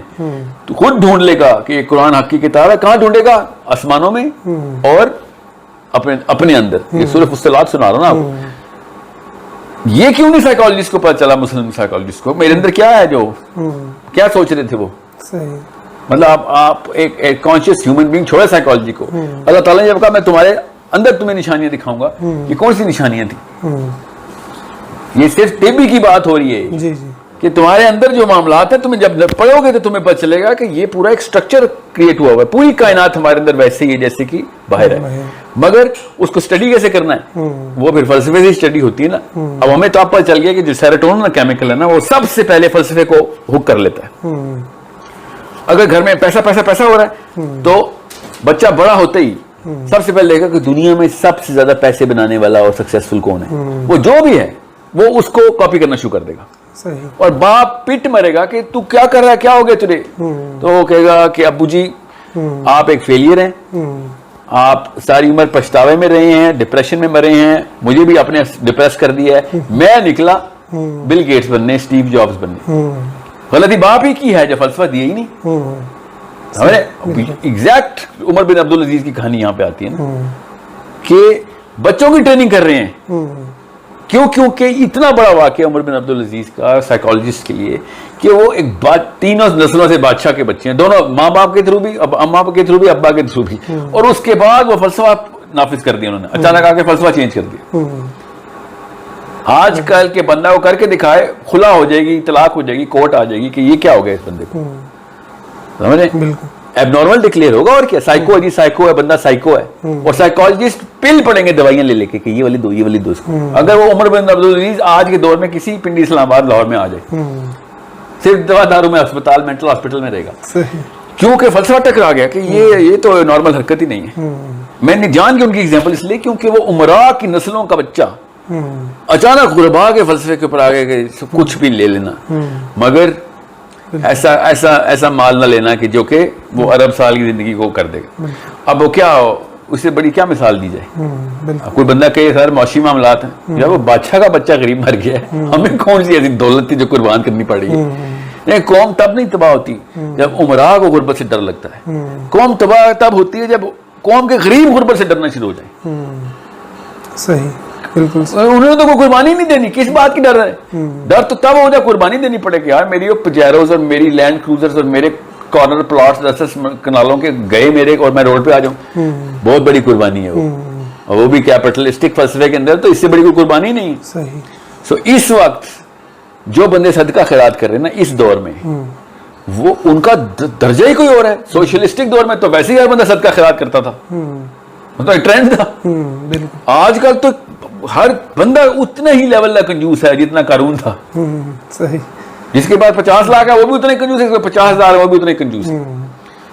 تو خود ڈھونڈ لے گا کہ یہ قرآن حق کی کتاب ہے. کہاں ڈھونڈے گا؟ آسمانوں میں اور اپنے اندر. یہ سورہ فصلات سنا رہا ہوں نا آپ کو. یہ کیوں نہیں سائیکالوجسٹ کو پتا چلا, مسلم سائیکالوجسٹ کو, میرے اندر کیا ہے, جو کیا سوچ رہے تھے وہ. صحیح, مطلب آپ ایک کانشیس ہیومن بینگ چھوڑے سائیکالوجی کو, اللہ تعالیٰ نے جب کہا میں تمہارے اندر تمہیں نشانیاں دکھاؤں گا, یہ کون سی نشانیاں تھیں؟ یہ صرف طبی کی بات ہو رہی ہے جی کہ تمہارے اندر جو معاملات ہیں تمہیں جب پڑھو گے تو تمہیں پتہ چلے گا کہ یہ پورا ایک سٹرکچر کریٹ ہوا ہوا ہے. پوری کائنات ہمارے اندر ویسے ہی ہے جیسے کہ باہر ہے, مگر اس کو سٹڈی کیسے کرنا ہے وہ پھر فلسفے سے سٹڈی ہوتی ہے نا. اب ہمیں تو آپ پتہ چل گیا کہ جو سیروٹونن کیمیکل ہے نا, وہ سب سے پہلے فلسفے کو ہک کر لیتا ہے. اگر گھر میں پیسہ پیسہ پیسہ ہو رہا ہے تو بچہ بڑا ہوتے ہی سب سے پہلے دیکھا کہ دنیا میں سب سے زیادہ پیسے بنانے والا اور سکسیسفل کون ہے, وہ جو بھی ہے وہ اس کو کاپی کرنا شروع کر دے گا. صحیح, اور باپ پٹ مرے گا کہ تو کیا کر رہا ہے, کیا ہو گیا تجھے, تو وہ کہے گا کہ ابو جی آپ ایک فیلئر ہیں, آپ ساری عمر پچھتاوے میں رہے ہیں, ڈپریشن میں مرے ہیں, مجھے بھی اپنے ڈپریس کر دیا ہے, میں نکلا بل گیٹس بننے, اسٹیو جابز بننے. غلطی باپ ہی کی ہے جو فلسفہ دیا ہی نہیں. ایگزیکٹ عمر بن عبدالعزیز کی کہانی یہاں پہ آتی ہے نا کہ بچوں کی ٹریننگ کر رہے ہیں. کیونکہ اتنا بڑا واقعہ عمر بن عبدالعزیز کا سائیکالوجسٹ کے لیے کہ وہ ایک تینوں نسلوں سے بادشاہ کے بچے ہیں, دونوں ماں باپ کے تھرو بھی, اماں کے تھرو بھی, ابا کے تھرو بھی, اور اس کے بعد وہ فلسفہ نافذ کر دیا انہوں نے, اچانک آ کے فلسفہ چینج کر دیا. آج کل کے بندہ کو کر کے دکھائے, کھلا ہو جائے گی, طلاق ہو جائے گی, کورٹ آ جائے گی کہ یہ کیا ہو گیا اس بندے کو, سمجھے, ایب نارمل ڈکلیئر ہوگا. اور کیا, سائیکو ہے جی, سائیکو ہے, بندہ سائیکو ہے. اور سائیکالوجسٹ پل پڑیں گے دوائیاں لے کے کہ یہ والی دو, یہ والی دو. اگر وہ عمر بن عبدالعزیز آج کے دور میں کسی پنڈی اسلام آباد لاہور میں آ جائے, صرف دوا دارو میں ہسپتال, مینٹل ہاسپٹل میں رہے گا, کیونکہ فلسفہ ٹکرا گیا کہ یہ تو نارمل حرکت ہی نہیں ہے. میں نے جان کے ان کی ایگزامپل اس لیے کیونکہ وہ عمرا کی نسلوں کا بچہ اچانک غربا کے فلسفے کے اوپر آ گیا کہ کچھ بھی لے لینا, مگر ایسا مال نہ لینا کہ جو کہ وہ ارب سال کی زندگی کو کر دے گا. اب وہ کیا, اس سے بڑی کیا مثال دی جائے. کوئی بندہ کہے سر معاشی معاملات ہیں, جب وہ بادشاہ کا بچہ غریب مر گیا ہے, ہمیں کون سی ایسی دولت تھی جو قربان کرنی پڑی ہے. قوم تب نہیں تباہ ہوتی جب عمرا کو غربت سے ڈر لگتا ہے. قوم تباہ تب ہوتی ہے جب قوم کے غریب غربت سے ڈرنا شروع ہو جائے. صحیح, بالکل. انہوں نے تو کوئی قربانی نہیں دینی, کس بات کی ڈر ہے, ڈر تو تب ہو جائے قربانی دینی پڑے کہ یار میری پجیروز اور میری لینڈ کروزرز اور میرے کارنر پلاٹس 10 کنالوں کے گئے میرے, اور میں روڈ پہ آ جاؤں, بہت بڑی قربانی ہے وہ, اور وہ بھی کیپٹلسٹک فلسفے کے اندر, تو اس سے بڑی کوئی قربانی نہیں. صحیح. سو اس وقت جو بندے صدقہ خیرات کر رہے ہیں نا اس دور میں, وہ ان کا درجہ ہی کوئی اور ہے. سوشلسٹک دور میں تو ویسے ہی ہر بندہ صدقہ خیرات کرتا تھا, تو ایک ٹرینڈ تھا. آج کل تو ہر بندہ اتنا ہی لیول کا کنجوس ہے جتنا قارون تھا. صحیح. جس کے بعد 50 لاکھ ہے وہ بھی اتنے کنجوس ہے, 50,000 ہے وہ بھی اتنے کنجوس ہے.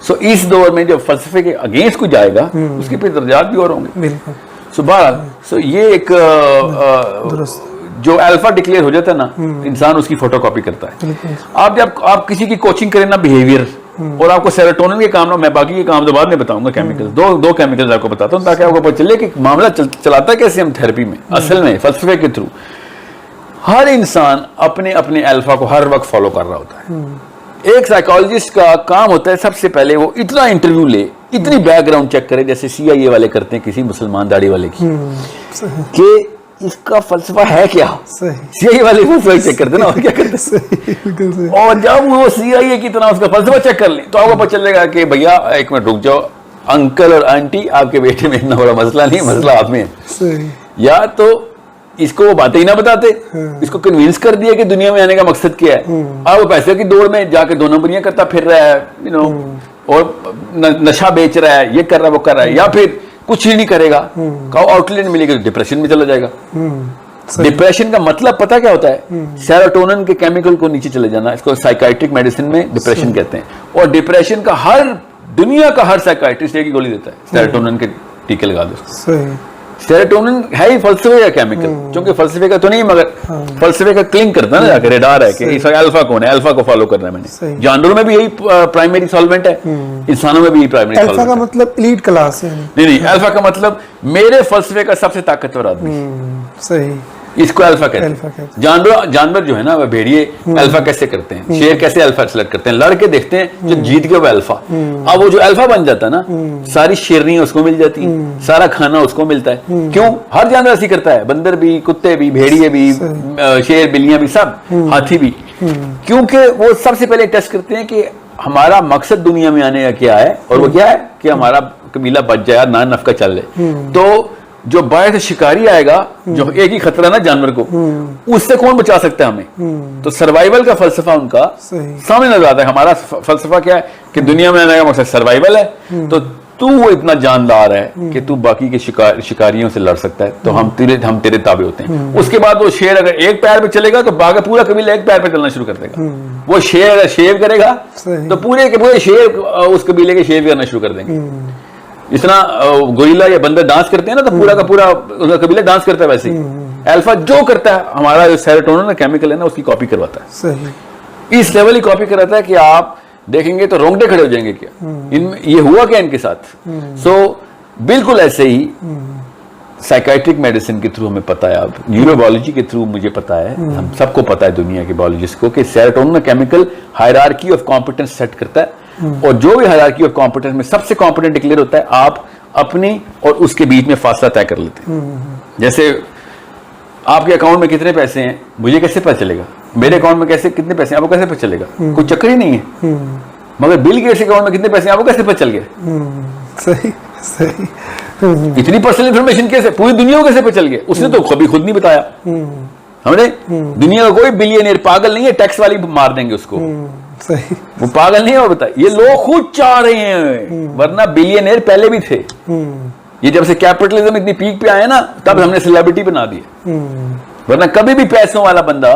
سو اس دور میں جب فلسفے کے اگینسٹ کو جائے گا اس کے پھر درجات بھی اور ہوں گے. سو بہرحال سو یہ ایک جو الفا ڈکلیئر ہو جاتا ہے نا, انسان اس کی فوٹو کاپی کرتا ہے. جب آپ کسی کی کوچنگ کریں نا بیہیویئر, اور آپ کو سیروٹونن کے کام, میں باقی کے کام تو بعد میں بتاؤں گا, کیمیکل دو کیمیکلز آپ کو بتاتا ہوں تاکہ آپ کو پتہ چلے کہ معاملہ چلاتا ہے کیسے ہم تھراپی میں. اصل میں فلسفے کے تھرو ہر انسان اپنے اپنے الفا کو ہر وقت فالو کر رہا ہوتا ہے. ایک سائیکالوجسٹ کا کام ہوتا ہے سب سے پہلے وہ اتنا انٹرویو لے, اتنی بیک گراؤنڈ چیک کرے جیسے CIA والے کرتے ہیں کسی مسلمان داڑھی والے کی, کہ اس کا فلسفہ ہے کیا. CIA والے فلسفہ چیک کرتے نا, اور کیا کرتے, اور جب وہ CIA کی طرح اس کا فلسفہ چیک کر لیں تو آپ کو پتہ چلے گا کہ بھیا ایک منٹ رک جاؤ, انکل اور آنٹی آپ کے بیٹے میں اتنا بڑا مسئلہ نہیں, مسئلہ آپ میں ہے. یا تو اس کو وہ باتیں ہی نہ بتاتے, اس کو کنوینس کر دیا کہ دنیا میں آنے کا مقصد کیا ہے, اور وہ پیسے کی دوڑ میں جا کے 2 نمبریاں کرتا پھر رہا ہے, اور نشہ بیچ رہا ہے, یہ کر رہا ہے وہ کر رہا ہے, یا پھر کچھ ہی نہیں کرے گا, آؤٹ لائن ملے گا, ڈپریشن میں چلا جائے گا. ڈپریشن کا مطلب پتہ کیا ہوتا ہے, سیروٹونن کے کیمیکل کو نیچے چلے جانا, اس کو سائیکائٹرک میڈیسن میں ڈپریشن کہتے ہیں. اور ڈپریشن کا ہر دنیا کا ہر سائیکائٹرسٹ ایک ہی گولی دیتا ہے, سیروٹونن کے ٹیکے لگا دو. صحیح. سیروٹونن ہے ہی فلسفے کا کیمیکل, چونکہ فلسفے کا تو نہیں مگر فلسفے کا کلنک کرتا ہے نا, جا کے ریڈار ہے کہ اس کا الفا کون ہے, الفا کو فالو کرنا ہے میں نے. جانوروں میں بھی یہی پرائمری سالوینٹ ہے, انسانوں میں بھی یہی پرائمری سالوینٹ ہے. الفا کا مطلب ایلیٹ کلاس ہے. نہیں, الفا کا مطلب میرے فلسفے کا سب سے طاقتور آدمی. صحیح. اس کو الفا کہتے ہیں. جانور جو ہے نا وہ بھیڑیے الفا کیسے کرتے ہیں, شیر کیسے الفا سلیکٹ کرتے ہیں, لڑ کے دیکھتے ہیں جو جیت گئے وہ الفا. اب وہ جو الفا بن جاتا ہے نا, ساری شیرنیاں اس کو مل جاتی ہیں, سارا کھانا اس کو ملتا ہے. کیوں؟ ہر جانور ایسی کرتا ہے, بندر بھی, کتے بھی, بھیڑیے بھی, شیر, بلیاں بھی, سب, ہاتھی بھی. کیونکہ وہ سب سے پہلے ٹیسٹ کرتے ہیں کہ ہمارا مقصد دنیا میں آنے کا کیا ہے, اور وہ کیا ہے کہ ہمارا قبیلہ بچ جائے, نان نفقہ چل رہے. تو جو باہر شکاری آئے گا, جو ایک ہی خطرہ نا جانور کو, اس سے کون بچا سکتا ہے ہمیں؟ تو سروائیول کا فلسفہ ان کا سامنے نظر آتا ہے. ہمارا فلسفہ کیا ہے کہ دنیا میں آنے کا مقصد سروائیول ہے, تو وہ اتنا جاندار ہے کہ تو باقی کے شکاریوں سے لڑ سکتا ہے, تو ہم تیرے تابع ہوتے ہیں. اس کے بعد وہ شیر اگر ایک پیر پہ چلے گا تو باقی پورا قبیلہ ایک پیر پہ چلنا شروع کر دے گا. وہ شیر اگر شیو کرے گا تو پورے کے پورے شیر اس قبیلے کے شیو کرنا شروع کر دیں گے. اس طرح گوریلا یا بندر ڈانس کرتے ہیں نا, تو پورا کا پورا قبیلہ ڈانس کرتا ہے. ویسے الفا جو کرتا ہے, ہمارا جو سیروٹونن کیمیکل ہے نا, اس کی کاپی کرواتا ہے. صحیح. اس لیول کی کاپی کراتا ہے کہ آپ دیکھیں گے تو رونگٹے کھڑے ہو جائیں گے. کیا یہ ہوا کیا ان کے ساتھ؟ سو بالکل ایسے ہی سائیکائٹرک میڈیسن کے تھرو ہمیں پتا ہے, اب نیورو بایولوجی کے تھرو مجھے پتا ہے, ہم سب کو پتا ہے دنیا کے بایولوجسٹ کو, کہ serotonin chemical hierarchy of competence set کرتا ہے. اور جو بھی ہائرارکی آف کمپیٹنس میں سب سے کمپیٹنٹ ڈکلیئر ہوتا ہے, آپ اپنی اور اس کے بیچ میں فاصلہ طے کر لیتے ہیں. جیسے آپ کے اکاؤنٹ میں کتنے پیسے ہیں مجھے کیسے پتہ چلے گا, میرے اکاؤنٹ میں کتنے پیسے ہیں آپ کو کیسے پتہ چلے گا؟ کوئی چکر ہی نہیں ہے. مگر بل گیٹس کے اکاؤنٹ میں کتنے پیسے ہیں آپ کو کیسے پتہ چل گیا؟ صحیح. صحیح. اتنی پرسنل انفارمیشن کیسے پوری دنیا کو کیسے پتہ چل گیا؟ اس نے تو کبھی خود نہیں بتایا. ہم نے دنیا کا کوئی بلینئر پاگل نہیں ہے, ٹیکس والی مار دیں گے اس کو. وہ پاگل نہیں ہے, وہ بتائے یہ لوگ خود چاہ رہے ہیں, ورنہ بلینئر پہلے بھی تھے. یہ جب سے کیپٹلزم اتنی پیک پہ آئے نا, تب ہم نے سیلیبریٹی بنا دی, ورنہ کبھی بھی پیسوں والا بندہ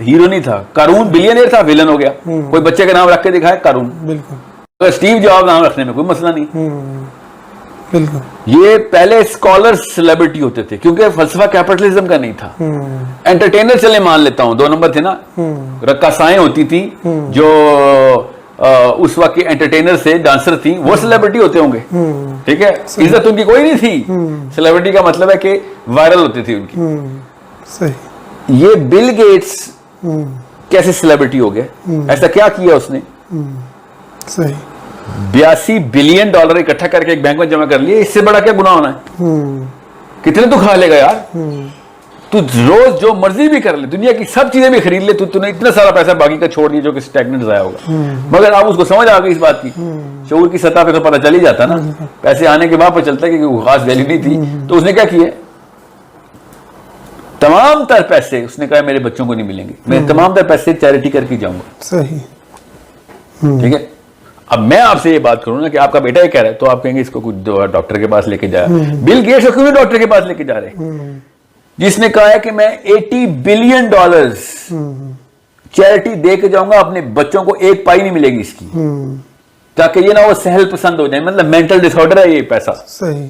ہیرو نہیں تھا. قارون بلینئر تھا, ویلن ہو گیا. کوئی بچے کا نام رکھ کے دکھائے قارون, اسٹیو جاب نام رکھنے میں کوئی مسئلہ نہیں. یہ پہلے اسکالر سیلیبریٹی ہوتے تھے, کیونکہ فلسفہ کیپٹلزم کا نہیں تھا. انٹرٹینر چلے مان لیتا ہوں, 2 نمبر تھے نا, رقاصائیں ہوتی تھی جو اس وقت کے انٹرٹینر سے ڈانسر تھیں, وہ سیلیبریٹی ہوتے ہوں گے. ٹھیک ہے, عزت ان کی کوئی نہیں تھی. سیلیبریٹی کا مطلب ہے کہ وائرل ہوتی تھی ان کی. یہ بل گیٹس کیسے سیلیبریٹی ہو گئے؟ ایسا کیا کیا اس نے؟ 82 بلین ڈالر اکٹھا کر کے ایک بینک میں جمع کر لیے. اس سے بڑا کیا گناہ ہونا ہے؟ کتنے تو کھا لے گا یار. تو روز جو مرضی بھی کر لے, دنیا کی سب چیزیں بھی خرید لے, تو نے اتنا سارا پیسہ باقی کا چھوڑ دیا جو کہ اسٹیگننٹ ضائع ہوگا. مگر آپ اس کو سمجھ آ گئی اس بات کی, شعور کی سطح پہ تو پتہ چل ہی جاتا نا, پیسے آنے کے بعد پتہ چلتا ہے کہ کوئی خاص ویلیو نہیں تھی. تو اس نے کیا کیا, تمام تر پیسے اس نے کہا میرے بچوں کو نہیں ملیں گے, میں تمام تر پیسے چیریٹی کر کے جاؤں گا. صحیح. ٹھیک ہے. اب میں آپ سے یہ بات کروں نا کہ آپ کا بیٹا یہ کہہ رہا ہے, تو آپ کہیں گے اس کو کچھ ڈاکٹر کے پاس لے کے جایا. بل گیٹس کو کیوں ڈاکٹر کے پاس لے کے جا رہے ہیں؟ جس نے کہا ہے کہ میں 80 بلین ڈالرز چیریٹی دے کے جاؤں گا, اپنے بچوں کو ایک پائی نہیں ملے گی اس کی, تاکہ یہ نہ وہ سہل پسند ہو جائے. مطلب مینٹل ڈس آرڈر ہے یہ پیسہ. صحیح.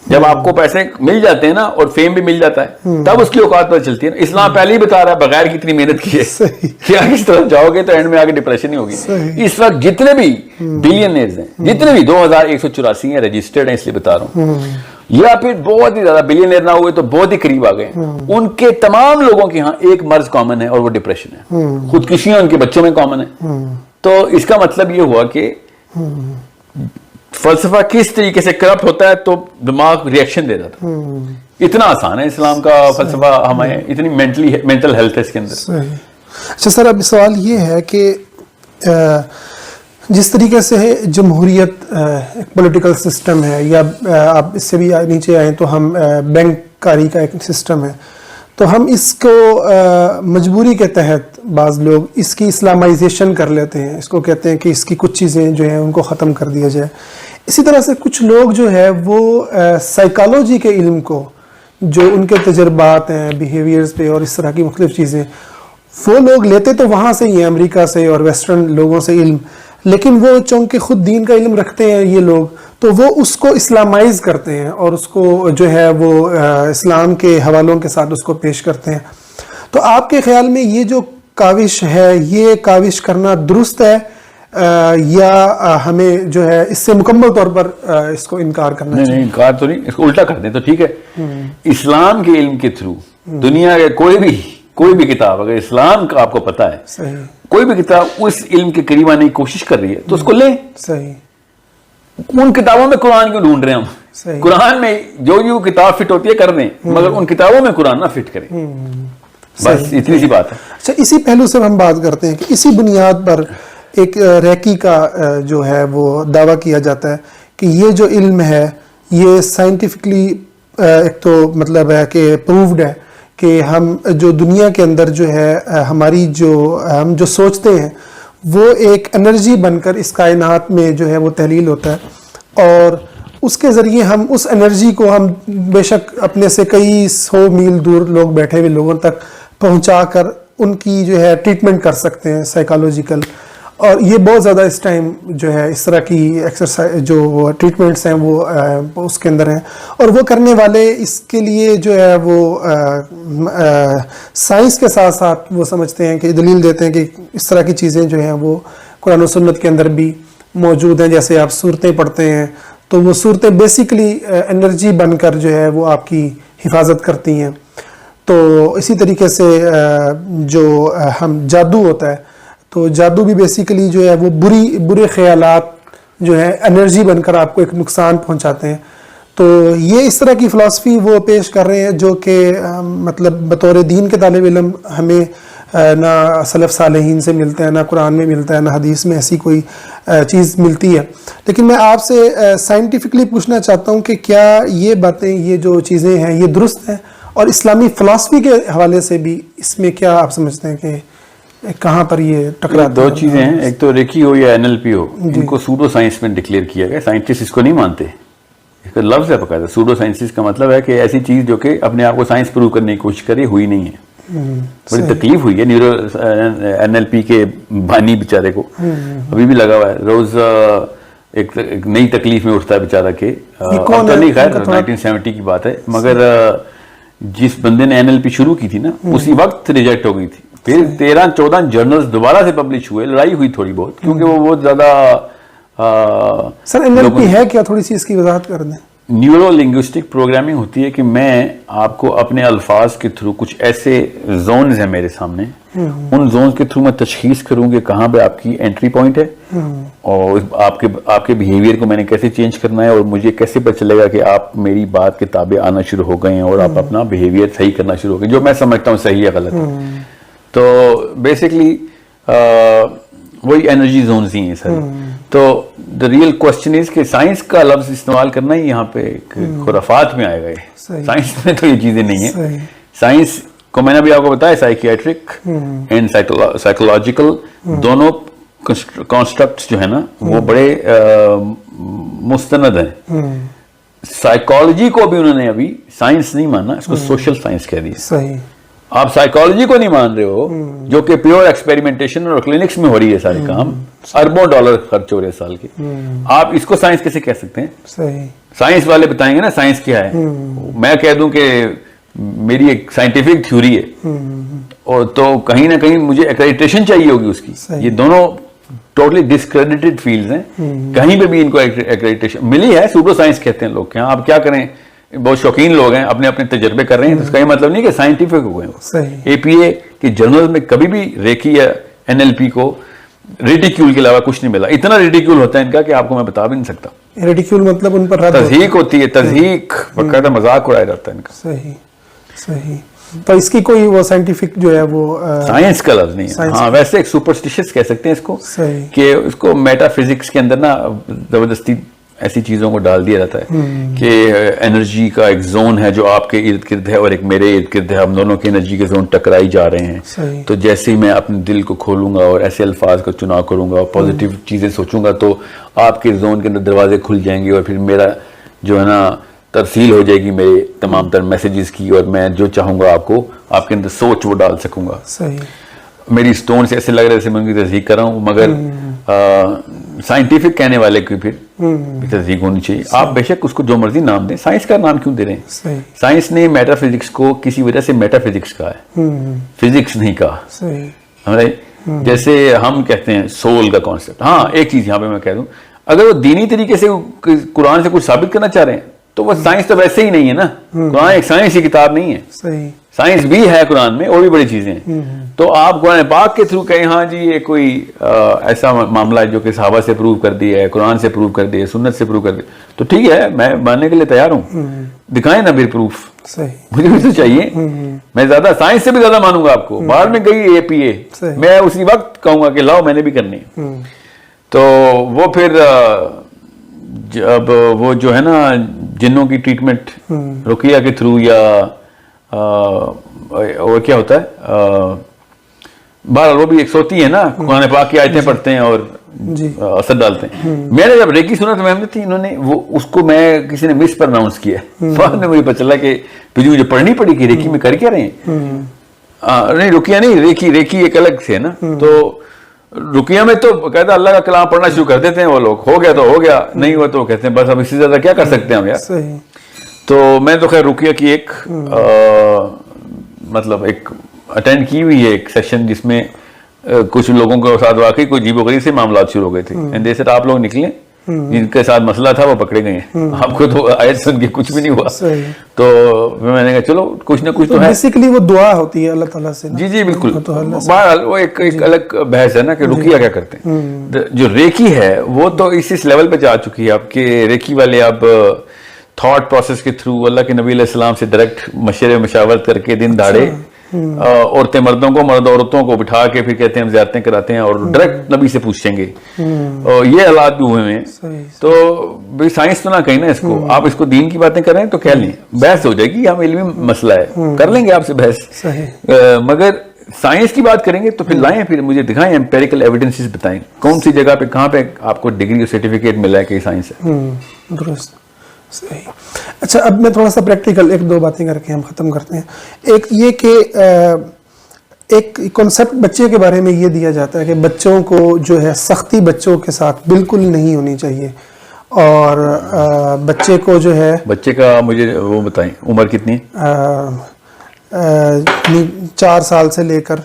جب آپ کو پیسے مل جاتے ہیں نا اور فیم بھی مل جاتا ہے, تب اس کی اوقات پتہ چلتی ہے. اسلام پہلے ہی بتا رہا ہے بغیر کتنی محنت کی ہے کہ آگے اس طرف جاؤ گے تو اینڈ میں آگے ڈپریشن ہی ہوگی. اس وقت جتنے بھی بلینئرز ہیں, جتنے بھی 2184 ہیں رجسٹرڈ ہیں, اس لیے بتا رہا ہوں, یا پھر بہت ہی زیادہ بلینئر نہ ہوئے تو بہت ہی قریب آ گئے, ان کے تمام لوگوں کے ہاں ایک مرض کامن ہے, اور وہ ڈپریشن ہے. خودکشیاں ان کے بچوں میں کامن ہے. تو اس کا مطلب یہ ہوا کہ فلسفہ کس طریقے سے کرپٹ ہوتا ہے تو دماغ ریئیکشن دے دیتا. اتنا آسان ہے اسلام کا فلسفہ, ہمیں اتنی مینٹل ہیلتھ ہے اس کے اندر. اچھا سر, اب سوال یہ ہے کہ جس طریقے سے جمہوریت ایک پولیٹیکل سسٹم ہے, یا آپ اس سے بھی نیچے آئیں تو ہم بینک کاری کا ایک سسٹم ہے, تو ہم اس کو مجبوری کے تحت بعض لوگ اس کی اسلامائزیشن کر لیتے ہیں. اس کو کہتے ہیں کہ اس کی کچھ چیزیں جو ہیں ان کو ختم کر دیا جائے. اسی طرح سے کچھ لوگ جو ہے وہ سائیکالوجی کے علم کو, جو ان کے تجربات ہیں بیہیویئرز پہ اور اس طرح کی مختلف چیزیں, وہ لوگ لیتے تو وہاں سے ہی ہیں, امریکہ سے اور ویسٹرن لوگوں سے علم, لیکن وہ چونکہ خود دین کا علم رکھتے ہیں یہ لوگ، تو وہ اس کو اسلامائز کرتے ہیں اور اس کو جو ہے وہ اسلام کے حوالوں کے ساتھ اس کو پیش کرتے ہیں. تو آپ کے خیال میں یہ جو کاوش ہے، یہ کاوش کرنا درست ہے یا ہمیں جو ہے اس سے مکمل طور پر اس کو انکار کرنا چاہیے؟ نہیں، انکار تو نہیں، اس کو الٹا کر دیں تو ٹھیک ہے. اسلام کے علم کے تھرو دنیا کے کوئی بھی کتاب، اگر اسلام کا آپ کو پتا ہے، صحیح، کوئی بھی کتاب اس علم کے قریب آنے کی کوشش کر رہی ہے تو اس کو لیں. صحیح. ان کتابوں میں قرآن کیوں ڈھونڈ رہے ہیں ہم؟ صحیح. قرآن میں جو کتاب فٹ ہوتی ہے کر دیں، مگر ان کتابوں میں قرآن نہ فٹ کریں. بس اتنی سی بات ہے. اچھا، اسی پہلو سے ہم بات کرتے ہیں کہ اسی بنیاد پر ایک ریکی کا جو ہے وہ دعویٰ کیا جاتا ہے کہ یہ جو علم ہے یہ سائنٹیفکلی ایک تو مطلب ہے کہ پرووڈ ہے کہ ہم جو دنیا کے اندر جو ہے ہماری ہم جو سوچتے ہیں وہ ایک انرجی بن کر اس کائنات میں جو ہے وہ تحلیل ہوتا ہے، اور اس کے ذریعے ہم اس انرجی کو ہم بے شک اپنے سے کئی 100 میل دور لوگ بیٹھے ہوئے لوگوں تک پہنچا کر ان کی جو ہے ٹریٹمنٹ کر سکتے ہیں سائیکالوجیکل. اور یہ بہت زیادہ اس ٹائم جو ہے اس طرح کی ایکسرسائز جو وہ ٹریٹمنٹس ہیں وہ اس کے اندر ہیں، اور وہ کرنے والے اس کے لیے جو ہے وہ سائنس کے ساتھ ساتھ وہ سمجھتے ہیں کہ دلیل دیتے ہیں کہ اس طرح کی چیزیں جو ہیں وہ قرآن و سنت کے اندر بھی موجود ہیں. جیسے آپ صورتیں پڑھتے ہیں تو وہ صورتیں بیسیکلی انرجی بن کر جو ہے وہ آپ کی حفاظت کرتی ہیں. تو اسی طریقے سے جو ہم جادو ہوتا ہے تو جادو بھی بیسیکلی جو ہے وہ برے خیالات جو ہے انرجی بن کر آپ کو ایک نقصان پہنچاتے ہیں. تو یہ اس طرح کی فلسفی وہ پیش کر رہے ہیں جو کہ مطلب بطور دین کے طالب علم ہمیں نہ سلف صالحین سے ملتا ہے، نہ قرآن میں ملتا ہے، نہ حدیث میں ایسی کوئی چیز ملتی ہے. لیکن میں آپ سے سائنٹیفکلی پوچھنا چاہتا ہوں کہ کیا یہ باتیں، یہ جو چیزیں ہیں یہ درست ہیں، اور اسلامی فلسفی کے حوالے سے بھی اس میں کیا آپ سمجھتے ہیں کہ کہاں پر یہ ٹکراتے ہیں؟ 2 چیزیں ہیں، ایک تو ریکی ہو یا NLP ہو، ان کو سوڈو سائنس میں ڈکلیئر کیا گیا. سائنٹسٹ اس کو نہیں مانتے، اس کا لفظ ہے باقاعدہ. سوڈو سائنسز کا مطلب ہے کہ ایسی چیز جو کہ اپنے آپ کو سائنس پروو کرنے کی کوشش کری ہوئی نہیں ہے. بڑی تکلیف ہوئی ہے نیورو NLP کے بانی بیچارے کو، ابھی بھی لگا ہوا ہے روز ایک نئی تکلیف میں اٹھتا ہے بیچارہ کے. نہیں، خیر 1970 کی بات ہے، مگر جس بندے نے NLP شروع کی تھی نا اسی وقت ریجیکٹ ہو گئی تھی. پھر 13-14 جرنلز دوبارہ سے پبلش ہوئے، لڑائی ہوئی تھوڑی بہت، کیونکہ وہ بہت زیادہ. سر NLP ہے کیا؟ تھوڑی سی اس کی وضاحت کر دیں. نیورو لنگوسٹک پروگرامنگ ہوتی ہے کہ میں آپ کو اپنے الفاظ کے تھرو کچھ ایسے زونز ہیں میرے سامنے، ان زونز کے تھرو میں تشخیص کروں کہ کہاں پہ آپ کی انٹری پوائنٹ ہے، اور آپ کے بیہیویئر کو میں نے کیسے چینج کرنا ہے، اور مجھے کیسے پتہ چلے گا کہ آپ میری بات کے تابع آنا شروع ہو گئے ہیں اور آپ اپنا بیہیویئر صحیح کرنا شروع ہو گئے، جو میں سمجھتا ہوں صحیح ہے غلط ہے. تو بیسکلی وہی انرجی زونز ہی ہیں سر. تو دا ریئل کوشچن از کہ سائنس کا لفظ استعمال کرنا ہی یہاں پہ خرافات میں آئے گئے. سائنس میں تو یہ چیزیں نہیں ہیں. سائنس کو میں نے بھی آپ کو بتایا سائیکیٹرک اینڈ سائیکولوجیکل دونوں کانسٹرکٹس جو ہے نا وہ بڑے مستند ہیں. سائیکالوجی کو بھی انہوں نے ابھی سائنس نہیں مانا، اس کو سوشل سائنس کہہ دیا. صحیح. آپ سائیکالوجی کو نہیں مان رہے ہو جو کہ پیور ایکسپیریمنٹیشن اور کلینکس میں ہو رہی ہے سارے کام، اربوں ڈالر خرچ ہو رہے سال کے. آپ اس کو سائنس کیسے کہہ سکتے ہیں؟ صحیح. سائنس والے بتائیں گے نا سائنس کیا ہے. میں کہہ دوں کہ میری ایک سائنٹیفک تھیوری ہے، اور تو کہیں نہ کہیں مجھے ایکریڈیٹیشن چاہیے ہوگی اس کی. یہ دونوں ٹوٹلی ڈسکریڈیٹڈ فیلڈز ہیں، کہیں پہ بھی ان کو ایکریڈیٹیشن ملی ہے. سوڈو سائنس کہتے ہیں لوگ کہ آپ کیا کریں، بہت شوقین لوگ ہیں، اپنے اپنے تجربے کر رہے ہیں. اس کا یہ مطلب نہیں کہ سائنٹیفک ہو گئے. APA کے جرنل میں کبھی بھی ریکی یا NLP کو ریڈیکیول کے علاوہ کچھ نہیں ملا. اتنا ریڈیکیول ہوتا ہے ان کا کہ آپ کو میں بتا بھی نہیں سکتا. ریڈیکیول مطلب ان پر تضحیک ہوتی ہے، تضحیک باقاعدہ مذاق اڑایا جاتا ہے ان کا. صحیح صحیح. تو اس کی کوئی وہ سائنٹیفک جو ہے وہ سائنس کا لفظ نہیں ہے. ہاں ویسے ایک سپرسٹیشس کہہ سکتے ہیں اس کو، کہ اس کو میٹا فزکس کے اندر نا زبردستی ایسی چیزوں کو ڈال دیا جاتا ہے کہ انرجی کا ایک زون ہے جو آپ کے ارد گرد ہے اور ایک میرے ارد گرد ہے، ہم دونوں کے انرجی کے زون ٹکرائی جا رہے ہیں. تو جیسے ہی میں اپنے دل کو کھولوں گا اور ایسے الفاظ کا چناؤ کروں گا اور پازیٹیو چیزیں سوچوں گا تو آپ کے زون کے اندر دروازے کھل جائیں گے، اور پھر میرا جو ہے نا ترسیل ہو جائے گی میرے تمام تر میسیجز کی، اور میں جو چاہوں گا آپ کو آپ کے اندر سوچ وہ ڈال سکوں گا. میری سٹون سے ایسے لگ رہا ہے جیسے میں ان کی تصدیق کر رہا ہوں، مگر سائنٹیفک کہنے والے کی پھر تصدیق ہونی چاہیے. آپ بے شک اس کو جو مرضی نام دیں, سائنس کا نام کیوں دے رہے ہیں؟ سائنس نے میٹا فزکس کو کسی وجہ سے میٹا فزکس کہا ہے, فزکس نہیں کہا. جیسے ہم کہتے ہیں سول کا کانسیپٹ. ہاں ایک چیز یہاں پہ میں کہہ دوں, اگر وہ دینی طریقے سے قرآن سے کچھ ثابت کرنا چاہ رہے ہیں تو وہ سائنس تو ویسے ہی نہیں ہے نا. قرآن ایک سائنس کی کتاب نہیں ہے, سائنس بھی ہے قرآن میں, اور بھی بڑی چیزیں ہیں. تو آپ قرآن پاک کے تھرو کہیں ہاں جی یہ کوئی ایسا معاملہ ہے جو کہ صحابہ سے پروو کر دیا ہے, قرآن سے پروو کر دیا ہے, سنت سے پروو کر دیا, تو ٹھیک ہے, میں ماننے کے لیے تیار ہوں. دکھائیں نا پھر پروف, مجھے بھی تو چاہیے. میں زیادہ سائنس سے بھی زیادہ مانوں گا آپ کو. باہر میں گئی اے پی اے, میں اسی وقت کہوں گا کہ لاؤ میں نے بھی کرنی ہے. تو وہ پھر اب وہ جو ہے نا جنوں کی ٹریٹمنٹ رقیہ کے تھرو یا اور کیا ہوتا ہے, بہرحال وہ بھی ایک سوتی ہے نا, قرآن پاک کی آیتیں پڑھتے ہیں اور اثر ڈالتے ہیں. میں نے جب ریکی سنا تو میں تھی, انہوں نے وہ اس کو میں کسی نے مس پرناؤنس کیا ہے. بعد میں مجھے پتہ چلا کہ مجھے پڑھنی پڑی کہ ریکی میں کر کیا رہے ہیں. نہیں رقیہ نہیں, ریکی ایک الگ سے ہے نا. تو رقیہ میں تو کہتا اللہ کا کلام پڑھنا شروع کر دیتے ہیں وہ لوگ, ہو گیا تو ہو گیا, نہیں ہوا تو کہتے ہیں بس اب اس سے زیادہ کیا کر سکتے ہیں ہم یار. تو میں تو خیر رقیہ کی ایک مطلب ایک اٹینڈ کی ہوئی ہے ایک سیشن جس میں کچھ لوگوں کے ساتھ واقعی کوئی عجیب و غریب سے معاملات شروع ہو گئے تھے. جیسے آپ لوگ نکلیں, جن کے ساتھ مسئلہ تھا وہ پکڑے گئے ہیں. آپ کو تو آیت سن کے کچھ بھی نہیں ہوا. تو میں نے کہا چلو کچھ نہ کچھ تو ہے. بیسیکلی وہ دعا ہوتی ہے اللہ تعالیٰ سے. جی جی بالکل. بہرحال وہ ایک الگ بحث ہے نا کہ رقیہ کیا کرتے ہیں. جو ریکی ہے وہ تو اس لیول پہ جا چکی ہے اب کہ ریکی والے اب تھاٹ پروسیس کے تھرو اللہ کے نبی علیہ السلام سے ڈائریکٹ مشورے مشاورت کر کے دن دہاڑے عورتیں مردوں کو, مرد عورتوں کو بٹھا کے پھر کہتے ہیں ہم زیارتیں کراتے ہیں اور ڈائریکٹ نبی سے پوچھیں گے. اور یہ حالات بھی ہوئے ہیں. تو بھائی سائنس تو نہ کہیں نا اس کو, آپ اس کو دین کی باتیں کر رہے ہیں تو کہہ لیں, بحث ہو جائے گی, ہم علمی مسئلہ ہے کر لیں گے آپ سے بحث. مگر سائنس کی بات کریں گے تو پھر لائیں, پھر مجھے دکھائیں, امپیریکل ایویڈنسز بتائیں کون سی جگہ پہ کہاں پہ آپ کو ڈگری اور سرٹیفکیٹ ملا ہے کہ سائنس ہے. درست, صحیح. اچھا اب میں تھوڑا سا پریکٹیکل ایک دو باتیں کر کے ہم ختم کرتے ہیں. ایک یہ کہ ایک کنسپٹ بچے کے بارے میں یہ دیا جاتا ہے کہ بچوں کو جو ہے سختی بچوں کے ساتھ بالکل نہیں ہونی چاہیے, اور بچے کو جو ہے, بچے کا مجھے وہ بتائیں عمر کتنی؟ 4 سال سے لے کر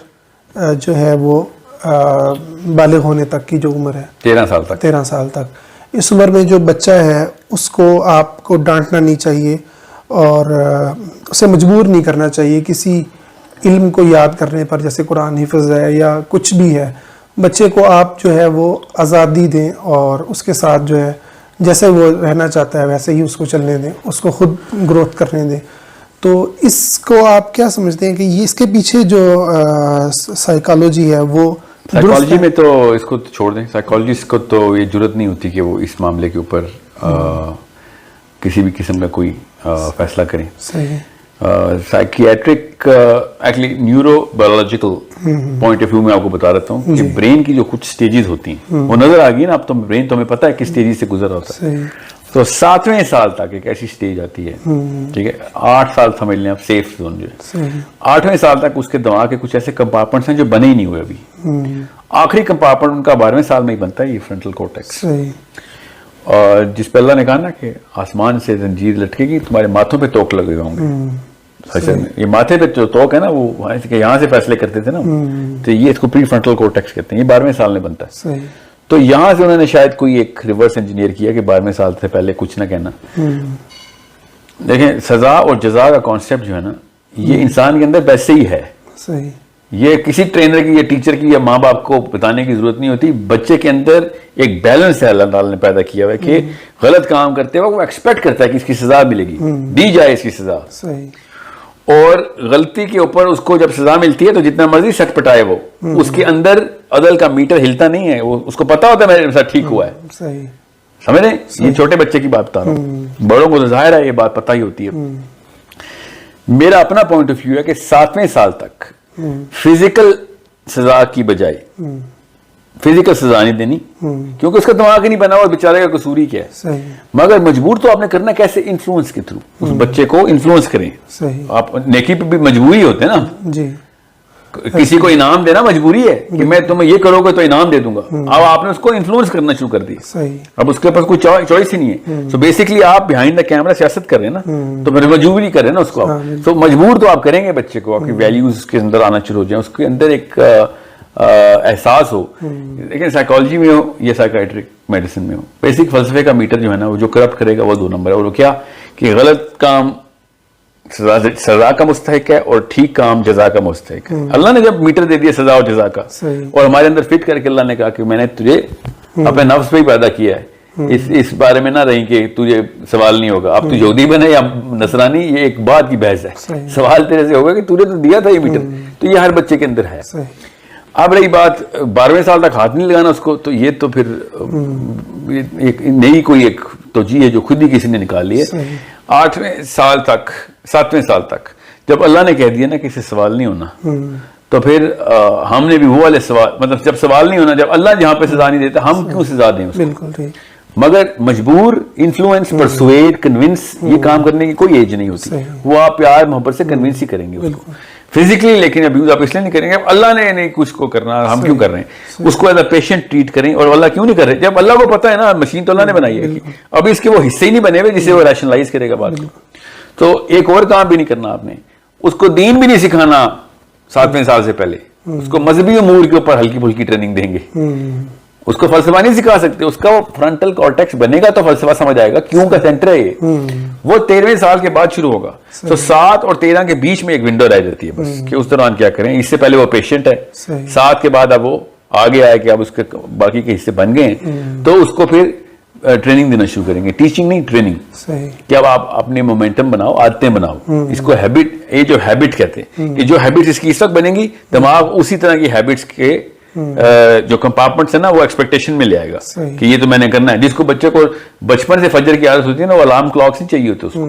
جو ہے وہ بالغ ہونے تک کی جو عمر ہے 13 سال تک. اس عمر میں جو بچہ ہے اس کو آپ کو ڈانٹنا نہیں چاہیے اور اسے مجبور نہیں کرنا چاہیے کسی علم کو یاد کرنے پر, جیسے قرآن حفظ ہے یا کچھ بھی ہے. بچے کو آپ جو ہے وہ آزادی دیں اور اس کے ساتھ جو ہے جیسے وہ رہنا چاہتا ہے ویسے ہی اس کو چلنے دیں, اس کو خود گروتھ کرنے دیں. تو اس کو آپ کیا سمجھتے ہیں کہ یہ اس کے پیچھے جو سائیکالوجی ہے وہ سائیکالوجی میں تو اس کو چھوڑ دیں. سائیکالوجسٹ کو تو یہ جرت نہیں ہوتی کہ وہ اس معاملے کے اوپر کسی بھی قسم کا کوئی فیصلہ کریں. Psychiatric actually neurobiological point of view میں آپ کو بتا دیتا ہوں کہ برین کی جو کچھ سٹیجز ہوتی ہیں وہ نظر آ گئی نا. اب تو برین تو ہمیں پتہ ہے کس سٹیجز سے گزر ہوتا ہے. تو 7ویں سال تک ایک ایسی سٹیج آتی ہے, ٹھیک ہے, 8 سال سمجھ لیں آپ سیف زون جو ہے. 8ویں سال تک اس کے دماغ کے کچھ ایسے کمپارٹمنٹس ہیں جو بنے ہی نہیں ہوئے ابھی. آخری کمپارٹمنٹ ان کا 12ویں سال میں ہی بنتا ہے, یہ فرنٹل کورٹیکس. اور جس پہ اللہ نے کہا نا کہ آسمان سے زنجیر لٹکے گی, تمہارے ماتھوں پہ توک لگے ہوں گے. یہ ماتھے پہ جو توک ہے نا وہ یہاں سے فیصلے کرتے تھے نا, تو یہ اس کو پری فرنٹل کورٹیکس کہتے ہیں. یہ 12ویں سال میں بنتا ہے. تو یہاں سے انہوں نے شاید کوئی ایک ریورس انجینئر کیا کہ 12ویں سال سے پہلے کچھ نہ کہنا. دیکھیں سزا اور جزا کا کانسیپٹ جو ہے نا یہ انسان کے اندر ویسے ہی ہے. یہ کسی ٹرینر کی یا ٹیچر کی یا ماں باپ کو بتانے کی ضرورت نہیں ہوتی. بچے کے اندر ایک بیلنس ہے اللہ تعالیٰ نے پیدا کیا ہوا ہے کہ غلط کام کرتے وقت وہ ایکسپیکٹ کرتا ہے کہ اس کی سزا ملے گی, دی جائے اس کی سزا. اور غلطی کے اوپر اس کو جب سزا ملتی ہے تو جتنا مرضی سچ پٹائے وہ, اس کے اندر عدل کا میٹر ہلتا نہیں ہے. وہ اس کو پتا ہوتا ہے میرے ساتھ ٹھیک ہوا ہے. سمجھ رہے ہیں, یہ چھوٹے بچے کی بات بتا رہا ہوں. بڑوں کو تو ظاہر ہے یہ بات پتہ ہی ہوتی ہے. میرا اپنا پوائنٹ آف ویو ہے کہ 7ویں سال تک فزیکل سزا کی بجائے فزیکل سزا نہیں دینی, کیونکہ اس کا دماغ ہی نہیں بنا ہوا, بیچارے کا قصور ہی کیا ہے. مگر مجبور تو آپ نے کرنا کیسے, انفلوئنس کے تھرو اس بچے کو انفلوئنس کریں. آپ نیکی پہ بھی مجبوری ہوتے ہیں نا, کسی کو انعام دینا مجبوری ہے کہ میں تمہیں یہ کرو گے تو انعام دے دوں گا. اب آپ نے اس کو انفلوئنس کرنا شروع کر دیا, صحیح, اب اس کے پاس کوئی چوائس ہی نہیں ہے. سو بیسکلی آپ بیہائنڈ دا کیمرہ سیاست کر رہے ہیں نا, تو پھر مجبور ہی کر رہے ہیں نا اس کو. تو مجبور تو آپ کریں گے بچے کو, آپ کی ویلیوز کے اندر آنا شروع ہو جائیں, اس کے اندر ایک احساس ہو. لیکن سائیکالوجی میں ہو یا سائیکائٹرک میڈیسن میں ہو, بیسک فلسفے کا میٹر جو ہے نا, وہ جو کرپٹ کرے گا وہ 2 نمبر ہے. وہ کیا کہ غلط کام سزا کا مستحق ہے اور ٹھیک کام جزا کا مستحق ہے. اللہ نے جب میٹر دے دیا سزا اور جزا کا, اور ہمارے اندر فٹ کر کے اللہ نے کہا کہ میں نے تجھے اپنے نفس پہ ہی پیدا کیا ہے, اس بارے میں نہ رہی کہ تجھے سوال نہیں ہوگا, اب تو یہودی بنے یا نصرانی, یہ ایک بات کی بحث ہے. سوال تیرے سے ہوگا کہ تجھے تو دیا تھا یہ میٹر, تو یہ ہر بچے کے اندر ہے. اب رہی بات 12ویں سال تک ہاتھ نہیں لگانا اس کو, تو یہ تو پھر ایک نئی کوئی ایک توجیہ ہے جو خود ہی کسی نے نکال لی ہے. 8ویں سال تک 7ویں سال تک جب اللہ نے کہہ دیا نا کہ اسے سوال نہیں ہونا, تو پھر ہم نے بھی وہ والے سوال, مطلب جب سوال نہیں ہونا, جب اللہ جہاں پہ سزا نہیں دیتا, ہم کیوں سزا دیں اس کو. مگر مجبور, انفلوئنس, پرسویٹ, کنونس, یہ کام کرنے کی کوئی ایج نہیں ہوتی. وہ آپ پیار محبت سے کنونس ہی کریں گے اس کو فزیکلی, لیکن ابیوز آپ اس لیے نہیں کریں گے. اللہ نے نہیں کچھ کو کرنا, ہم کیوں کر رہے ہیں اس کو ایز اے پیشنٹ ٹریٹ کریں. اور اللہ کیوں نہیں کر رہے, جب اللہ کو پتا ہے نا, مشین تو اللہ نے بنائی ہے, ابھی اس کے وہ حصے ہی نہیں بنے ہوئے جسے وہ ریشنلائز کرے گا بات کو. تو ایک اور کام بھی نہیں کرنا آپ نے, اس کو دین بھی نہیں سکھانا 7ویں سال سے پہلے, اس کو مذہبی امور کے اوپر ہلکی پھلکی ٹریننگ دیں گے. اس کو فلسفہ نہیں سکھا سکتے, اس کا وہ فرنٹل کارٹیکس بنے گا تو فلسفہ سمجھ آئے گا, کیوں کا سینٹر ہے یہ. وہ 13ویں سال کے بعد شروع ہوگا. تو 7 اور 13 کے بیچ میں ایک ونڈو رہ جاتی ہے بس, کہ اس دوران کیا کریں. اس سے پہلے وہ پیشنٹ ہے, 7 کے بعد اب وہ آگے آئے کہ اب اس کے باقی کے حصے بن گئے ہیں, تو اس کو پھر ٹریننگ دینا شروع کریں گے. ٹیچنگ نہیں, ٹریننگ. کہ اب آپ اپنے مومنٹم بناؤ, عادتیں بناؤ, اس کو ہیبٹ, یہ جو ہیبٹ کہتے ہیں, کہ جو ہیبٹ اس کی اس وقت بنے گی, دماغ اسی طرح کی ہیبٹس کے جو کمپارٹمنٹس ہے نا, وہ ایکسپیکٹیشن میں لے آئے گا کہ یہ تو میں نے کرنا ہے. جس کو بچے کو بچپن سے فجر کی عادت ہوتی ہے نا, وہ الارم کلاک نہیں چاہیے ہوتی اس کو,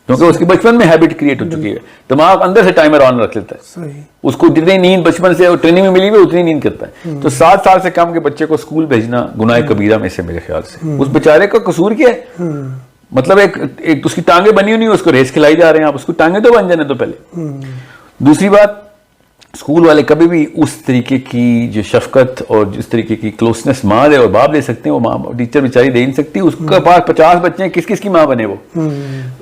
کیونکہ اس کی بچپن میں ہیبٹ کریٹ ہو چکی ہے. دماغ اندر سے ٹائمر آن رکھ لیتا ہے, اس کو جتنی نیند بچپن سے ٹریننگ میں ملی ہوئی اتنی نیند کرتا ہے. تو 7 سال سے کم کے بچے کو اسکول بھیجنا گناہ کبیرہ میں سے, میرے خیال سے. اس بیچارے کا قصور کیا ہے, مطلب ایک اس کی ٹانگیں بنی ہوئی, اس کو ریس کھلائی جا رہے ہیں آپ, اس کو ٹانگیں تو بن جانے تو پہلے. دوسری بات, اسکول والے کبھی بھی اس طریقے کی جو شفقت اور جس طریقے کی کلوسنس ماں دے اور باپ دے سکتے ہیں, وہ ماں ٹیچر بیچاری دے نہیں سکتی. اس کے پاس 50 بچے ہیں, کس کس کی ماں بنے وہ.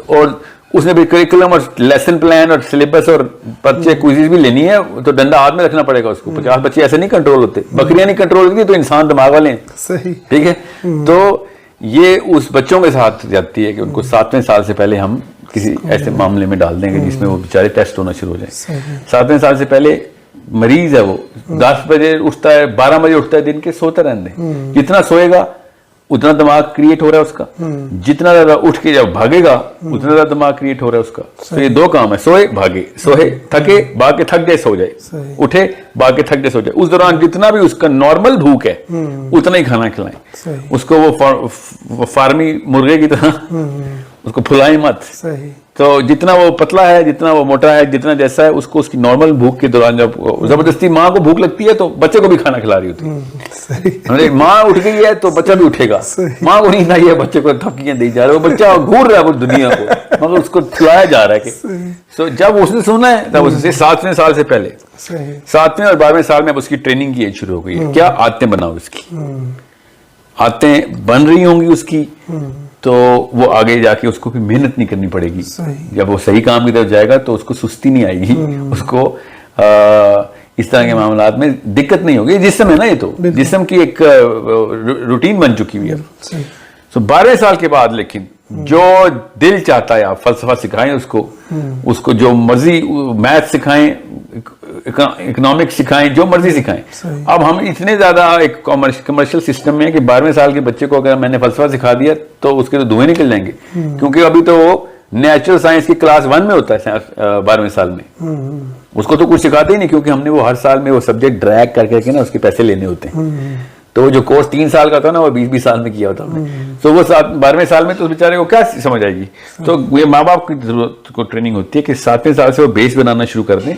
اور اس نے بھی کریکولم اور لیسن پلان اور سلیبس اور بچے کوئزز بھی لینی ہے, تو ڈنڈا ہاتھ میں رکھنا پڑے گا اس کو. 50 بچے ایسے نہیں کنٹرول ہوتے, بکریاں نہیں کنٹرول ہوتی, تو انسان دماغ والے ہیں, ٹھیک ہے. تو یہ اس بچوں کے ساتھ جاتی ہے کہ ان کو 7ویں سال سے پہلے ہم کسی ایسے معاملے میں ڈال دیں گے جس میں وہ بیچارے ٹیسٹ ہونا شروع ہو جائیں. 7ویں سال سے پہلے مریض ہے, وہ 10 بجے اٹھتا ہے, 12 بجے اٹھتا ہے دن کے, سوتا رہنے دیں. جتنا سوئے گا اتنا دماغ کریٹ ہو رہا ہے اس کا, جتنا زیادہ اٹھ کے جب بھاگے گا اتنا زیادہ دماغ کریٹ ہو رہا ہے اس کا. تو یہ 2 کام ہے, سوئے بھاگے, سوئے تھکے بھاگ کے تھک گئے سو جائے, اٹھے بھاگ کے تھک گئے سو جائے. اس دوران جتنا بھی اس کا نارمل بھوک ہے اتنا ہی کھانا کھلائیں اس کو. وہ فارمی مرغے کی طرح اس کو پھلائیں مت. تو جتنا وہ پتلا ہے, جتنا وہ موٹا ہے, جتنا جیسا ہے, اس کو اس کی نارمل بھوک کے دوران جب زبردستی ماں کو بھوک لگتی ہے تو بچے کو بھی کھانا کھلا رہی ہوتی ہے. ماں اٹھ گئی ہے تو بچہ بھی اٹھے گا, ماں کو نیند آئی ہے بچے کو تھپکیاں دی جا رہی ہے, وہ بچہ گھور رہا ہے وہ دنیا کو, مگر اس کو کھلایا جا رہا ہے. کہ جب اس نے سنا ہے تب اس سے 7ویں سال سے پہلے, 7ویں اور 12ویں سال میں اب اس کی ٹریننگ کی شروع ہو گئی ہے. کیا عادتیں بناؤ, اس کی عادتیں بن رہی ہوں گی اس کی, تو وہ آگے جا کے اس کو بھی محنت نہیں کرنی پڑے گی. جب وہ صحیح کام کی طرف جائے گا تو اس کو سستی نہیں آئے گی, اس کو اس طرح کے معاملات میں دقت نہیں ہوگی. جسم ہے نا, یہ تو جسم کی ایک روٹین بن چکی ہوئی ہے. تو 12 سال کے بعد لیکن جو دل چاہتا ہے آپ فلسفہ سکھائیں اس کو جو مرضی, میتھ سکھائیں, اکنامکس سکھائیں, جو مرضی سکھائیں. اب ہم اتنے زیادہ ایک کمرشل سسٹم میں کہ 12ویں سال کے بچے کو اگر میں نے فلسفہ سکھا دیا تو اس کے تو دھوئیں نکل جائیں گے, کیونکہ ابھی تو وہ نیچرل سائنس کی کلاس 1 میں ہوتا ہے 12ویں سال میں. اس کو تو کچھ سکھاتے ہی نہیں, کیونکہ ہم نے وہ ہر سال میں وہ سبجیکٹ ڈریگ کر کے نا اس کے پیسے لینے ہوتے ہیں. تو جو کورس 3 سال کا تھا نا, وہ 20 سال میں کیا ہوتا ہے. تو وہ 12ویں سال میں تو اس بیچارے کو کیا سمجھ آئے گی. تو یہ ماں باپ کی ضرورت کو ٹریننگ ہوتی ہے کہ 7ویں سال سے وہ بیس بنانا شروع کر دیں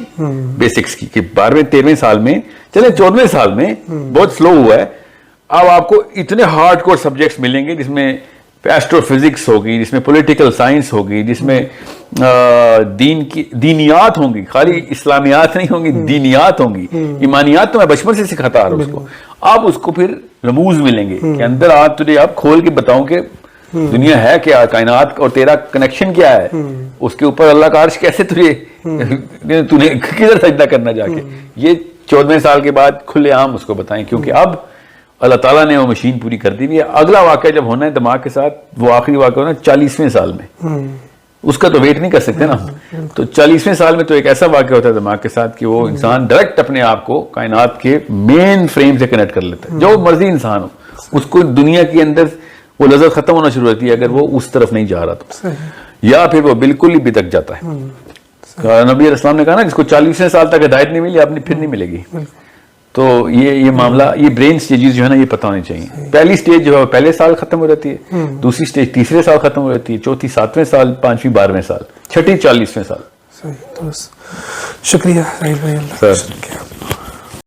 بیسکس کی, کہ 12ویں 13ویں سال میں, چلے 14ویں سال میں بہت سلو ہوا ہے, اب آپ کو اتنے ہارڈ کور سبجیکٹس ملیں گے جس میں ایسٹرو فزکس ہوگی، جس میں پولیٹیکل سائنس ہوگی، جس میں دین کی دینیات ہوں گی، خالی اسلامیات نہیں ہوں گی، دینیات ہوں گی، ایمانیات تو میں بچپن سے سکھاتا آ رہا ہوں اس کو. اب اس کو پھر رموز ملیں گے کہ اندر آج تجھے اب کھول کے بتاؤں کہ دنیا ہے کیا، کائنات اور تیرا کنیکشن کیا ہے، اس کے اوپر اللہ کا عرش کیسے تجھے تُونے کدھر سجدہ کرنا جا کے. یہ 14 سال کے بعد کھلے عام اس کو بتائیں، کیونکہ اب اللہ تعالیٰ نے وہ مشین پوری کر دی ہوئی ہے. اگلا واقعہ جب ہونا ہے دماغ کے ساتھ، وہ آخری واقعہ ہونا ہے 40ویں سال میں، اس کا تو ویٹ نہیں کر سکتے نا. تو 40ویں سال میں تو ایک ایسا واقعہ ہوتا ہے دماغ کے ساتھ کہ وہ انسان ڈائریکٹ اپنے آپ کو کائنات کے مین فریم سے کنیکٹ کر لیتا ہے. جو مرضی انسان ہو، اس کو دنیا کے اندر وہ لذت ختم ہونا شروع ہوتی ہے اگر وہ اس طرف نہیں جا رہا تو، یا پھر وہ بالکل ہی بتک جاتا ہے. نبی علیہ السلام نے کہا نا جس کو 40ویں سال تک ہدایت نہیں ملی اپنی پھر نہیں ملے گی. تو یہ معاملہ، یہ برین سٹیجز جو ہے نا یہ پتہ ہونی چاہیے. پہلی سٹیج جو ہے پہلے سال ختم ہو جاتی ہے، دوسری سٹیج تیسرے سال ختم ہو جاتی ہے، چوتھی 7ویں سال، 5ویں 12ویں سال، چھٹی 40ویں سال. صحیح. شکریہ ساحل بھائی. اللہ